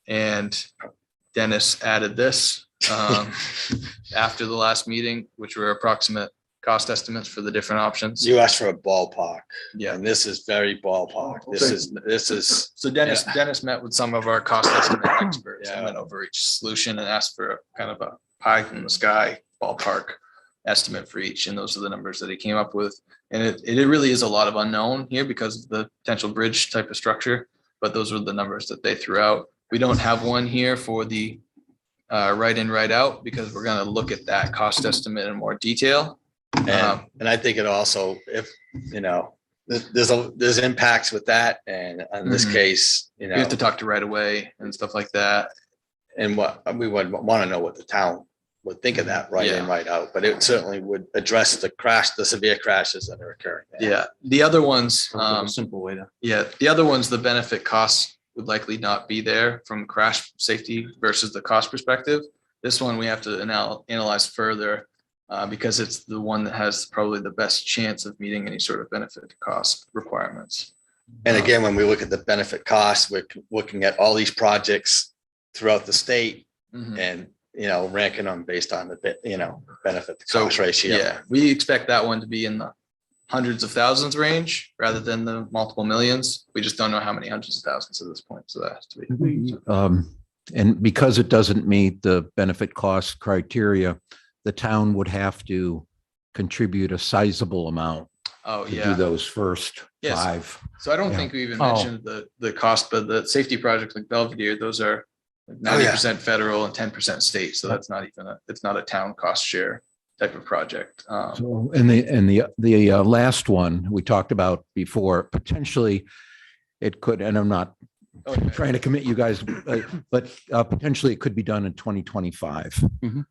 And Dennis added this after the last meeting, which were approximate cost estimates for the different options. You asked for a ballpark. Yeah. And this is very ballpark. This is, So Dennis met with some of our cost estimate experts and Yeah. went over each solution and asked for kind of a pie in the sky ballpark estimate for each. And those are the numbers that he came up with. And it really is a lot of unknown here because of the potential bridge type of structure, but those were the numbers that they threw out. We don't have one here for the right in, right out, because we're going to look at that cost estimate in more detail. and I think it also, if, there's impacts with that. And in this Mhm. case, We have to talk to right away and stuff like that. and what we would want to know what the town would think of that right in, Yeah. right out, but it certainly would address the severe crashes that are occurring. there. Yeah. The other ones, Simple way to. the other ones, the benefit costs would likely not be there from crash safety versus the cost perspective. This one we have to analyze further because it's the one that has probably the best chance of meeting any sort of benefit to cost requirements. And again, when we look at the benefit costs, we're looking at all these projects throughout the state Mhm. and, ranking them based on the benefit to So, cost ratio. Yeah, we expect that one to be in the hundreds of thousands range rather than the multiple millions. We just don't know how many hundreds of thousands at this point. So that has to be. And because it doesn't meet the benefit cost criteria, the town would have to contribute a sizable amount Oh, to do yeah. those first Yes. 5. So I don't Yeah. think we even Oh. mentioned the cost, but the safety projects like Belvedere, those are 90% federal and 10% state. So that's not even it's not a town cost share type of project. So, and the last one we talked about before, potentially it could, and I'm not Okay. trying to commit you guys, but potentially it could be done in 2025. Mhm.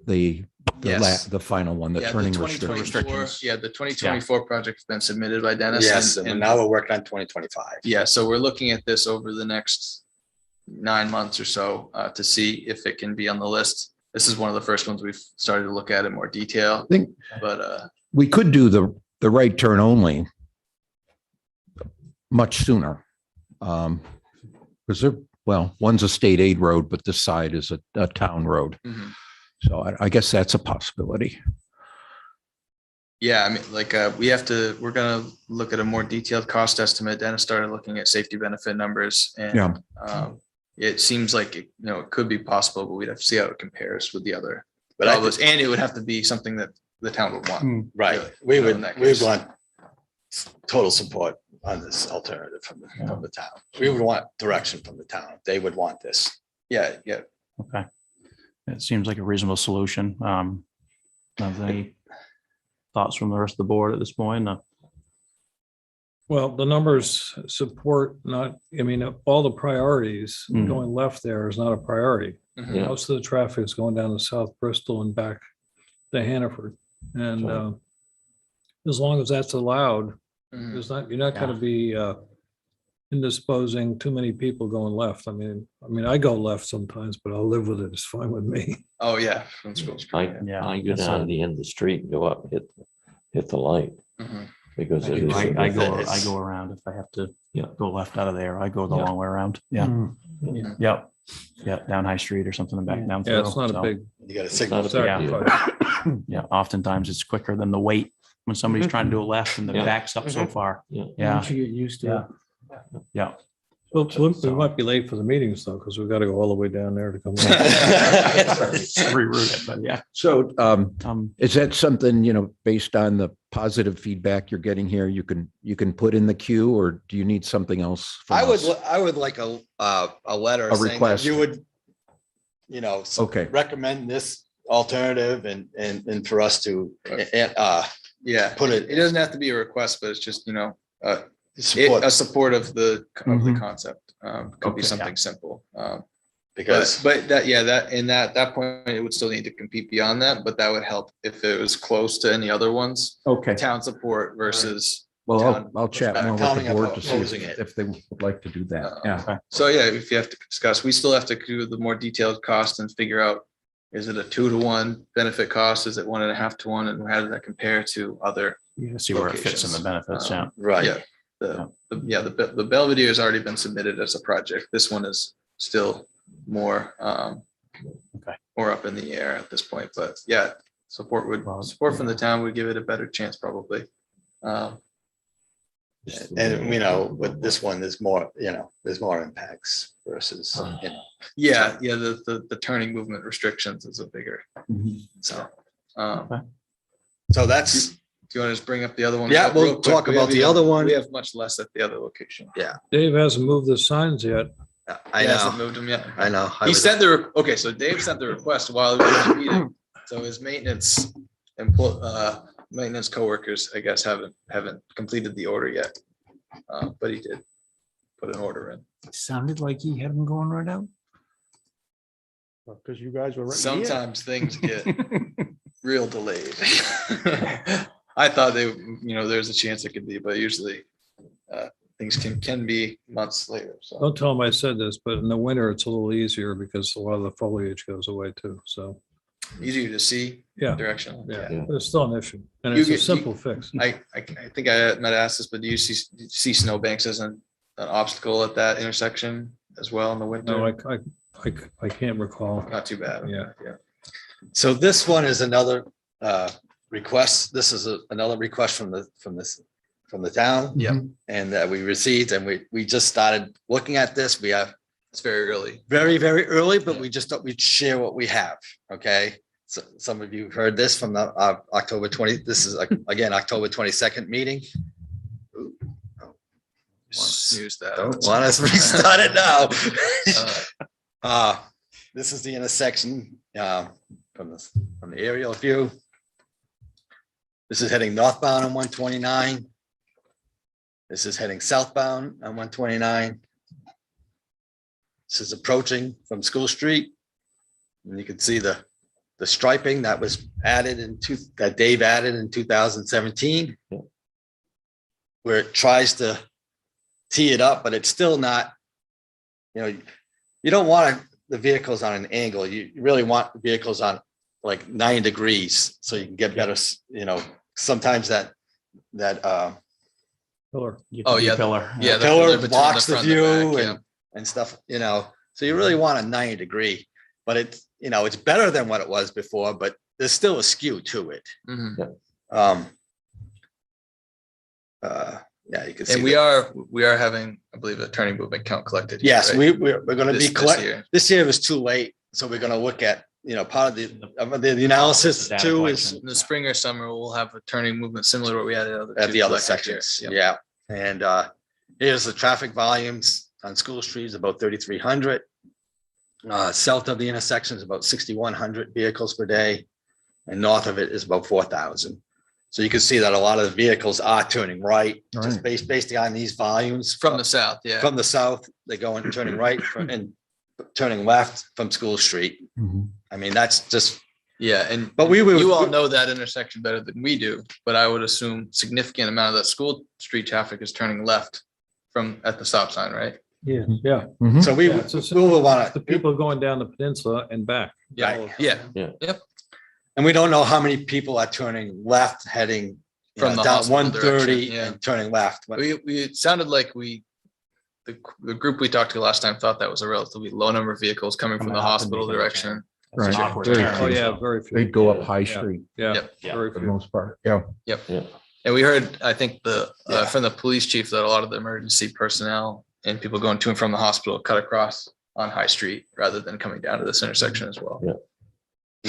The Yes. the final one, the Yeah, turning 2024 restrictions. Yeah, the 2024 project's been submitted by Dennis. Yes, and now we're working on 2025. Yeah, so we're looking at this over the next 9 months or so to see if it can be on the list. This is one of the first ones we've started to look at in more detail, I think but we could do the right turn only much sooner. Because one's a state aid road, but this side is a town road. mhm. So I guess that's a possibility. Yeah, I mean, we're gonna look at a more detailed cost estimate. Dennis started looking at safety benefit numbers Yeah. and it seems like, it could be possible, but we'd have to see how it compares with the other. But But and it would have to be something that the town would want. Right, Really, in that we case. want total support on this alternative from the town. We would want direction from the town. They would want this. Yeah. Okay. It seems like a reasonable solution. Have any thoughts from the rest of the board at this point? Well, the numbers support all the priorities. Mhm. Going left there is not a priority. Mhm. Yeah. Most of the traffic is going down to South Bristol and back to Hannaford. And as long as that's allowed, Mhm. you're not going to be indisposing too many people going left. I mean, I go left sometimes, but I'll live with it. It's fine with me. Oh, yeah. That's cool. Yeah, I go that's down not- the end of the street and go up and hit the light Mhm. because I it do. is. I go around if I have to Yeah. go left out of there. I go the Yeah. long way around. Yeah. Mm. Yep. Yeah. Down High Street or something and back down. Yeah, it's through, not so, a big You got a It's signal. not a big deal. sacrifice. Yeah. Oftentimes it's quicker than the wait when somebody's trying to do a left and the Yeah. backs up so far. Yeah. Yeah, Once you get used to it. yeah. Well, we might be late for the meetings though, because we've got to go all the way down there to come. Reroute it, but yeah. So Um, is that something, based on the positive feedback you're getting here, you can put in the queue, or do you need something else? from us? I would like a letter A saying that request. you would, Okay. recommend this alternative and for us to, Yeah, Put it- it doesn't have to be a request, but it's just, support, a support of the Mhm. concept. Could be Okay. something simple. because But that point, it would still need to compete beyond that, but that would help if it was close to any other ones, Okay. town support versus. Well, town I'll chat more with Counting the up board to see opposing it. if they would like to do that. Uh, Yeah. So yeah, if you have to discuss, we still have to do the more detailed cost and figure out, is it a 2-to-1 benefit cost? Is it 1.5-to-1? And how does that compare to other? you see where it fits in the benefits, yeah. right. Yeah, the Belvedere has already been submitted as a project. This one is still more, Okay. more up in the air at this point, but yeah, support from the town would give it a better chance probably. And with this one, there's more, there's more impacts versus, Yeah, the turning movement restrictions is a bigger, so. so that's, Do you want to just bring up the other one? Yeah, we'll real quick? talk We about have the even- other one. We have much less at the other location. Dave hasn't moved the signs yet. I He hasn't know, moved them yet. I know. I He was- sent okay, so Dave sent the request while he was in the meeting. So his maintenance maintenance coworkers, I guess, haven't completed the order yet. But he did put an order in. Sounded like he had them going right out. Because you guys were right. Sometimes things get real delayed. I thought there's a chance it could be, but usually things can be months later, so. Don't tell him I said this, but in the winter, it's a little easier because a lot of the foliage goes away too. So, Easier to see yeah, direction. yeah, but it's still an issue. And You it's a get- simple fix. I think I might ask this, but do you see snowbanks as an obstacle at that intersection as well in the winter? No, I can't recall. Not too bad. Yeah. So this one is another request. This is another request from the town. Yep. And that we received, and we just started looking at this. We have It's very early. very, very early, but we just thought we'd share what we have, okay? So some of you heard this from the October 20, this is again, October 22nd meeting. Ooh, oh, Snooze that. don't want us to restart it now. Uh, This is the intersection from the aerial view. This is heading northbound on 129. This is heading southbound on 129. This is approaching from School Street. And you can see the striping that was added that Dave added in 2017. Where it tries to tee it up, but it's still not, you don't want the vehicles on an angle. You really want the vehicles on like 9 degrees so you can get better, sometimes that Pillar. Oh, yeah. Pillar. Yeah. the pillar between blocks the front and view back, yeah. and stuff, so you really want a 90 degree, but it's, it's better than what it was before, but there's still a skew to it. Mhm. Yeah, you can see. And we are having, I believe, a turning movement count collected. here, Yes, right? we're going to be This collecting. year. This year was too late, so we're going to look at, part of the analysis Data too is collection. In the spring or summer, we'll have a turning movement similar to what we had at at the other collected here. sections. Yep. Yeah, and here's the traffic volumes on School Street is about 3,300. South of the intersection is about 6,100 vehicles per day, and north of it is about 4,000. So you can see that a lot of the vehicles are turning right, just based on these volumes From the south, yeah. from the south. They go and turning right and turning left from School Street. I mean, that's just, Yeah, and but you all know that intersection better than we do, but I would assume significant amount of that School Street traffic is turning left at the stop sign, right? Yeah, yeah. so we Yeah, it's a- will want The to, people going down the peninsula and back. Yeah, yeah. and we don't know how many people are turning left heading From the down hospital 130 direction, yeah. and turning left. It sounded like the group we talked to last time thought that was a relatively low number of vehicles coming from the hospital direction. Right. awkward Very turn. Oh, yeah, very few. They'd go up Yeah. High Yeah. Street Yeah, Yep. very for the few. most part. Yeah. And we heard, I think Yeah. from the police chief that a lot of the emergency personnel and people going to and from the hospital cut across on High Street rather than coming down to this intersection as well. Yeah.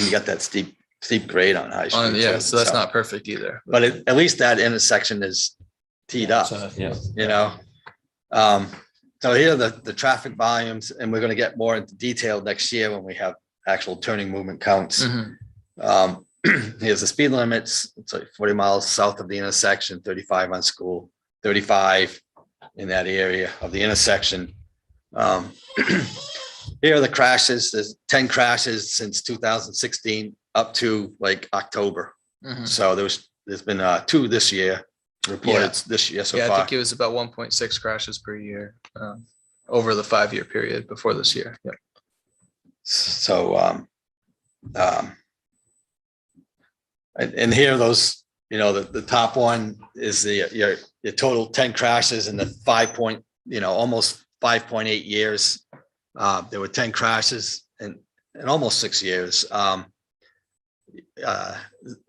You got that steep grade on High Street. Yeah, too, so that's not perfect either. But at least that intersection is teed up, Yeah. you know? So here are the traffic volumes, and we're gonna get more into detail next year when we have actual turning movement counts. Mhm. Here's the speed limits. It's like 40 miles south of the intersection, 35 on School, 35 in that area of the intersection. Here are the crashes. There's 10 crashes since 2016 up to like October. Mhm. So there's been 2 this year reported this year so Yeah, I far. think it was about 1.6 crashes per year over the 5-year period before this year. Yep. So, and here are those, you know, the top one is your total 10 crashes in the almost 5.8 years. There were 10 crashes in almost 6 years.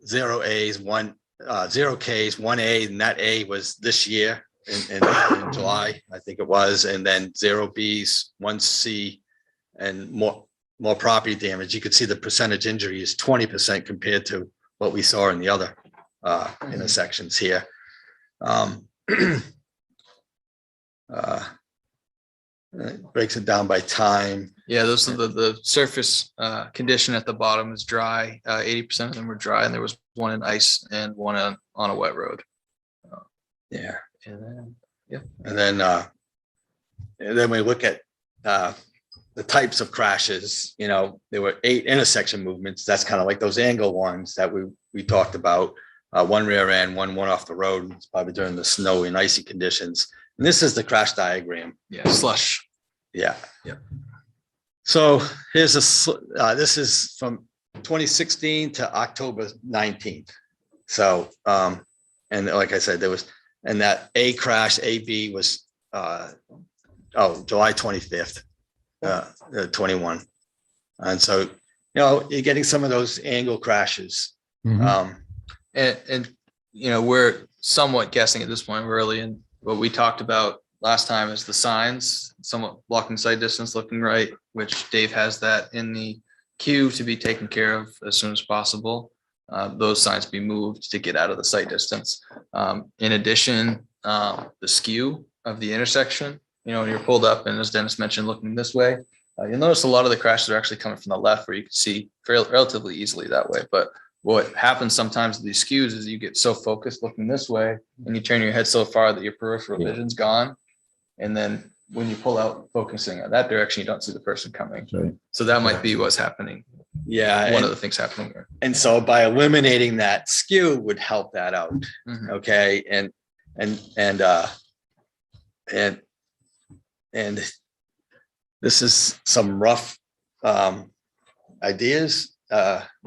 0 A's, 0 K's, 1 A, and that A was this year in July, I think it was, and then 0 B's, 1 C, and more property damage. You could see the percentage injury is 20% compared to what we saw in the other intersections here. It breaks it down by time. Yeah, those are the surface condition at the bottom is dry. 80% of them were dry, and there was one in ice and one on a wet road. Yeah. And And then we look at the types of crashes. You know, there were 8 intersection movements. That's kind of like those angle ones that we talked about. 1 rear end, one off the road. It's probably during the snowy and icy conditions. And this is the crash diagram. yeah, slush. Yeah. Yeah. So here's this is from 2016 to October 19th. So, and like I said, and that A crash, AB was, July 25th, 21. And so, you know, you're getting some of those angle crashes. Mhm. And you know, we're somewhat guessing at this point. We're early in what we talked about last time is the signs, somewhat blocking sight distance, looking right, which Dave has that in the queue to be taken care of as soon as possible. Those signs be moved to get out of the sight distance. In addition, the skew of the intersection, you know, when you're pulled up and as Dennis mentioned, looking this way, you'll notice a lot of the crashes are actually coming from the left where you can see relatively easily that way. But what happens sometimes with these skews is you get so focused looking this way and you turn your head so far that your peripheral vision's gone. And then when you pull out focusing on that direction, you don't see the person coming. Right. So that might be what's happening. Yeah. One of the things happening there. And so by eliminating that skew would help that out. Mhm. Okay. And this is some rough ideas.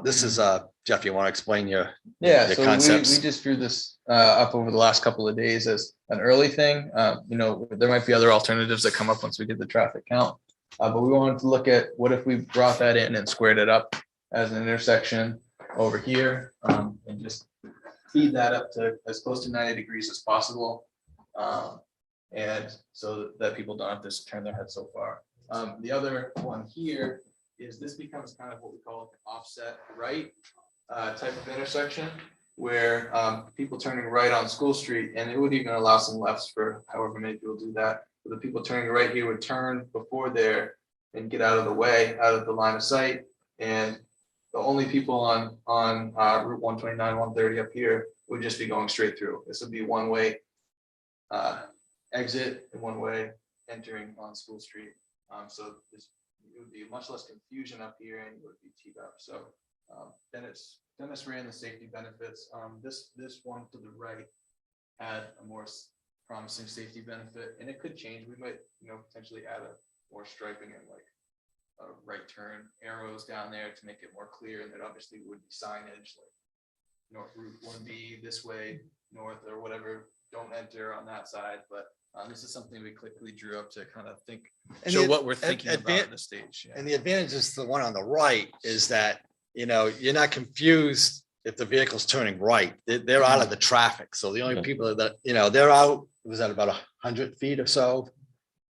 This is Jeff, you want to explain your Yeah, the so concepts? we just drew this up over the last couple of days as an early thing. You know, there might be other alternatives that come up once we get the traffic count. But we wanted to look at what if we brought that in and squared it up as an intersection over here and just feed that up to as close to 90 degrees as possible. And so that people don't have to turn their head so far. The other one here is this becomes kind of what we call an offset right type of intersection where people turning right on School Street, and it would even allow some lefts for however many people do that. But the people turning right here would turn before there and get out of the way, out of the line of sight. And the only people on Route 129, 130 up here would just be going straight through. This would be one way exit and one way entering on School Street. So it would be much less confusion up here and it would be teed up. So Dennis ran the safety benefits. This one to the right had a more promising safety benefit, and it could change. We might, you know, potentially add more striping and like a right turn arrows down there to make it more clear. And then obviously would be signage like North Route 1B this way, north or whatever. Don't enter on that side, but This is something we quickly drew up to kind of think, And show the what we're ad- thinking about advan- at this stage. Yeah. And the advantage is the one on the right is that, you're not confused if the vehicle's turning right. They're out of the traffic. So the only Yeah. people that, they're out, was that about 100 feet or so?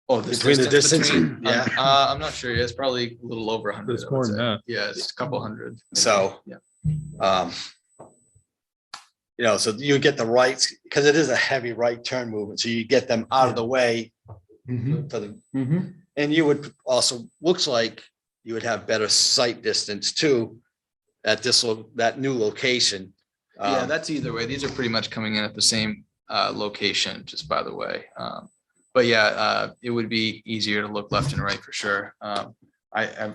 Oh, Between the distance, yeah. I'm not sure. Yeah, it's probably a little over 100. It's I would more than say. that. Yeah, it's a couple hundred. So, Yeah. So you get the rights, because it is a heavy right turn movement. So you get them out of the way for the, and you would also, looks like you would have better sight distance too at that new location. Yeah, that's either way. These are pretty much coming in at the same location, just by the way. But yeah, it would be easier to look left and right for sure.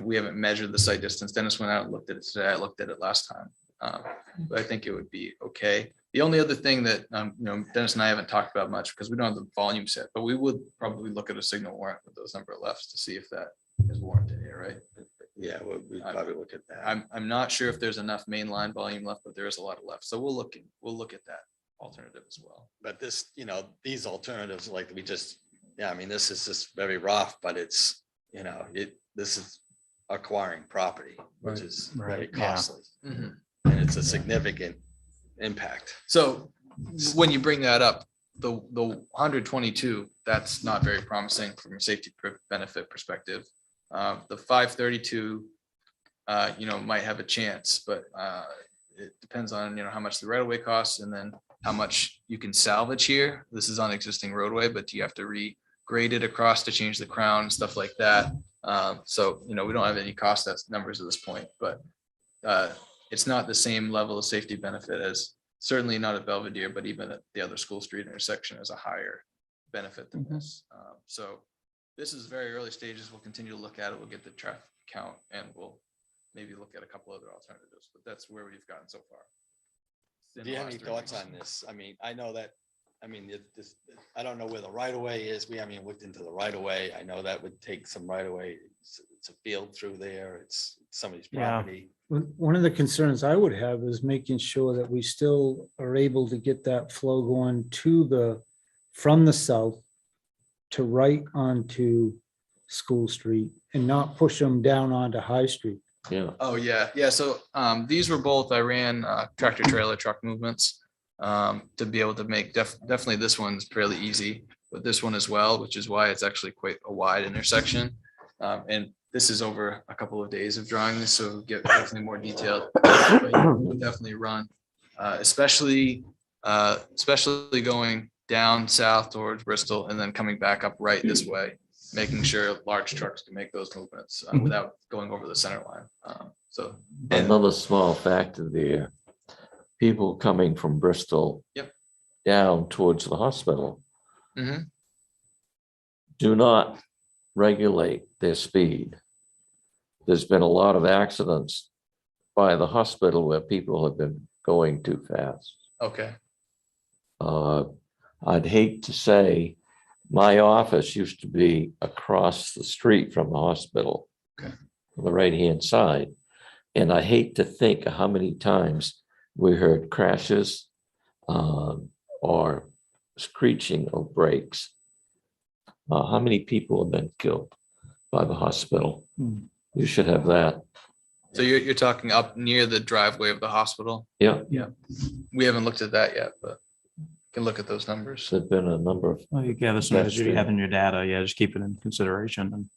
We haven't measured the sight distance. Dennis went out and looked at it today. I looked at it last time. But I think it would be okay. The only other thing that, Dennis and I haven't talked about much because we don't have the volume set, but we would probably look at a signal warrant with those number of lefts to see if that is warranted here, right? Yeah, we'd probably look at that. I'm not sure if there's enough mainline volume left, but there is a lot of left. So we'll look at that alternative as well. But this, these alternatives, like this is just very rough, but it's, this is acquiring property, which is very Right, yeah. costly. Mhm. And it's a significant impact. So when you bring that up, the 122, that's not very promising from a safety benefit perspective. The 532, might have a chance, but it depends on, how much the right of way costs and then how much you can salvage here. This is on existing roadway, but do you have to regrade it across to change the crown, stuff like that? So, we don't have any cost numbers at this point, but it's not the same level of safety benefit as, certainly not at Belvedere, but even at the other School Street intersection is a higher benefit than this. So this is very early stages. We'll continue to look at it. We'll get the traffic count and we'll maybe look at a couple other alternatives, but that's where we've gotten so far. Do you have any thoughts on this? I know that, I don't know where the right of way is. We haven't even looked into the right of way. I know that would take some right of way. It's a field through there. It's somebody's Yeah. property. One of the concerns I would have is making sure that we still are able to get that flow going from the south to right onto School Street and not push them down onto High Street. Yeah, Oh, yeah. Yeah. So these were both, I ran tractor trailer truck movements to be able to make definitely this one's fairly easy, but this one as well, which is why it's actually quite a wide intersection. And this is over a couple of days of drawing this, so get definitely more detailed. But you would definitely run, especially going down south towards Bristol and then coming back up right this way, making sure large trucks can make those movements without going over the center line. So another small factor there, people coming from Bristol Yep. down towards the hospital Mhm. do not regulate their speed. There's been a lot of accidents by the hospital where people have been going too fast. Okay. I'd hate to say, my office used to be across the street from the hospital. Okay. On the right-hand side. And I hate to think of how many times we heard crashes or screeching of brakes. How many people have been killed by the hospital? You should have that. So you're talking up near the driveway of the hospital? Yeah, We haven't looked at that yet, but can look at those numbers. there've been a number of, Well, you gather some That's as you true. have in your data. Yeah, just keep it in consideration and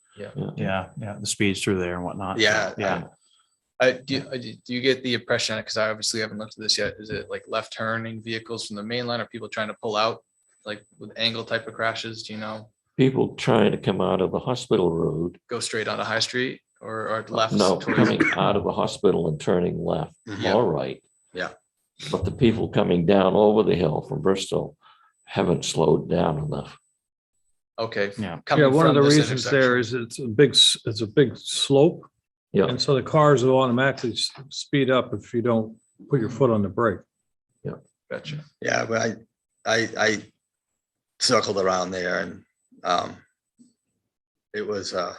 yeah, the speeds through there and whatnot. Yeah, Yeah. Do you get the impression, because I obviously haven't looked at this yet, is it like left turning vehicles from the main line or people trying to pull out, like with angle type of crashes? Do you know, people trying to come out of the hospital road. go straight onto High Street or left? No, towards- coming out of the hospital and turning left Mhm. or right. Yeah. But the people coming down over the hill from Bristol haven't slowed down enough. Okay. Yeah. coming Yeah, one of from the this reasons there intersection. is it's a big slope. Yeah, And so the cars will automatically speed up if you don't put your foot on the brake. Gotcha. Yeah, but I circled around there and it was, I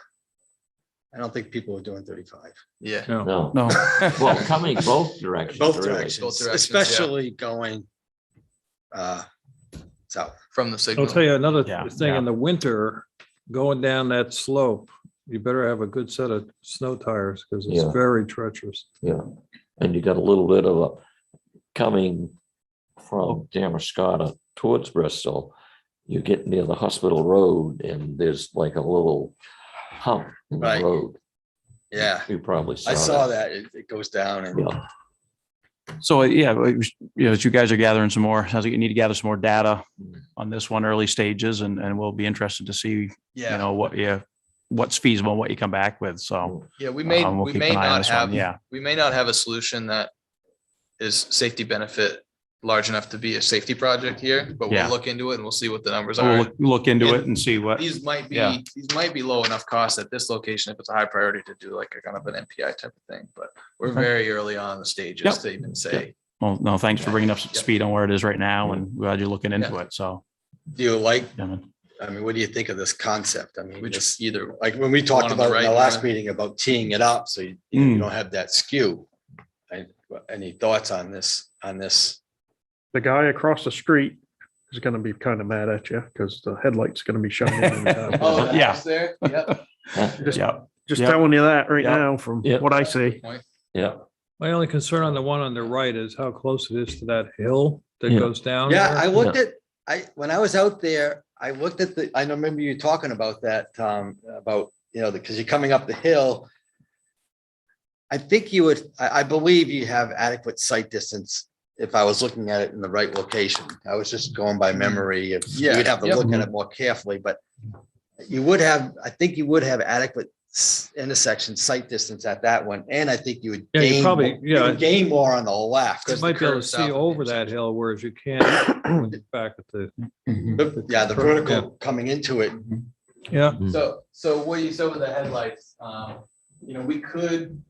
don't think people were doing 35. Yeah. No. no, No. well, coming both directions. Both really. directions, Both directions, yeah. especially going south. From the signal. I'll tell you another Yeah, thing, yeah. in the winter, going down that slope, you better have a good set of snow tires because it's Yeah. very treacherous. Yeah, and you got a little bit of a coming from Damascotta towards Bristol. You get near the hospital road and there's like a little hump in the Right. road. Yeah, You probably saw I that. saw that. It goes down and Yeah, So, yeah, as you guys are gathering some more, sounds like you need to gather some more data on this one, early stages, and we'll be interested to see, Yeah. what's feasible and what you come back with. So, Yeah, we we'll we keep may an eye on not this one. have, Yeah. we may not have a solution that is safety benefit large enough to be a safety project here, but Yeah. we'll look into it and we'll see what the numbers So we'll are. look into it And and see what, These might yeah. be low enough cost at this location if it's a high priority to do like a kind of an MPI type of thing, but we're Okay. very early on in the stages Yep. to even say. well, no, thanks for bringing up Yep. speed on where it is right now, and glad you're looking into it. So, do you like, gentlemen. I mean, what do you think of this concept? I mean, Which this, either, like when we talked One on the about in the right, last one- meeting about teeing it up, so you don't have that skew. Any thoughts on this, The guy across the street is gonna be kind of mad at you because the headlight's gonna be shining. in town. oh, the Yeah. house there, yep. Just Yeah, just Yep. telling you that right Yep. now from Yep. what I see. yeah. My only concern on the one on the right is how close it is to that hill that Yeah. goes down. yeah, there. I looked at, when I was out there, I looked at I remember you talking about that, Tom, about, because you're coming up the hill. I think you would, I believe you have adequate sight distance if I was looking at it in the right location. I was just going by memory. If Yeah, you'd have to yep. look at it more carefully, but you would have, I think you would have adequate intersection sight distance at that one. And I think you would Yeah, you gain, probably- you would yeah. gain more on the left. You might be able to curve south see of the over that intersection. hill, whereas you can't when you're back at the, Yeah, the vertical coming into it. yeah. So what you said with the headlights, we could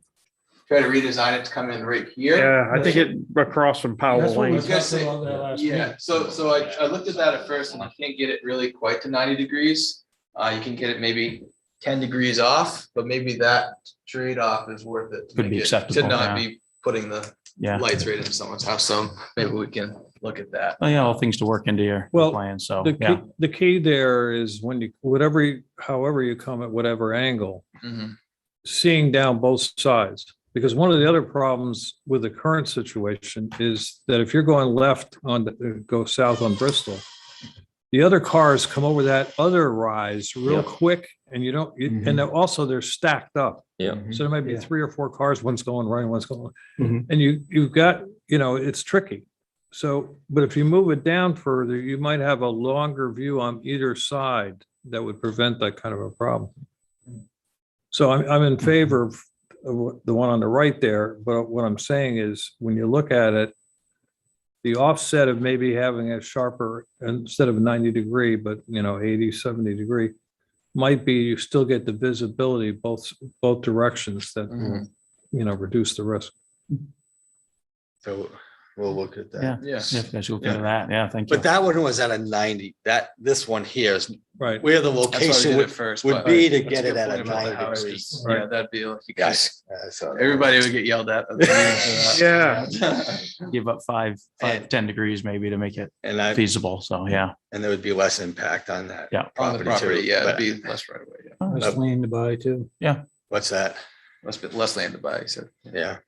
try to redesign it to come in right here. Yeah, I think it across from Powell That's what we Lane. was gonna talked say, about that last Yeah, week. so I looked at that at first and you can't get it really quite to 90 degrees. You can get it maybe 10 degrees off, but maybe that trade-off is worth it. to Could be make it- acceptable, To not yeah. be putting the yeah. lights right into someone's house, so maybe we can look at that. Oh, yeah, all things to work into your Well, plan. So, The yeah. key, the key there is when you, however you come at whatever angle, Mhm. seeing down both sides. Because one of the other problems with the current situation is that if you're going left go south on Bristol, the other cars come over that other rise real Yeah. quick and you don't, and then also they're stacked up. Yeah. So there might be Yeah. 3 or 4 cars, one's going right, one's going. Mhm. And you've got, it's tricky. So, but if you move it down further, you might have a longer view on either side that would prevent that kind of a problem. So I'm in favor of the one on the right there, but what I'm saying is, when you look at it, the offset of maybe having a sharper, instead of a 90 degree, but 80, 70 degree, might be you still get the visibility both directions that Mhm. reduce the risk. So we'll look at that. Yeah. Yes. Yeah, guys look into that. Yeah, thank you. But that one was at a 90. This one here is Right. where the That's why we location did would it first. would but be to that's get good it at point a about the 90 house, degrees. 'cause, Yeah, that'd be like. Yes. So Everybody would get yelled at. Yeah. Give up 5, 10 degrees maybe to make it And I, feasible. So, yeah. and there would be less impact on that. Yeah. On the too, property, yeah, but- it'd be less right away, yeah. Less land to buy too. What's that? Must be less land to buy, so. Yeah.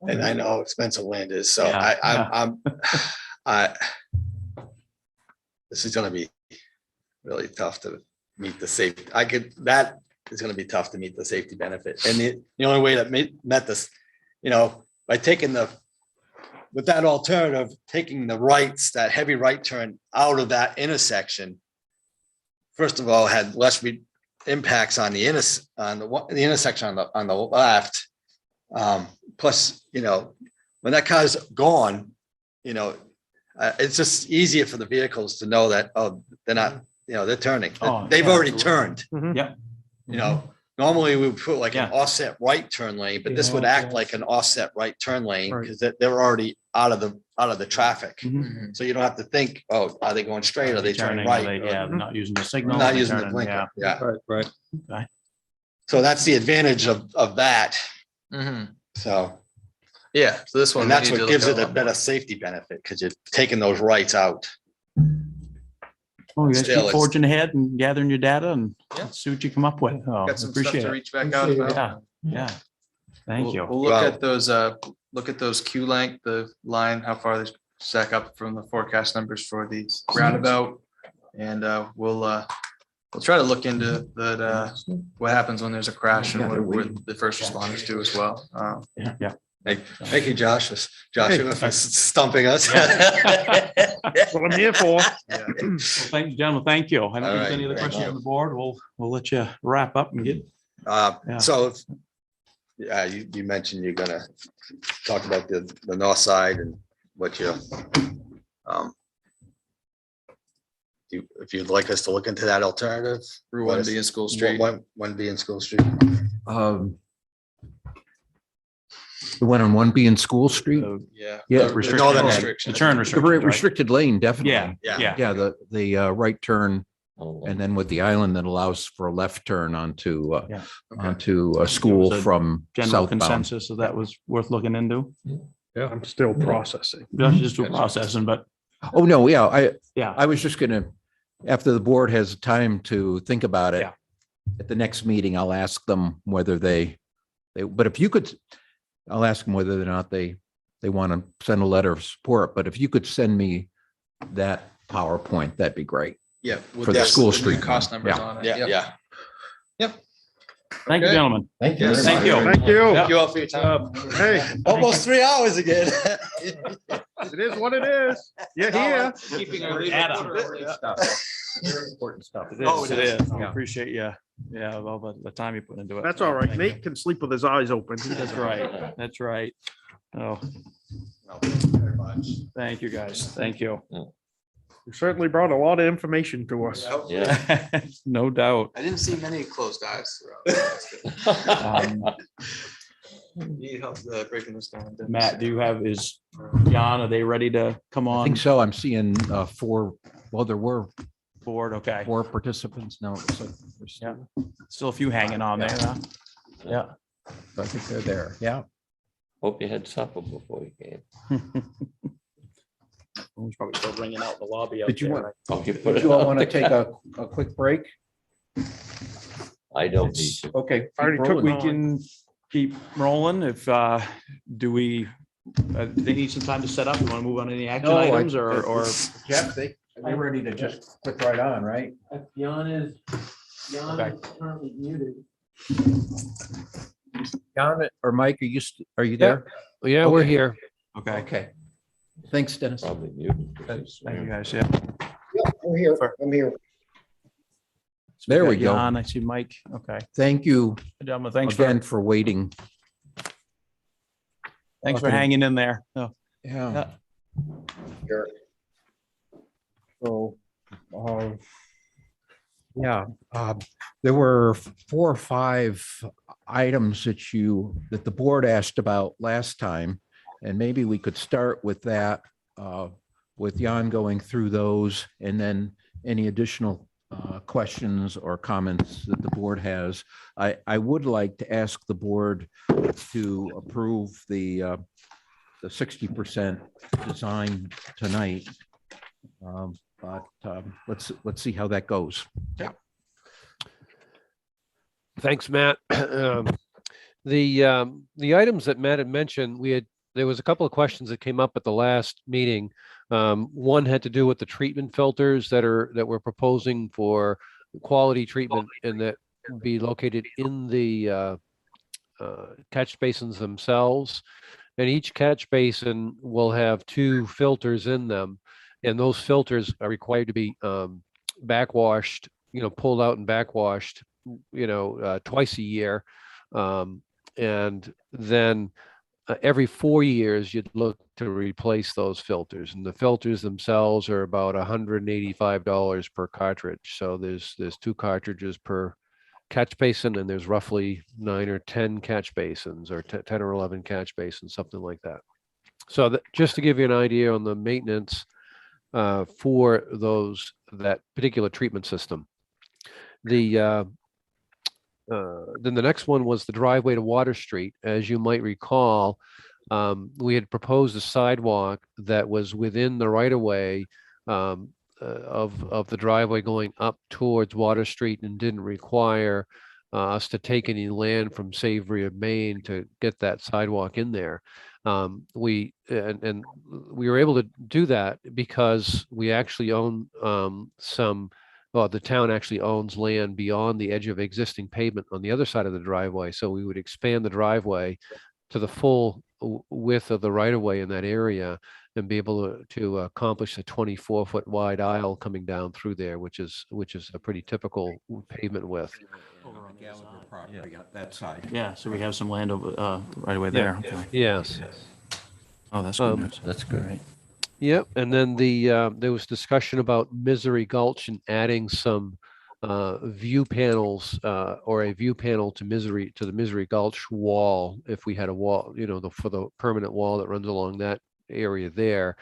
And I know how expensive land is, so Yeah, I, this is gonna be really tough to meet the safety. That is gonna be tough to meet the safety benefit. And the only way that met this, by with that alternative, taking the rights, that heavy right turn out of that intersection, first of all, had less impacts on the intersection on the left. Plus, when that car's gone, it's just easier for the vehicles to know that, oh, they're not, they're turning. Oh, They've yeah, already absolutely. turned. Yeah. Normally we would put like an Yeah. offset right turn lane, but this would Yeah, act yes. like an offset right turn lane Right. because they're already out of the traffic. Mhm. So you don't have to think, oh, are they going straight? Are they turning Are they- right? Yeah, they're not using the signal. Not they're using the turning, blinker. Yeah. Right. So that's the advantage of that. Mhm. So, Yeah, so this one. And we that's need to what gives look it at a one. better safety benefit because you're taking those rights out. Oh, you guys Still, keep it's- forging ahead and gathering your data and Yeah. see what you come up with. Oh, Got some stuff appreciate to it. reach back out about. Yeah, yeah. Thank We'll- you. We'll look Well- at those Q length, the line, how far they stack up from the forecast numbers for the roundabout. And we'll try to look into that, what happens when there's a crash and what the first responders do as well. Thank you, Joshua, for stumping us. That's what I'm here for. Yeah. Thank you, gentlemen. Thank you. I don't think All there's right, any other thank questions you. on the board. We'll let you wrap up and get. Yeah. So, you mentioned you're gonna talk about the north side and what you, if you'd like us to look into that alternative. Route 1B in School Street. One B in School Street. The one on 1B in School Street, Yeah. Yeah, The restriction. northern end. restriction. The turn the restriction. right? restricted lane, definitely. Yeah, Yeah. yeah. Yeah, the right turn Oh, and then with the island that allows for a left turn onto, Yeah. onto a school There was a from General southbound. consensus, so that was worth looking into. I'm still processing. Just do processing, but Oh, no, yeah, yeah, I was just gonna, after the board has time to think about it. Yeah. At the next meeting, I'll ask them whether but if you could, I'll ask them whether or not they want to send a letter of support, but if you could send me that PowerPoint, that'd be great. Yeah. with For the the- School with the Street Cost one. numbers Yeah. on it. Yeah, Yep. yeah. thank you, Okay. gentlemen. Thank you. Thank you. Thank you. Thank you all for your time. Hey, Almost 3 hours again. it is what it is. You're here. Keeping our Adam. Important stuff. It Oh, is, it it is. is. I appreciate you. Yeah, all the time you put into it. That's all right. Thank you. Nate can sleep with his eyes open. He That's doesn't- right. That's right. Oh, thank you, guys. Thank you. You certainly brought a lot of information to us. yeah. No doubt. I didn't see many closed eyes throughout. Um, Need help breaking this down. Matt, do you have, is Jan, are they ready to come I on think so. I'm seeing there were board? Okay. 4 participants now. So there's Yeah. still- Still a few hanging on there, huh? Yeah. I think they're there. Yeah. Hope you had supper before you came. It's probably still ringing out in the lobby. out Did you there, want- right? Oh, you put Would it you all on want to the take calendar. a quick break? I don't need to. Okay. Already keep took rolling. We can keep rolling if, do we, they need some time to set up? You want to move on any action No, I- items or? Jeff, they're ready to just click right on, right? Okay. currently muted. John or Mike, are you there? Yeah, we're Okay. here. Okay. Okay. Thanks, Dennis. Probably muted. Thank you, guys. Yeah. I'm here. I'm here. There we got go. Jan, I see Mike. Okay. Thank you Gentlemen, thanks again for, for waiting. thanks for Okay. hanging in there. Oh, Yeah. Sure. So, yeah, there were 4 or 5 items that the board asked about last time. And maybe we could start with that, with Jan going through those and then any additional questions or comments that the board has. I would like to ask the board to approve the 60% design tonight. But let's see how that goes. Thanks, Matt. The items that Matt had mentioned, there was a couple of questions that came up at the last meeting. One had to do with the treatment filters that we're proposing for quality treatment and that would be located in the catch basins themselves. And each catch basin will have 2 filters in them. And those filters are required to be backwashed, pulled out and backwashed, twice a year. And then every 4 years, you'd look to replace those filters. And the filters themselves are about $185 per cartridge. So there's 2 cartridges per catch basin, and there's roughly 9 or 10 catch basins, or 10 or 11 catch basins, something like that. So just to give you an idea on the maintenance for that particular treatment system. Then the next one was the driveway to Water Street. As you might recall, We had proposed a sidewalk that was within the right of way of the driveway going up towards Water Street and didn't require us to take any land from Savory of Maine to get that sidewalk in there. We were able to do that because we actually own the town actually owns land beyond the edge of existing pavement on the other side of the driveway. So we would expand the driveway to the full width of the right of way in that area and be able to accomplish a 24-foot wide aisle coming down through there, which is a pretty typical pavement width. Over on Gallagher property on that side. Yeah, so we have some land over, right away there. Okay. Yes. Oh, that's good news. That's good. Right. Yep. And then there was discussion about Misery Gulch and adding some view panels or a view panel to the Misery Gulch wall. If we had a wall, for the permanent wall that runs along that area there.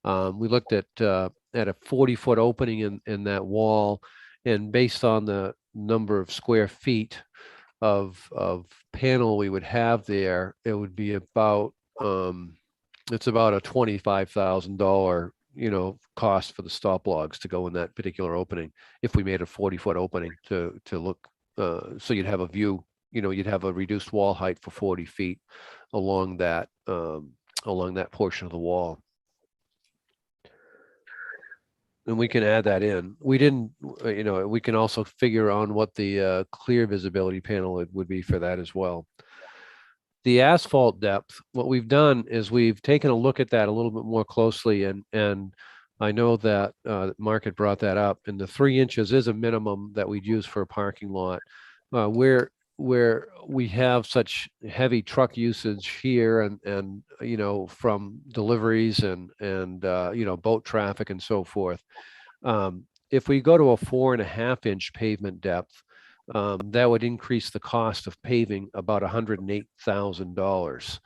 We looked at a 40-foot opening in that wall, and based on the number of square feet of panel we would have there, it would be about it's about a $25,000 cost for the stop logs to go in that particular opening if we made a 40-foot opening to look so you'd have a view, you'd have a reduced wall height for 40 feet along that portion of the wall. And we can add that in. We didn't, we can also figure on what the clear visibility panel would be for that as well. The asphalt depth, what we've done is we've taken a look at that a little bit more closely, and I know that Mark had brought that up, and the 3 inches is a minimum that we'd use for a parking lot. Where we have such heavy truck usage here and from deliveries and boat traffic and so forth. If we go to a 4.5-inch pavement depth, that would increase the cost of paving about $108,000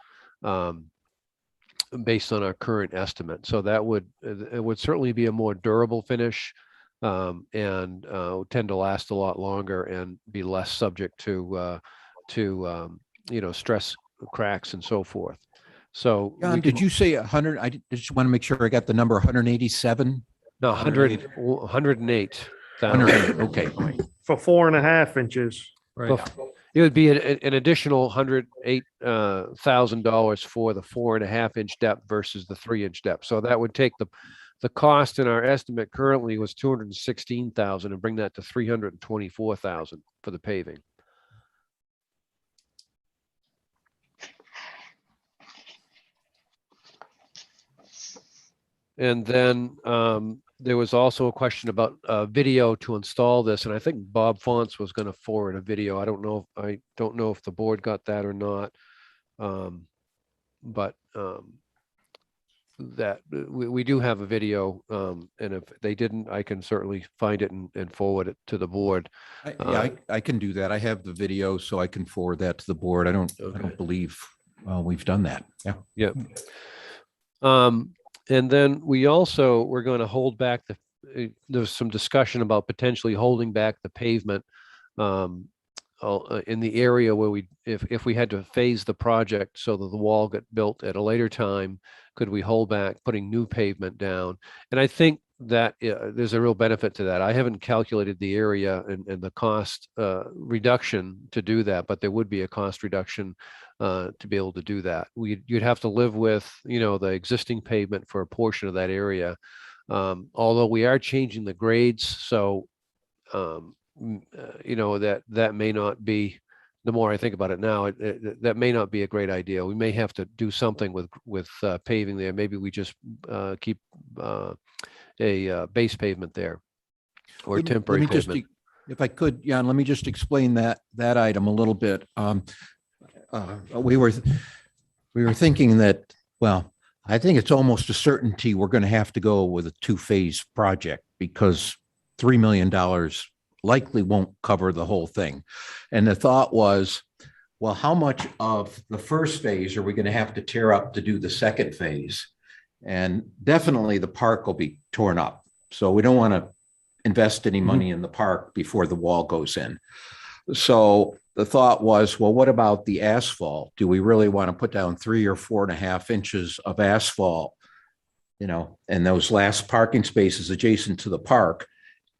based on our current estimate. So it would certainly be a more durable finish and tend to last a lot longer and be less subject to stress cracks and so forth. So John, did you say 100? I just want to make sure I got the number 187. No, 108. Okay. For 4.5 inches. Right. It would be an additional $108,000 for the 4.5-inch depth versus the 3-inch depth. So that would take the cost in our estimate currently was $216,000 and bring that to $324,000 for the paving. And then there was also a question about video to install this, and I think Bob Fonts was going to forward a video. I don't know if the board got that or not, but that we do have a video, and if they didn't, I can certainly find it and forward it to the board. I can do that. I have the video, so I can forward that to the board. I don't believe we've done that. Yeah. Yep. And then we're going to hold back there's some discussion about potentially holding back the pavement in the area where if we had to phase the project so that the wall got built at a later time, could we hold back putting new pavement down? And I think that there's a real benefit to that. I haven't calculated the area and the cost reduction to do that, but there would be a cost reduction to be able to do that. You'd have to live with, the existing pavement for a portion of that area. Although we are changing the grades, so that may not be, the more I think about it now, that may not be a great idea. We may have to do something with paving there. Maybe we just keep a base pavement there or temporary pavement. If I could, Jan, let me just explain that item a little bit. We were thinking that, well, I think it's almost a certainty we're going to have to go with a 2-phase project because $3 million likely won't cover the whole thing. And the thought was, well, how much of the first phase are we going to have to tear up to do the second phase? And definitely the park will be torn up. So we don't want to invest any money in the park before the wall goes in. So the thought was, well, what about the asphalt? Do we really want to put down 3 or 4.5 inches of asphalt? And those last parking spaces adjacent to the park,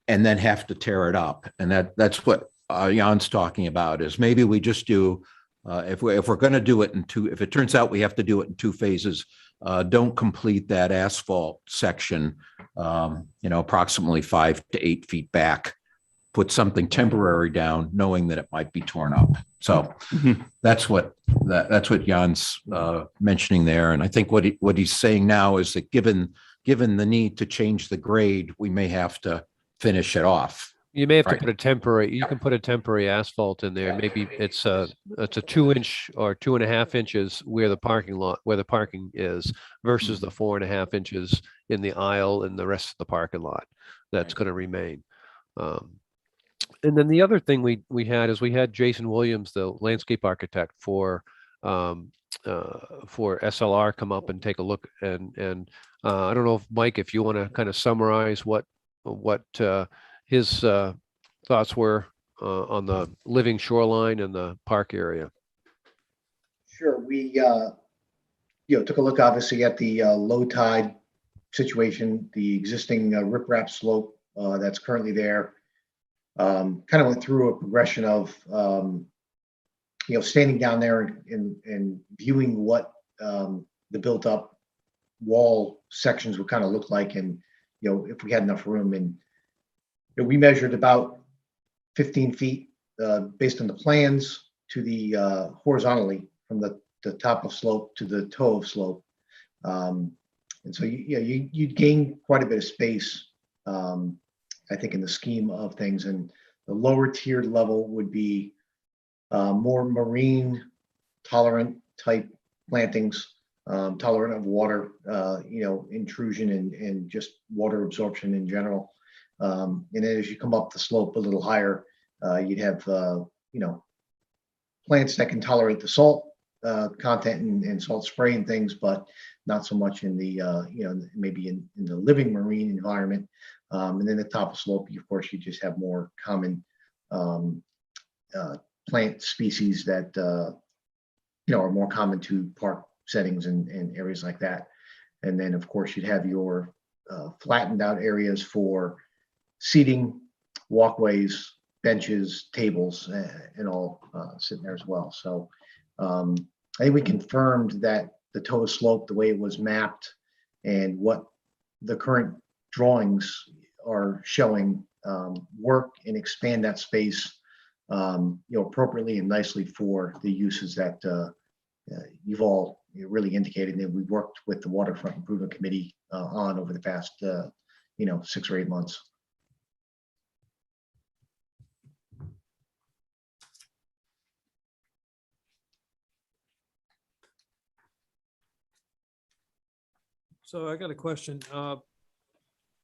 and then have to tear it up. And that's what Jan's talking about, is maybe we just do, if we're going to do it in two, if it turns out we have to do it in 2 phases, don't complete that asphalt section, approximately 5 to 8 feet back. Put something temporary down, knowing that it might be torn up. So that's what Jan's mentioning there. And I think what he's saying now is that given the need to change the grade, we may have to finish it off. You may have to Right. put a temporary, you can put a temporary asphalt in there. Maybe it's a 2-inch or 2.5 inches where the parking is versus the 4.5 inches in the aisle and the rest of the parking lot. That's going to remain. And then the other thing we had Jason Williams, the landscape architect for SLR, come up and take a look. And I don't know if Mike, if you want to kind of summarize what his thoughts were on the living shoreline and the park area. Sure. We, took a look obviously at the low tide situation, the existing riprap slope that's currently there. Kind of went through a progression of, standing down there and viewing what the built up wall sections would kind of look like, and if we had enough room. And we measured about 15 feet based on the plans to the horizontally from the top of slope to the toe of slope. And so you'd gain quite a bit of space, I think, in the scheme of things. And the lower tiered level would be more marine tolerant type plantings, tolerant of water, intrusion and just water absorption in general. And then as you come up the slope a little higher, you'd have, plants that can tolerate the salt content and salt spray and things, but not so much in the, maybe in the living marine environment. And then the top of slope, of course, you just have more common plant species that, are more common to park settings and areas like that. And then, of course, you'd have your flattened out areas for seating, walkways, benches, tables, and all sitting there as well. So I think we confirmed that the toe slope, the way it was mapped and what the current drawings are showing, work and expand that space appropriately and nicely for the uses that you've all really indicated that we've worked with the Waterfront Improvement Committee on over the past 6 or 8 months. So I got a question.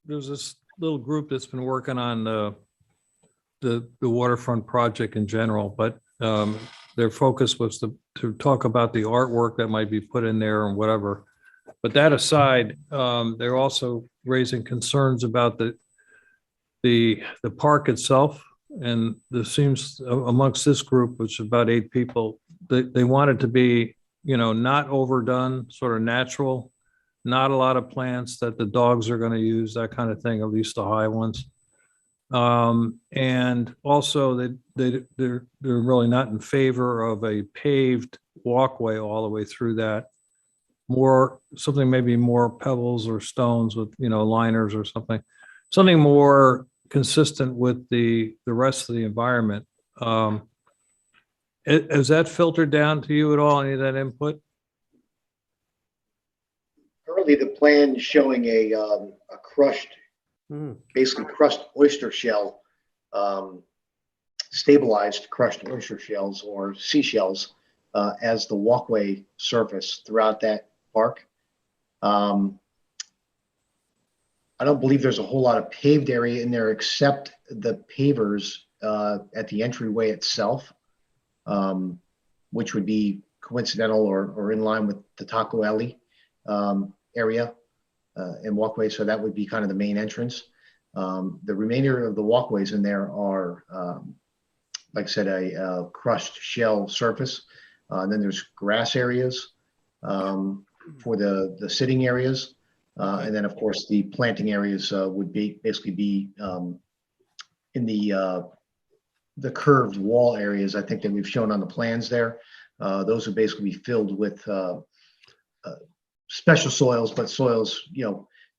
There's this little group that's been working on the waterfront project in general, but their focus was to talk about the artwork that might be put in there and whatever. But that aside, they're also raising concerns about the park itself. And there seems amongst this group, which is about 8 people, they want it to be, not overdone, sort of natural, not a lot of plants that the dogs are going to use, that kind of thing, at least the high ones. And also they're really not in favor of a paved walkway all the way through that. Something maybe more pebbles or stones with, liners or something more consistent with the rest of the environment. Has that filtered down to you at all, any of that input? Currently, the plan is showing a crushed, basically crushed oyster shell, stabilized crushed oyster shells or seashells as the walkway surface throughout that park. I don't believe there's a whole lot of paved area in there except the pavers at the entryway itself, which would be coincidental or in line with the Taco Alley area and walkway. So that would be kind of the main entrance. The remainder of the walkways in there are like I said, a crushed shell surface. And then there's grass areas for the sitting areas. And then, of course, the planting areas would basically be in the curved wall areas, I think that we've shown on the plans there. Those would basically be filled with special soils, but soils,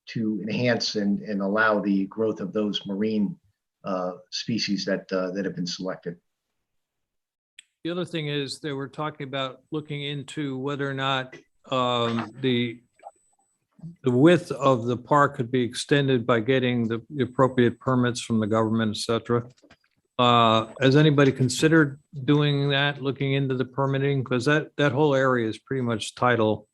to enhance and allow the growth of those marine species that have been selected. The other thing is they were talking about looking into whether or not the width of the park could be extended by getting the appropriate permits from the government, et cetera. Has anybody considered doing that, looking into the permitting? Because that whole area is pretty much tidal,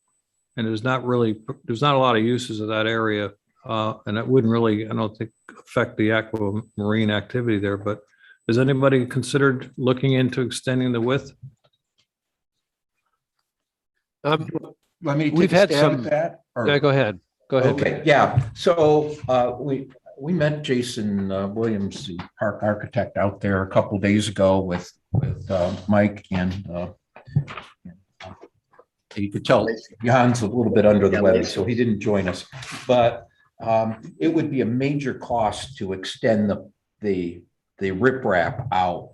and there's not a lot of uses of that area. And it wouldn't really, I don't think, affect the aquamarine activity there, but has anybody considered looking into extending the width? We've had some- that. Yeah, go ahead. Go ahead. Okay, yeah. So we met Jason Williams, the park architect, out there a couple days ago with Mike, and you could tell Jan's a little bit under the weather, so he didn't join us. But it would be a major cost to extend the riprap out.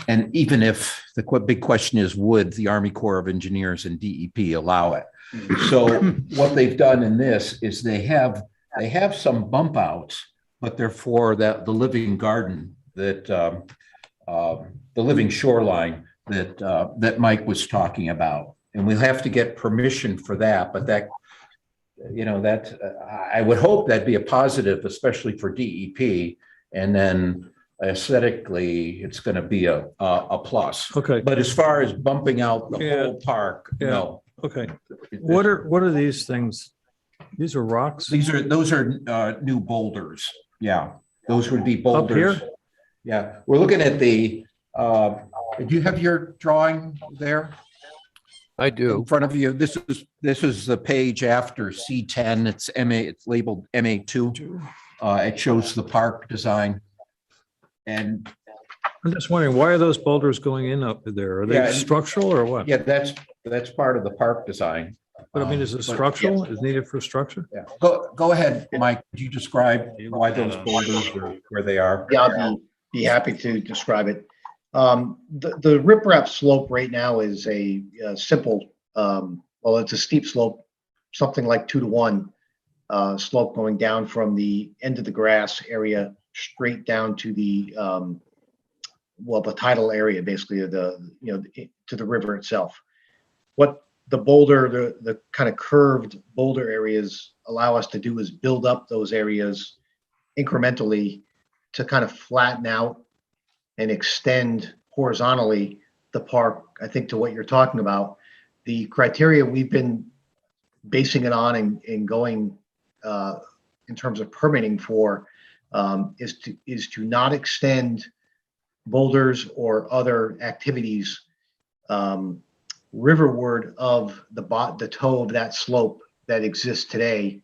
And even if the big question is, would the Army Corps of Engineers and DEP allow it? So what they've done in this is they have some bump outs, but they're for the living garden, that the living shoreline that Mike was talking about. And we'll have to get permission for that, but that I would hope that'd be a positive, especially for DEP. And then aesthetically, it's going to be a plus. Okay. But as far as bumping out the whole park, no. Okay. What are these things? These are rocks? Those are new boulders. Yeah, those would be Up boulders. here? Yeah, we're looking at do you have your drawing there I do. in front of you? This is the page after C10. It's it's labeled MA2. It shows the park design. And I'm just wondering, why are those boulders going in up there? Are they Yeah, structural or what? yeah, that's part of the park design. But I mean, is it But, structural? Is needed for structure? Yeah, go ahead, Mike. Could you describe why those boulders are where they are? Yeah, I'll be happy to describe it. The riprap slope right now is a simple, well, it's a steep slope, something like 2-to-1 slope going down from the end of the grass area straight down to the the tidal area, basically, of to the river itself. What the boulder, the kind of curved boulder areas allow us to do is build up those areas incrementally to kind of flatten out and extend horizontally the park, I think, to what you're talking about. The criteria we've been basing it on and going in terms of permitting for is to not extend boulders or other activities riverward of the toe of that slope that exists today,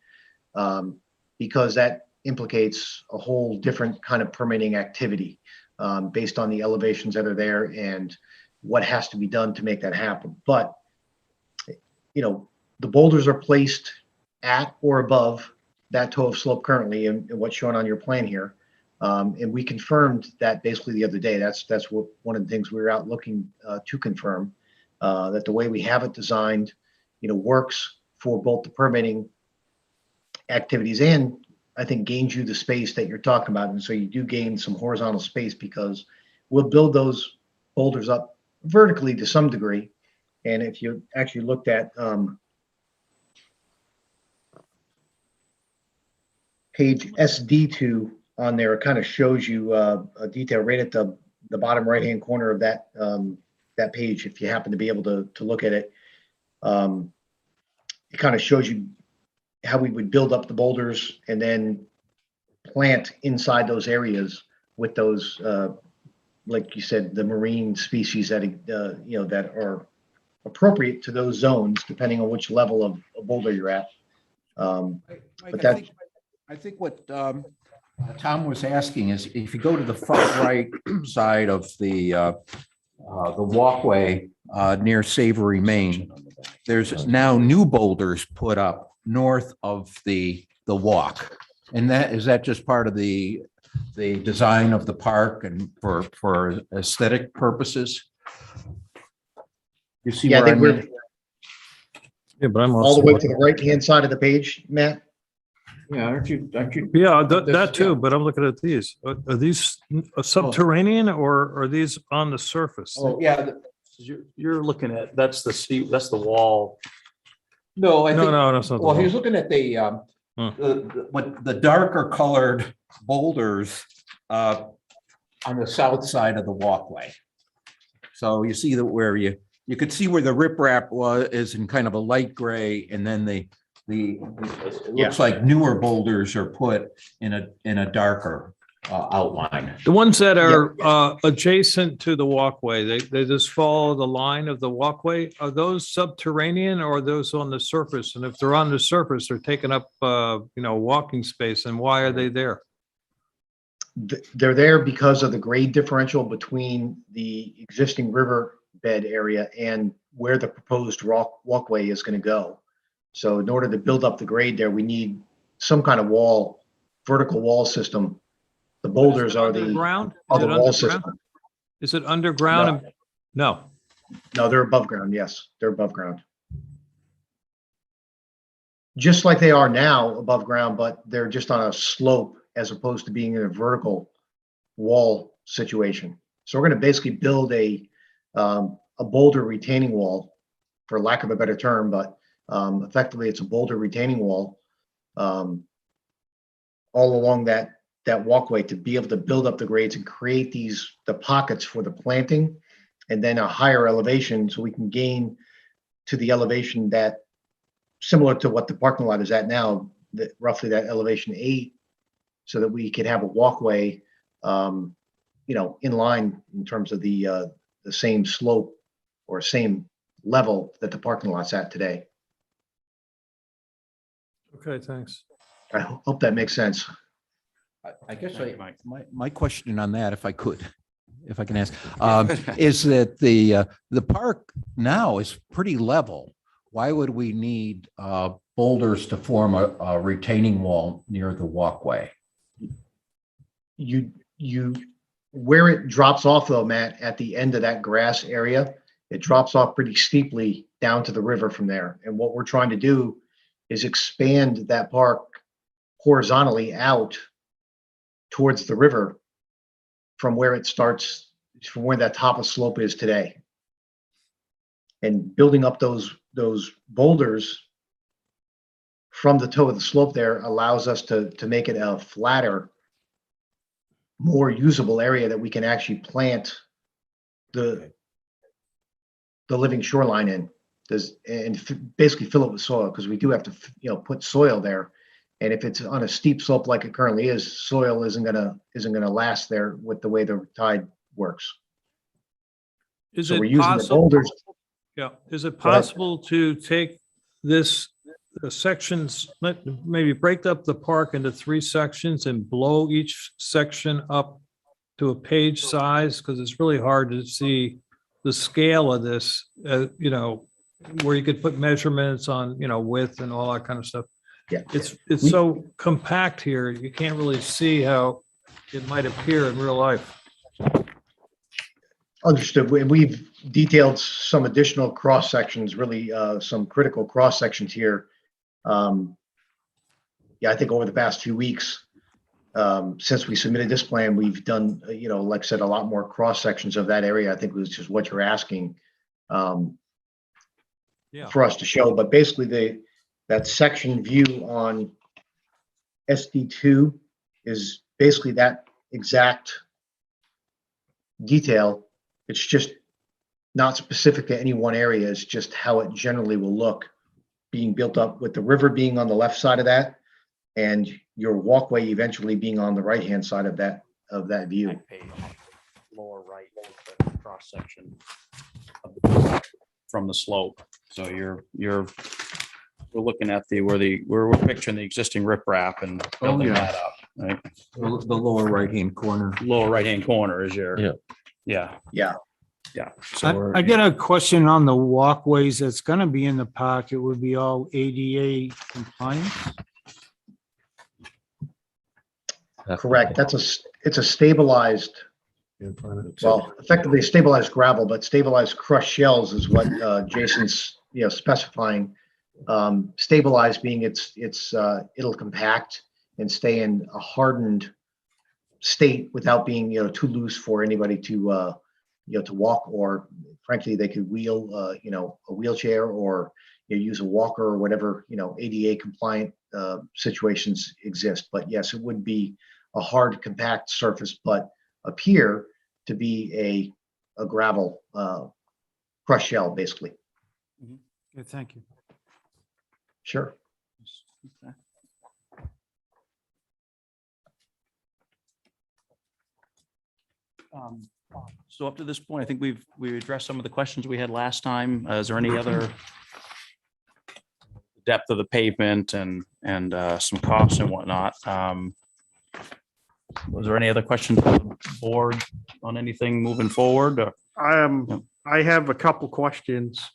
because that implicates a whole different kind of permitting activity based on the elevations that are there and what has to be done to make that happen. But the boulders are placed at or above that toe of slope currently, and what's shown on your plan here. And we confirmed that basically the other day. That's what one of the things we were out looking to confirm, that the way we have it designed, works for both the permitting activities and I think gains you the space that you're talking about. And so you do gain some horizontal space because we'll build those boulders up vertically to some degree. And if you actually looked at page SD2 on there, it kind of shows you a detail right at the bottom right-hand corner of that that page. If you happen to be able to look at it, it kind of shows you how we would build up the boulders and then plant inside those areas with those, like you said, the marine species that that are appropriate to those zones, depending on which level of boulder you're at. But that, I think what Tom was asking is if you go to the far right side of the walkway near Savory Main, there's now new boulders put up north of the walk. And is that just part of the design of the park and for aesthetic purposes? You see Yeah, I where I think we're mean? Yeah, but I'm all the also, way to the right-hand side of the page, Matt. Yeah, aren't you? yeah, This- that too, yeah. but I'm looking at these. Are these subterranean or are these on the surface? Oh, yeah. You're looking at, that's the wall. No, I No, think. no, that's not. the Well, he was wall. looking at the darker colored boulders on the south side of the walkway. So you see that where you could see where the riprap is in kind of a light gray, and then it looks like newer boulders are put in a darker outline. The ones that are adjacent to the walkway, they just follow the line of the walkway. Are those subterranean or are those on the surface? And if they're on the surface, they're taking up, walking space. And why are they there? They're there because of the grade differential between the existing riverbed area and where the proposed walkway is going to go. So in order to build up the grade there, we need some kind of vertical wall system. The boulders are the Underground? Is other it wall underground? system. Is it underground? No. No, they're above ground. Yes, they're above ground. Just like they are now above ground, but they're just on a slope as opposed to being in a vertical wall situation. So we're going to basically build a boulder retaining wall, for lack of a better term, but effectively it's a boulder retaining wall all along that walkway to be able to build up the grades and create the pockets for the planting, and then a higher elevation so we can gain to the elevation that similar to what the parking lot is at now, that roughly that elevation 8, so that we could have a walkway, in line in terms of the same slope or same level that the parking lot's at today. Okay, thanks. I hope that makes sense. I guess Thank you, Mike. my question on that, if I can ask, is that the park now is pretty level. Why would we need boulders to form a retaining wall near the walkway? Where it drops off though, Matt, at the end of that grass area, it drops off pretty steeply down to the river from there. And what we're trying to do is expand that park horizontally out towards the river from where it starts, from where that top of slope is today. And building up those boulders from the toe of the slope there allows us to make it a flatter, more usable area that we can actually plant the living shoreline in. Basically fill it with soil, because we do have to put soil there. And if it's on a steep slope like it currently is, soil isn't gonna last there with the way the tide works. Is So it we're using the possible? boulders. Yeah, is it Go ahead. possible to take this sections, maybe break up the park into 3 sections and blow each section up to a page size? Because it's really hard to see the scale of this, where you could put measurements on, width and all that kind of stuff. Yeah. It's so compact here, you can't really see how it might appear in real life. Understood. We've detailed some additional cross sections, really some critical cross sections here. I think over the past few weeks, since we submitted this plan, we've done, like I said, a lot more cross sections of that area. I think which is what you're asking for us to show. But basically, that section view on SD2 is basically that exact detail. It's just not specific to any one area. It's just how it generally will look being built up, with the river being on the left side of that and your walkway eventually being on the right-hand side of that view. Back page, lower right, cross section from the slope. So we're looking at we're picturing the existing riprap and building that up. right? The lower right-hand corner. Lower right-hand corner is your. Yeah. Yeah. Yeah. Yeah. So we're- I get a question on the walkways that's gonna be in the park. It would be all ADA compliant. Correct. It's a stabilized, well, effectively stabilized gravel, but stabilized crushed shells is what Jason's, specifying. Stabilized being it'll compact and stay in a hardened state without being, too loose for anybody to, to walk, or frankly, they could wheel, a wheelchair, or use a walker, or whatever, ADA compliant situations exist. But yes, it would be a hard, compact surface, but appear to be a gravel crushed shell, basically. Okay, thank you. Sure. Okay. So up to this point, I think we addressed some of the questions we had last time. Is there any other depth of the pavement and some costs and whatnot? Was there any other questions from the board on anything moving forward? Or- I have a couple questions.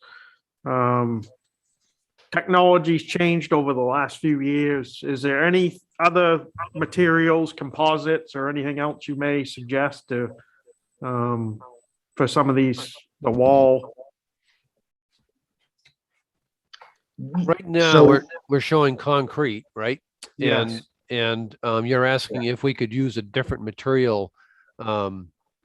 Technology's changed over the last few years. Is there any other materials, composites, or anything else you may suggest to, for some of these, the wall? Right now, So- we're showing concrete, right? Yes. And you're asking if we could use a different material.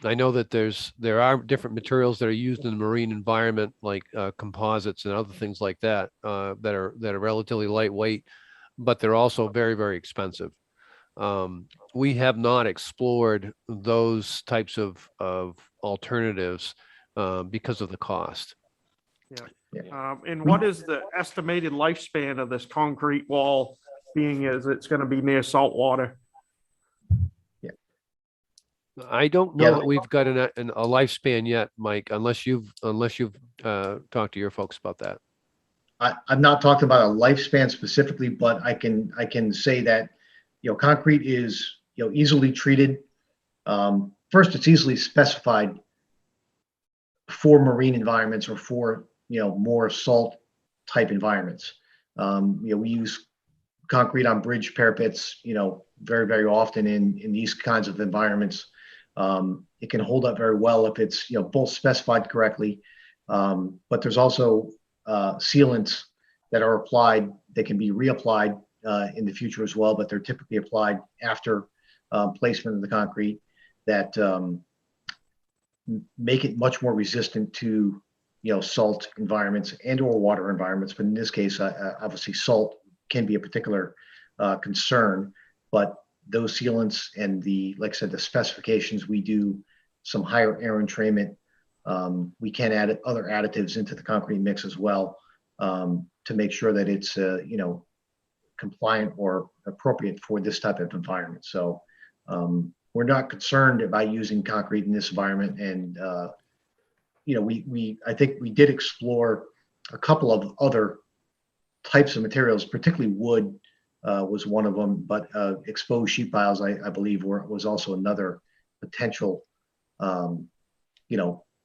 I know that there are different materials that are used in the marine environment, like composites and other things like that, that are relatively lightweight, but they're also very, very expensive. We have not explored those types of alternatives because of the cost. And what is the estimated lifespan of this concrete wall, being as it's going to be near salt water? I don't know Yeah. that we've got a lifespan yet, Mike, unless you've talked to your folks about that. I'm not talking about a lifespan specifically, but I can say that, concrete is, easily treated. First, it's easily specified for marine environments, or for, more salt type environments. We use concrete on bridge parapets, very, very often in these kinds of environments. It can hold up very well if it's, both specified correctly. But there's also sealants that are applied that can be reapplied in the future as well, but they're typically applied after placement of the concrete that make it much more resistant to, salt environments and or water environments. But in this case, obviously salt can be a particular concern, but those sealants and like I said, the specifications, we do some higher air entrainment. We can add other additives into the concrete mix as well, to make sure that it's, compliant or appropriate for this type of environment. So we're not concerned about using concrete in this environment. And, I think we did explore a couple of other types of materials, particularly wood was one of them, but exposed sheet piles, I believe, was also another potential,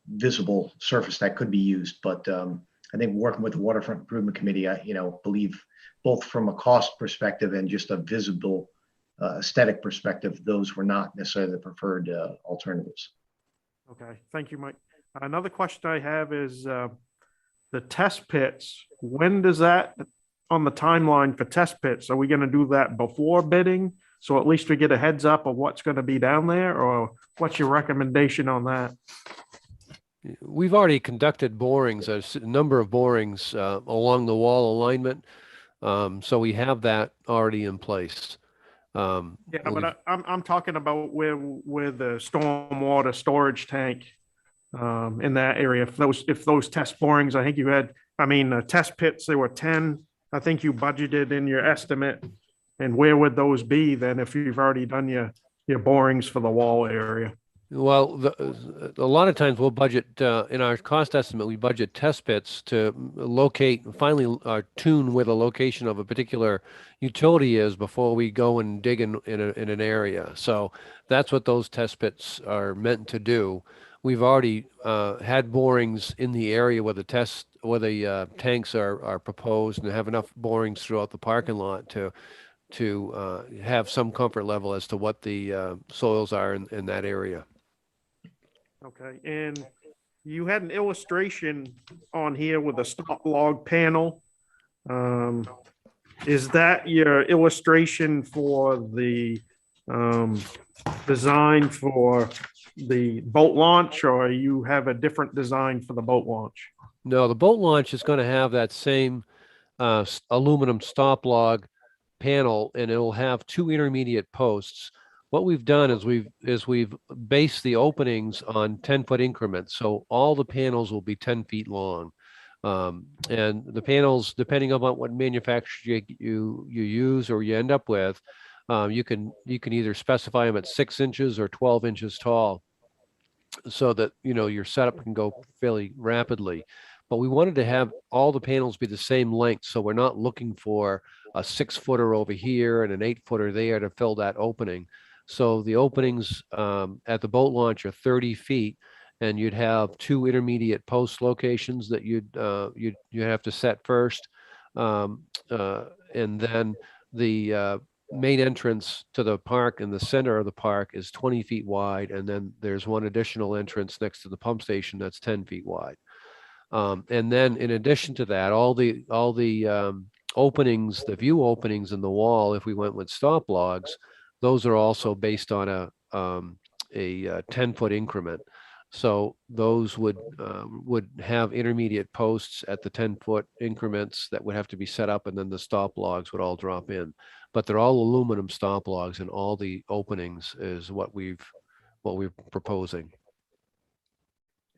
visible surface that could be used. But I think working with the Waterfront Improvement Committee, I believe both from a cost perspective and just a visible aesthetic perspective, those were not necessarily the preferred alternatives. Okay, thank you, Mike. Another question I have is the test pits. When does that, on the timeline for test pits, are we going to do that before bidding? So at least we get a heads up of what's going to be down there, or what's your recommendation on that? We've already conducted borings, a number of borings along the wall alignment. So we have that already in place. Yeah, but I'm talking about where the stormwater storage tank in that area. If those test borings, I think you had, test pits, there were 10. I think you budgeted in your estimate. And where would those be then if you've already done your borings for the wall area? Well, a lot of times we'll budget, in our cost estimate, we budget test pits to locate, finally tune where the location of a particular utility is before we go and dig in an area. So that's what those test pits are meant to do. We've already had borings in the area where the tanks are proposed, and have enough borings throughout the parking lot to have some comfort level as to what the soils are in that area. Okay, and you had an illustration on here with a stop log panel. Is that your illustration for the design for the boat launch, or you have a different design for the boat launch? No, the boat launch is going to have that same aluminum stop log panel, and it'll have two intermediate posts. What we've done is we've based the openings on 10-foot increments. So all the panels will be 10 feet long. And the panels, depending on what manufacturer you use or you end up with, you can either specify them at 6 inches or 12 inches tall, so that, you know, your setup can go fairly rapidly. But we wanted to have all the panels be the same length, so we're not looking for a 6-footer over here and an 8-footer there to fill that opening. So the openings at the boat launch are 30 feet, and you'd have two intermediate post locations that you'd have to set first, and then the main entrance to the park in the center of the park is 20 feet wide, and then there's one additional entrance next to the pump station that's 10 feet wide. And then in addition to that, all the openings, the view openings in the wall, if we went with stop logs, those are also based on a 10-foot increment. So those would have intermediate posts at the 10-foot increments that would have to be set up, and then the stop logs would all drop in. But they're all aluminum stop logs, and all the openings is what we're proposing.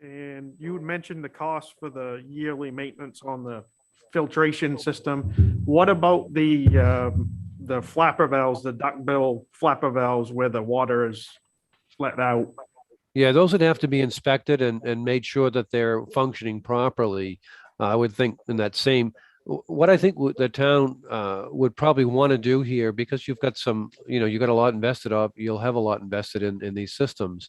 And you had mentioned the cost for the yearly maintenance on the filtration system. What about the flapper valves, the duckbill flapper valves where the water is let out? Yeah, those would have to be inspected and made sure that they're functioning properly. I would think in that same, what I think the town would probably want to do here, because you've got some, you know, you've got a lot invested up, you'll have a lot invested in these systems,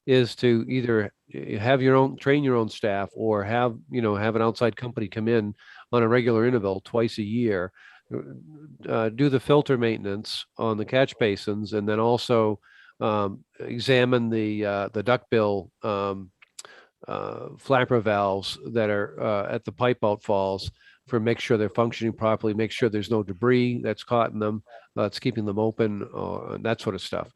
is to either have train your own staff, or have an outside company come in on a regular interval twice a year, do the filter maintenance on the catch basins, and then also examine the duckbill flapper valves that are at the pipe outfalls, for make sure they're functioning properly, make sure there's no debris that's caught in them, that's keeping them open, that sort of stuff.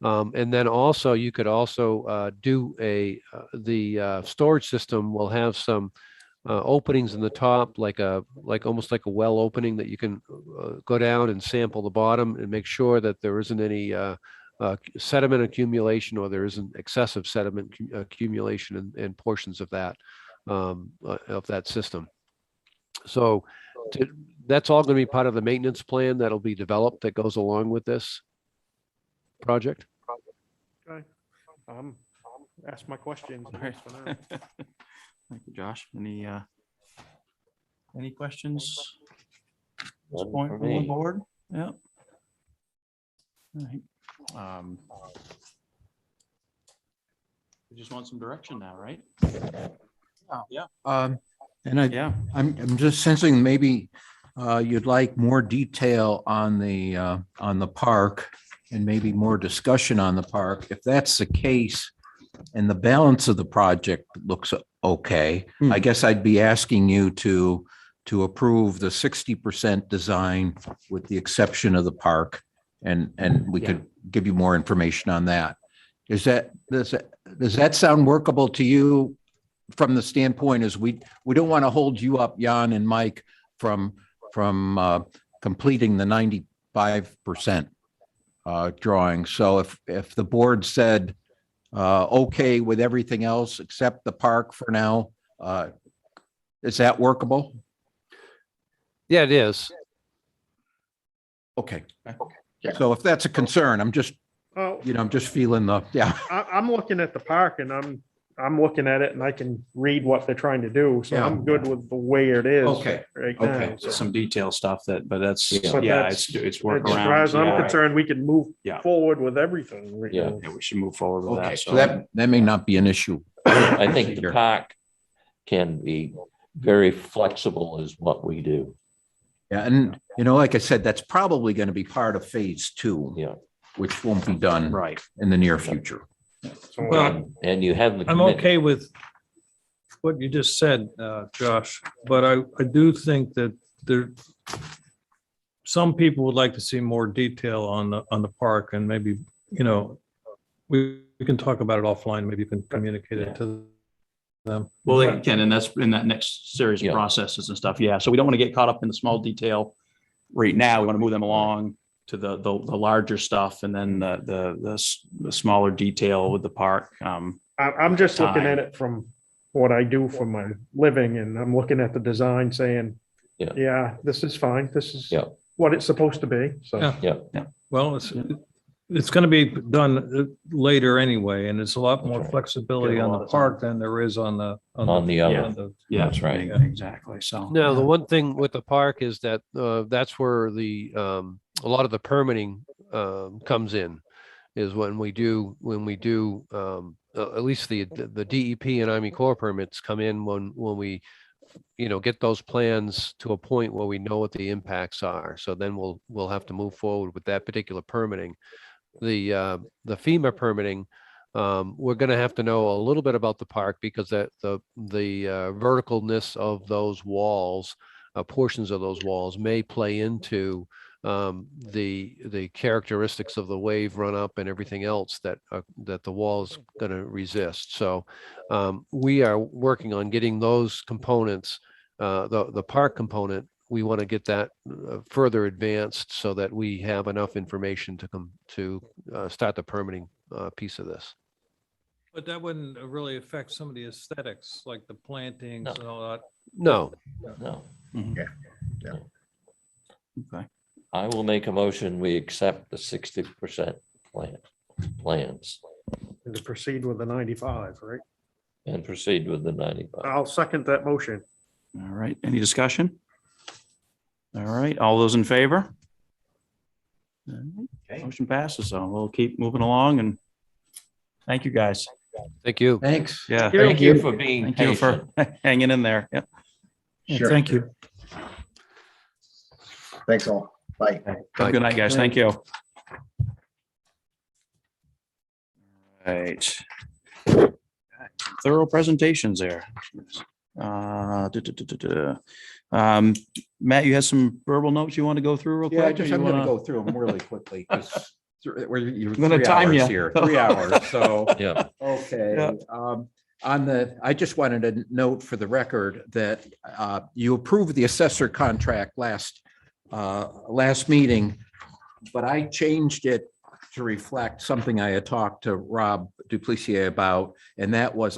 And then also you could also do the storage system will have some openings in the top, almost like a well opening, that you can go down and sample the bottom and make sure that there isn't any sediment accumulation, or there isn't excessive sediment accumulation in portions of that system. So that's all going to be part of the maintenance plan that'll be developed that goes along with this project. Okay. Ask my questions. Right. Thank you, Josh. Any questions? At this None point for from the me. board? Yeah. All right. We just want some direction now, right? And Yeah. I'm just sensing maybe you'd like more detail on the park, and maybe more discussion on the park. If that's the case, and the balance of the project looks okay, I guess I'd be asking you to approve the 60% design with the exception of the park, and we could give you more information on that. Does that sound workable to you, from the standpoint as we don't want to hold you up, Jan and Mike, from completing the 95% drawing? So if the board said okay with everything else except the park for now, is that workable? Yeah, it is. Okay. So if that's a concern, I'm just Oh, I'm just feeling yeah. I'm looking at the park and I'm looking at it and I can read what they're trying to do. So Yeah. I'm good with the way it is. Okay, Right okay. now. So- Some detail stuff But it's that's- it's As workaround. far as I'm Yeah. concerned, we can move Yeah. forward with everything. right Yeah. now. Yeah, we should move forward with Okay, that. so that may not be an issue. I think the Here. park can be very flexible is what we do. Yeah, and like I said, that's probably going to be part of phase 2. Yeah. Which won't be done Right. in the near future. So, Well, And you have the. I'm commitment. okay with what you just said, Josh, but I do think that there, some people would like to see more detail on the park and maybe, we can talk about it offline. Maybe you can communicate it to them. Well, they can, and that's in that next series of Yeah. processes and stuff. Yeah. So we don't want to get caught up in the small detail right now. We want to move them along to the larger stuff and then the smaller detail with the park. I'm just looking Time. at it from what I do for my living and I'm looking at the design saying, Yeah. yeah, this is fine. This is Yeah. what it's supposed to be. So. Yeah. Well, it's going to be done later anyway, and it's a lot more flexibility Get a on lot the of park than there is on the other. on the- Yeah, That's right. Exactly. So. Now, the one thing with the park is that that's where the a lot of the permitting comes in, is when we do at least the DEP and Army Corps permits come in when we get those plans to a point where we know what the impacts are. So then we'll have to move forward with that particular permitting. The FEMA permitting, we're going to have to know a little bit about the park because the verticalness of those walls, portions of those walls may play into the characteristics of the wave run up and everything else that the wall is going to resist. So we are working on getting those components, the park component. We want to get that further advanced so that we have enough information to start the permitting piece of this. But that wouldn't really affect some of the aesthetics, like the plantings No. and all that. No, No. Okay. I will make a motion. We accept the 60% plans And to proceed with the 95, right? and proceed with the 95. I'll second that motion. All right. Any discussion? All right. All those in favor? All right, motion passes. So we'll keep moving along and thank you, guys. thank you. Thanks. Yeah. Thank you for being Thank you for patient. hanging in there. Yep. Sure. Thank you. Thanks all. Bye. Have a good night, guys. Thank you. Right. Thorough presentations there. Matt, you have some verbal notes you want to go through real quick? Yeah, or you I'm going to wanna- go through them really quickly. 'Cause you're I'm gonna 3 time hours ya. here, 3 hours. So, Yeah. okay. I just wanted to note for the record that you approved the assessor contract last meeting, but I changed it to reflect something I had talked to Rob Duplessis about, and that was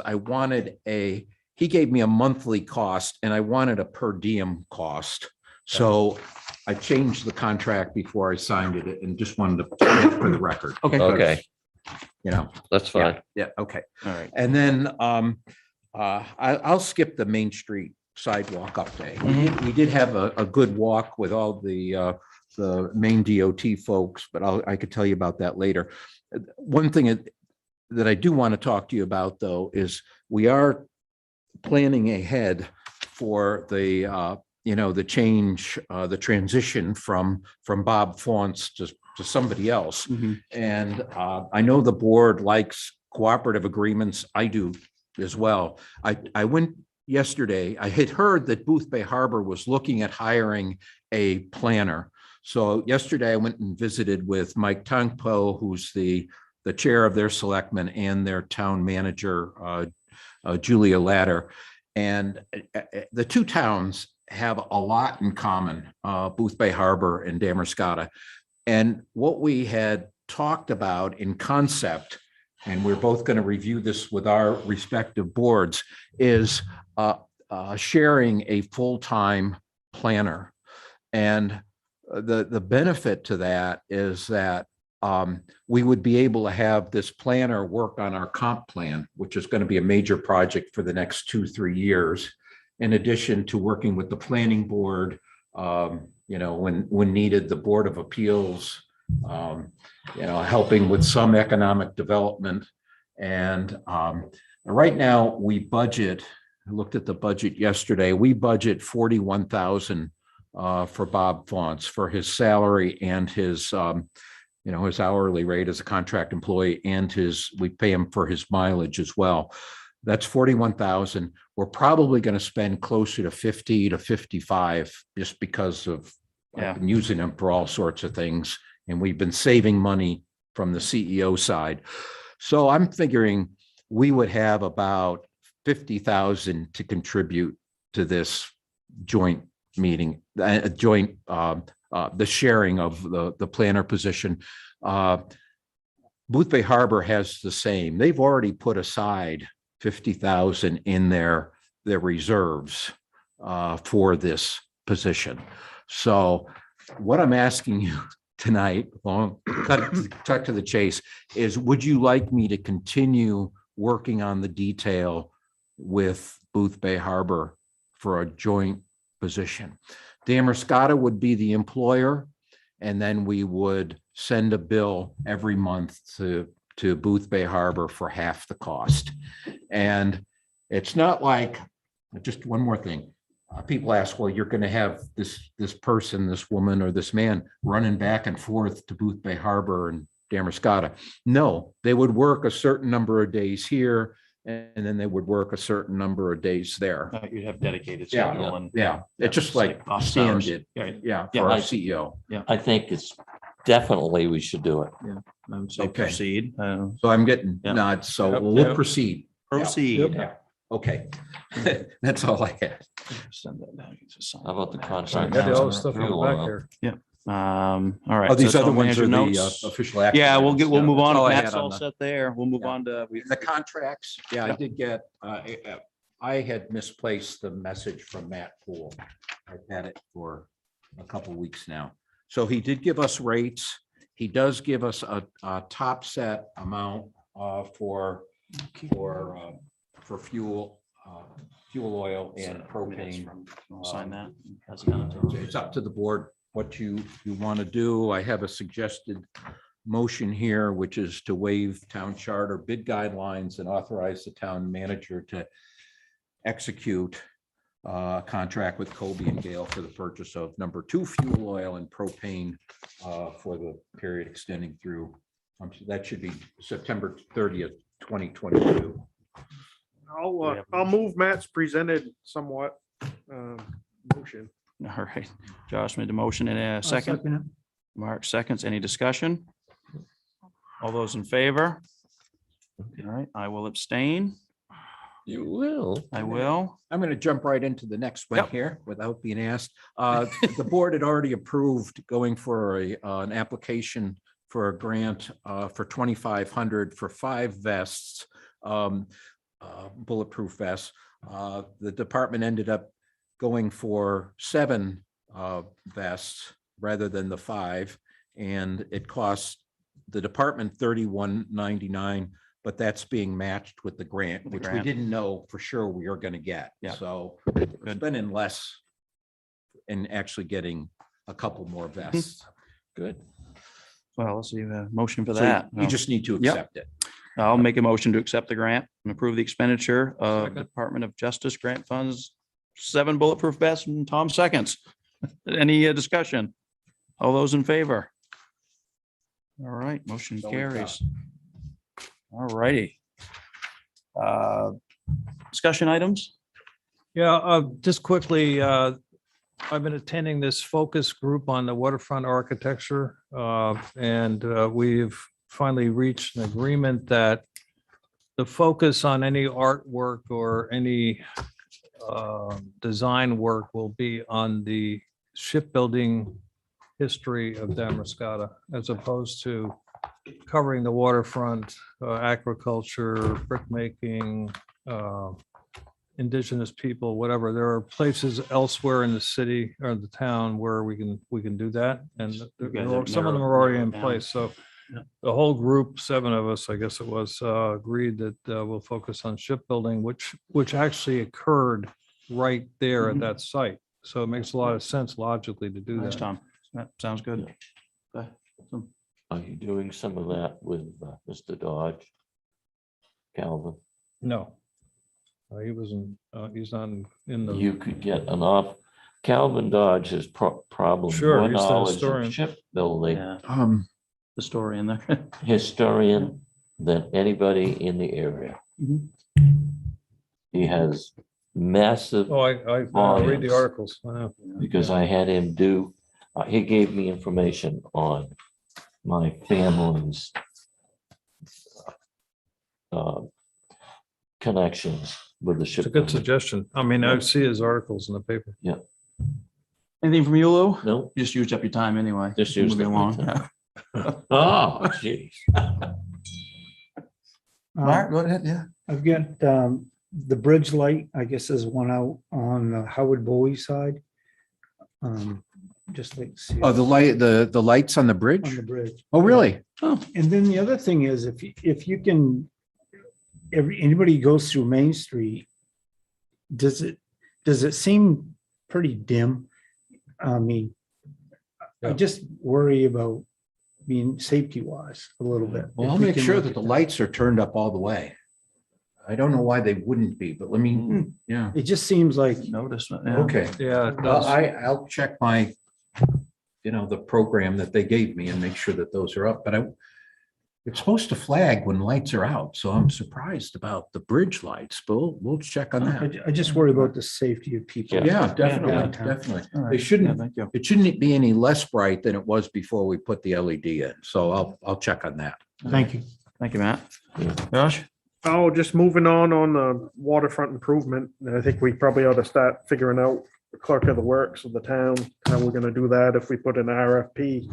he gave me a monthly cost and I wanted a per diem cost. So I changed the contract before I signed it and just wanted to put it for the record. Okay, that's Yeah, fine. yeah, okay. All right. And then I'll skip the Main Street sidewalk update. We did have a good walk with all the main DOT folks, but I could tell you about that later. One thing that I do want to talk to you about, though, is we are planning ahead for the change, the transition from Bob Fonts to somebody else. And I know the board likes cooperative agreements. I do as well. I went yesterday, I had heard that Booth Bay Harbor was looking at hiring a planner. So yesterday I went and visited with Mike Tangpo, who's the chair of their selectmen and their town manager, Julia Latter. And the two towns have a lot in common, Booth Bay Harbor and Damascotta. And what we had talked about in concept, and we're both going to review this with our respective boards, is sharing a full-time planner. And the benefit to that is that we would be able to have this planner work on our comp plan, which is going to be a major project for the next 2-3 years. In addition to working with the planning board, when needed, the Board of Appeals, helping with some economic development. And right now we budget, I looked at the budget yesterday, we budget 41,000 for Bob Faunce for his salary and his his hourly rate as a contract employee, and we pay him for his mileage as well. That's 41,000. We're probably going to spend closer to 50 to 55 just because of I've been using them for all sorts of things. And we've been saving money from the CEO side. So I'm figuring we would have about 50,000 to contribute to this joint meeting, the sharing of the planner position. Boothbay Harbor has the same. They've already put aside 50,000 in their reserves for this position. So what I'm asking you tonight, cut to the chase, is would you like me to continue working on the detail with Boothbay Harbor for a joint position? Damascotta would be the employer, and then we would send a bill every month to Boothbay Harbor for half the cost. And it's not like, just one more thing. People ask, well, you're going to have this person, this woman or this man running back and forth to Boothbay Harbor and Damascotta. No, they would work a certain number of days here, and then they would work a certain number of days there. You'd have dedicated Yeah, schedule and. it's just like office Stan hours. did, Right. for Yeah, our I- CEO. I think it's definitely we should do it. I would say Okay. proceed. So I'm getting Yeah. nods, so Yep, we'll yep. proceed. Proceed. Yeah, okay. That's all I had. Send that down. You just sign How about the that. contract? Got all Fuel the stuff in the oil. back here. All right. Oh, these so that's other all ones are manager the notes. official action. Yeah, items. we'll move That's on. all I Matt's had on all the- set there. We'll move Yeah. on to. The contracts, I Yeah. did get, I had misplaced the message from Matt Poole. I've had it for a couple weeks now. So he did give us rates. He does give us a top set amount for fuel, fuel oil and propane. Sign that. It's up to the board what you want to do. I have a suggested motion here, which is to waive town charter bid guidelines and authorize the town manager to execute a contract with Colby and Gale for the purchase of number 2 fuel oil and propane for the period extending through, that should be September 30th, 2022. I'll move Matt's presented somewhat motion. All right. Josh made the motion in a second. Mark seconds. Any discussion? All those in favor? All right, I will abstain. You will. I will. I'm going to jump right into the next one Yep. here without being asked. The board had already approved going for an application for a grant for 2,500 for 5 vests, bulletproof vests. The department ended up going for 7 vests rather than the 5, and it cost the department $31.99. But that's being matched with the grant, With the which we grant. didn't know for sure we are going to get. Yeah. So we're spending less and actually getting a couple more vests. Good. Well, let's see a motion for So that. You just need to Yep. accept it. I'll make a motion to accept the grant and approve the expenditure of Second. Department of Justice grant funds, 7 bulletproof vests, and Tom seconds. Any discussion? All those in favor? All right, motion So we've got- carries. All righty. Discussion items? Yeah, just quickly, I've been attending this focus group on the waterfront architecture. And we've finally reached an agreement that the focus on any artwork or any design work will be on the shipbuilding history of Damascotta, as opposed to covering the waterfront, agriculture, brickmaking, indigenous people, whatever. There are places elsewhere in the city or the town where we can do that. And You guys have some of them are narrowed already in it down. place. So the whole group, 7 of us, I guess it was, agreed that we'll focus on shipbuilding, which actually occurred right there at that site. So it makes a lot of sense logically to do Nice, that. Tom. That sounds good. Okay. Are you doing some of that with Mr. Dodge? Calvin, No. He wasn't, he's not in the. you could get an off, Calvin Dodge has probably Sure, more he's the knowledge historian. of shipbuilding Yeah, historian there. historian than anybody in the area. Mhm. He has massive, Oh, I read the Volumes. articles. I know. because I had him do, he gave me information on my family's connections with the It's a good shipbuilding. suggestion. I mean, I see his articles in the paper. Anything from you, Lou? No, Just used up your time anyway. Just used Moving up my along. time. oh, geez. Mark, go ahead, yeah. I've got the bridge light, I guess there's one out on the Howard Bowie side. Just like. see Oh, the lights on the On bridge? the bridge. Oh, really? And then the other thing is if you can, anybody goes through Main Street, does it seem pretty dim? I mean, I Yeah. just worry about being safety wise a little bit. Well, If I'll we make can sure look that at the lights are turned up all the way. I don't know why they wouldn't be, but let me, yeah. It just seems like, Notice. Okay. Yeah, it Well, does. I'll check my, the program that they gave me and make sure that those are up, but it's supposed to flag when lights are out, so I'm surprised about the bridge lights, but we'll check on that. I just worry about the safety of people. Yeah, definitely, downtown. definitely. All right. They Yeah, shouldn't, thank you. it shouldn't be any less bright than it was before we put the LED in, so I'll check on that. Thank you. Thank you, Matt. Josh? Oh, just moving on the waterfront improvement. And I think we probably ought to start figuring out the clerk of the works of the town, how we're gonna do that if we put an RFP,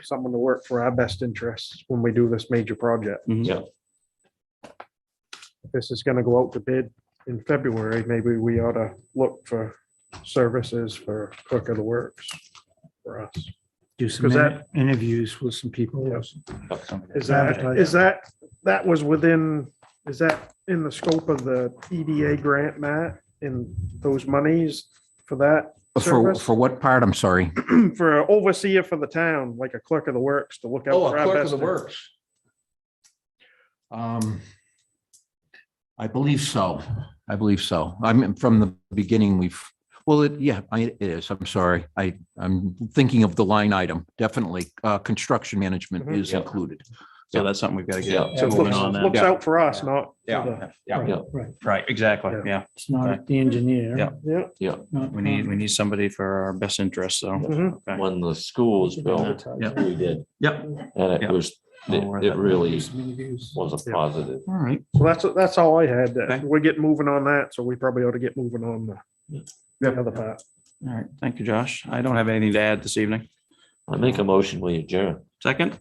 someone to work for our best interests when we do this major project. Yeah. If this is gonna go out to bid in February, maybe we ought to look for services for clerk of the works for us. Do some 'Cause that- interviews with some people. Is that was within, is that in the scope of the EDA grant, Matt, in those monies for that service? For what part? I'm sorry. For an overseer for the town, like a clerk of the works to look out. Oh, for a our clerk of best the interests. works. I believe so. I believe so. I'm from the beginning, it is. I'm sorry. I'm thinking of the line item. Definitely, construction management Mhm. is Yeah. included. So that's something we've got to Yeah. get So it moving on looks that. out for us, not. for Yeah, the- yeah, Yeah. Right. right, exactly, Yeah. yeah. It's not the engineer. Yeah. Yeah. We need somebody for our best interest, so. Mhm. Okay. When the school was built, Yeah. we did, Yep, and it Yeah. was, it really was a Yeah. positive. all right. So that's all I had. Okay. We're getting moving on that, so we probably ought to get moving on the other part. All right, thank you, Josh. I don't have anything to add this evening. I make a motion, we adjourn. Second,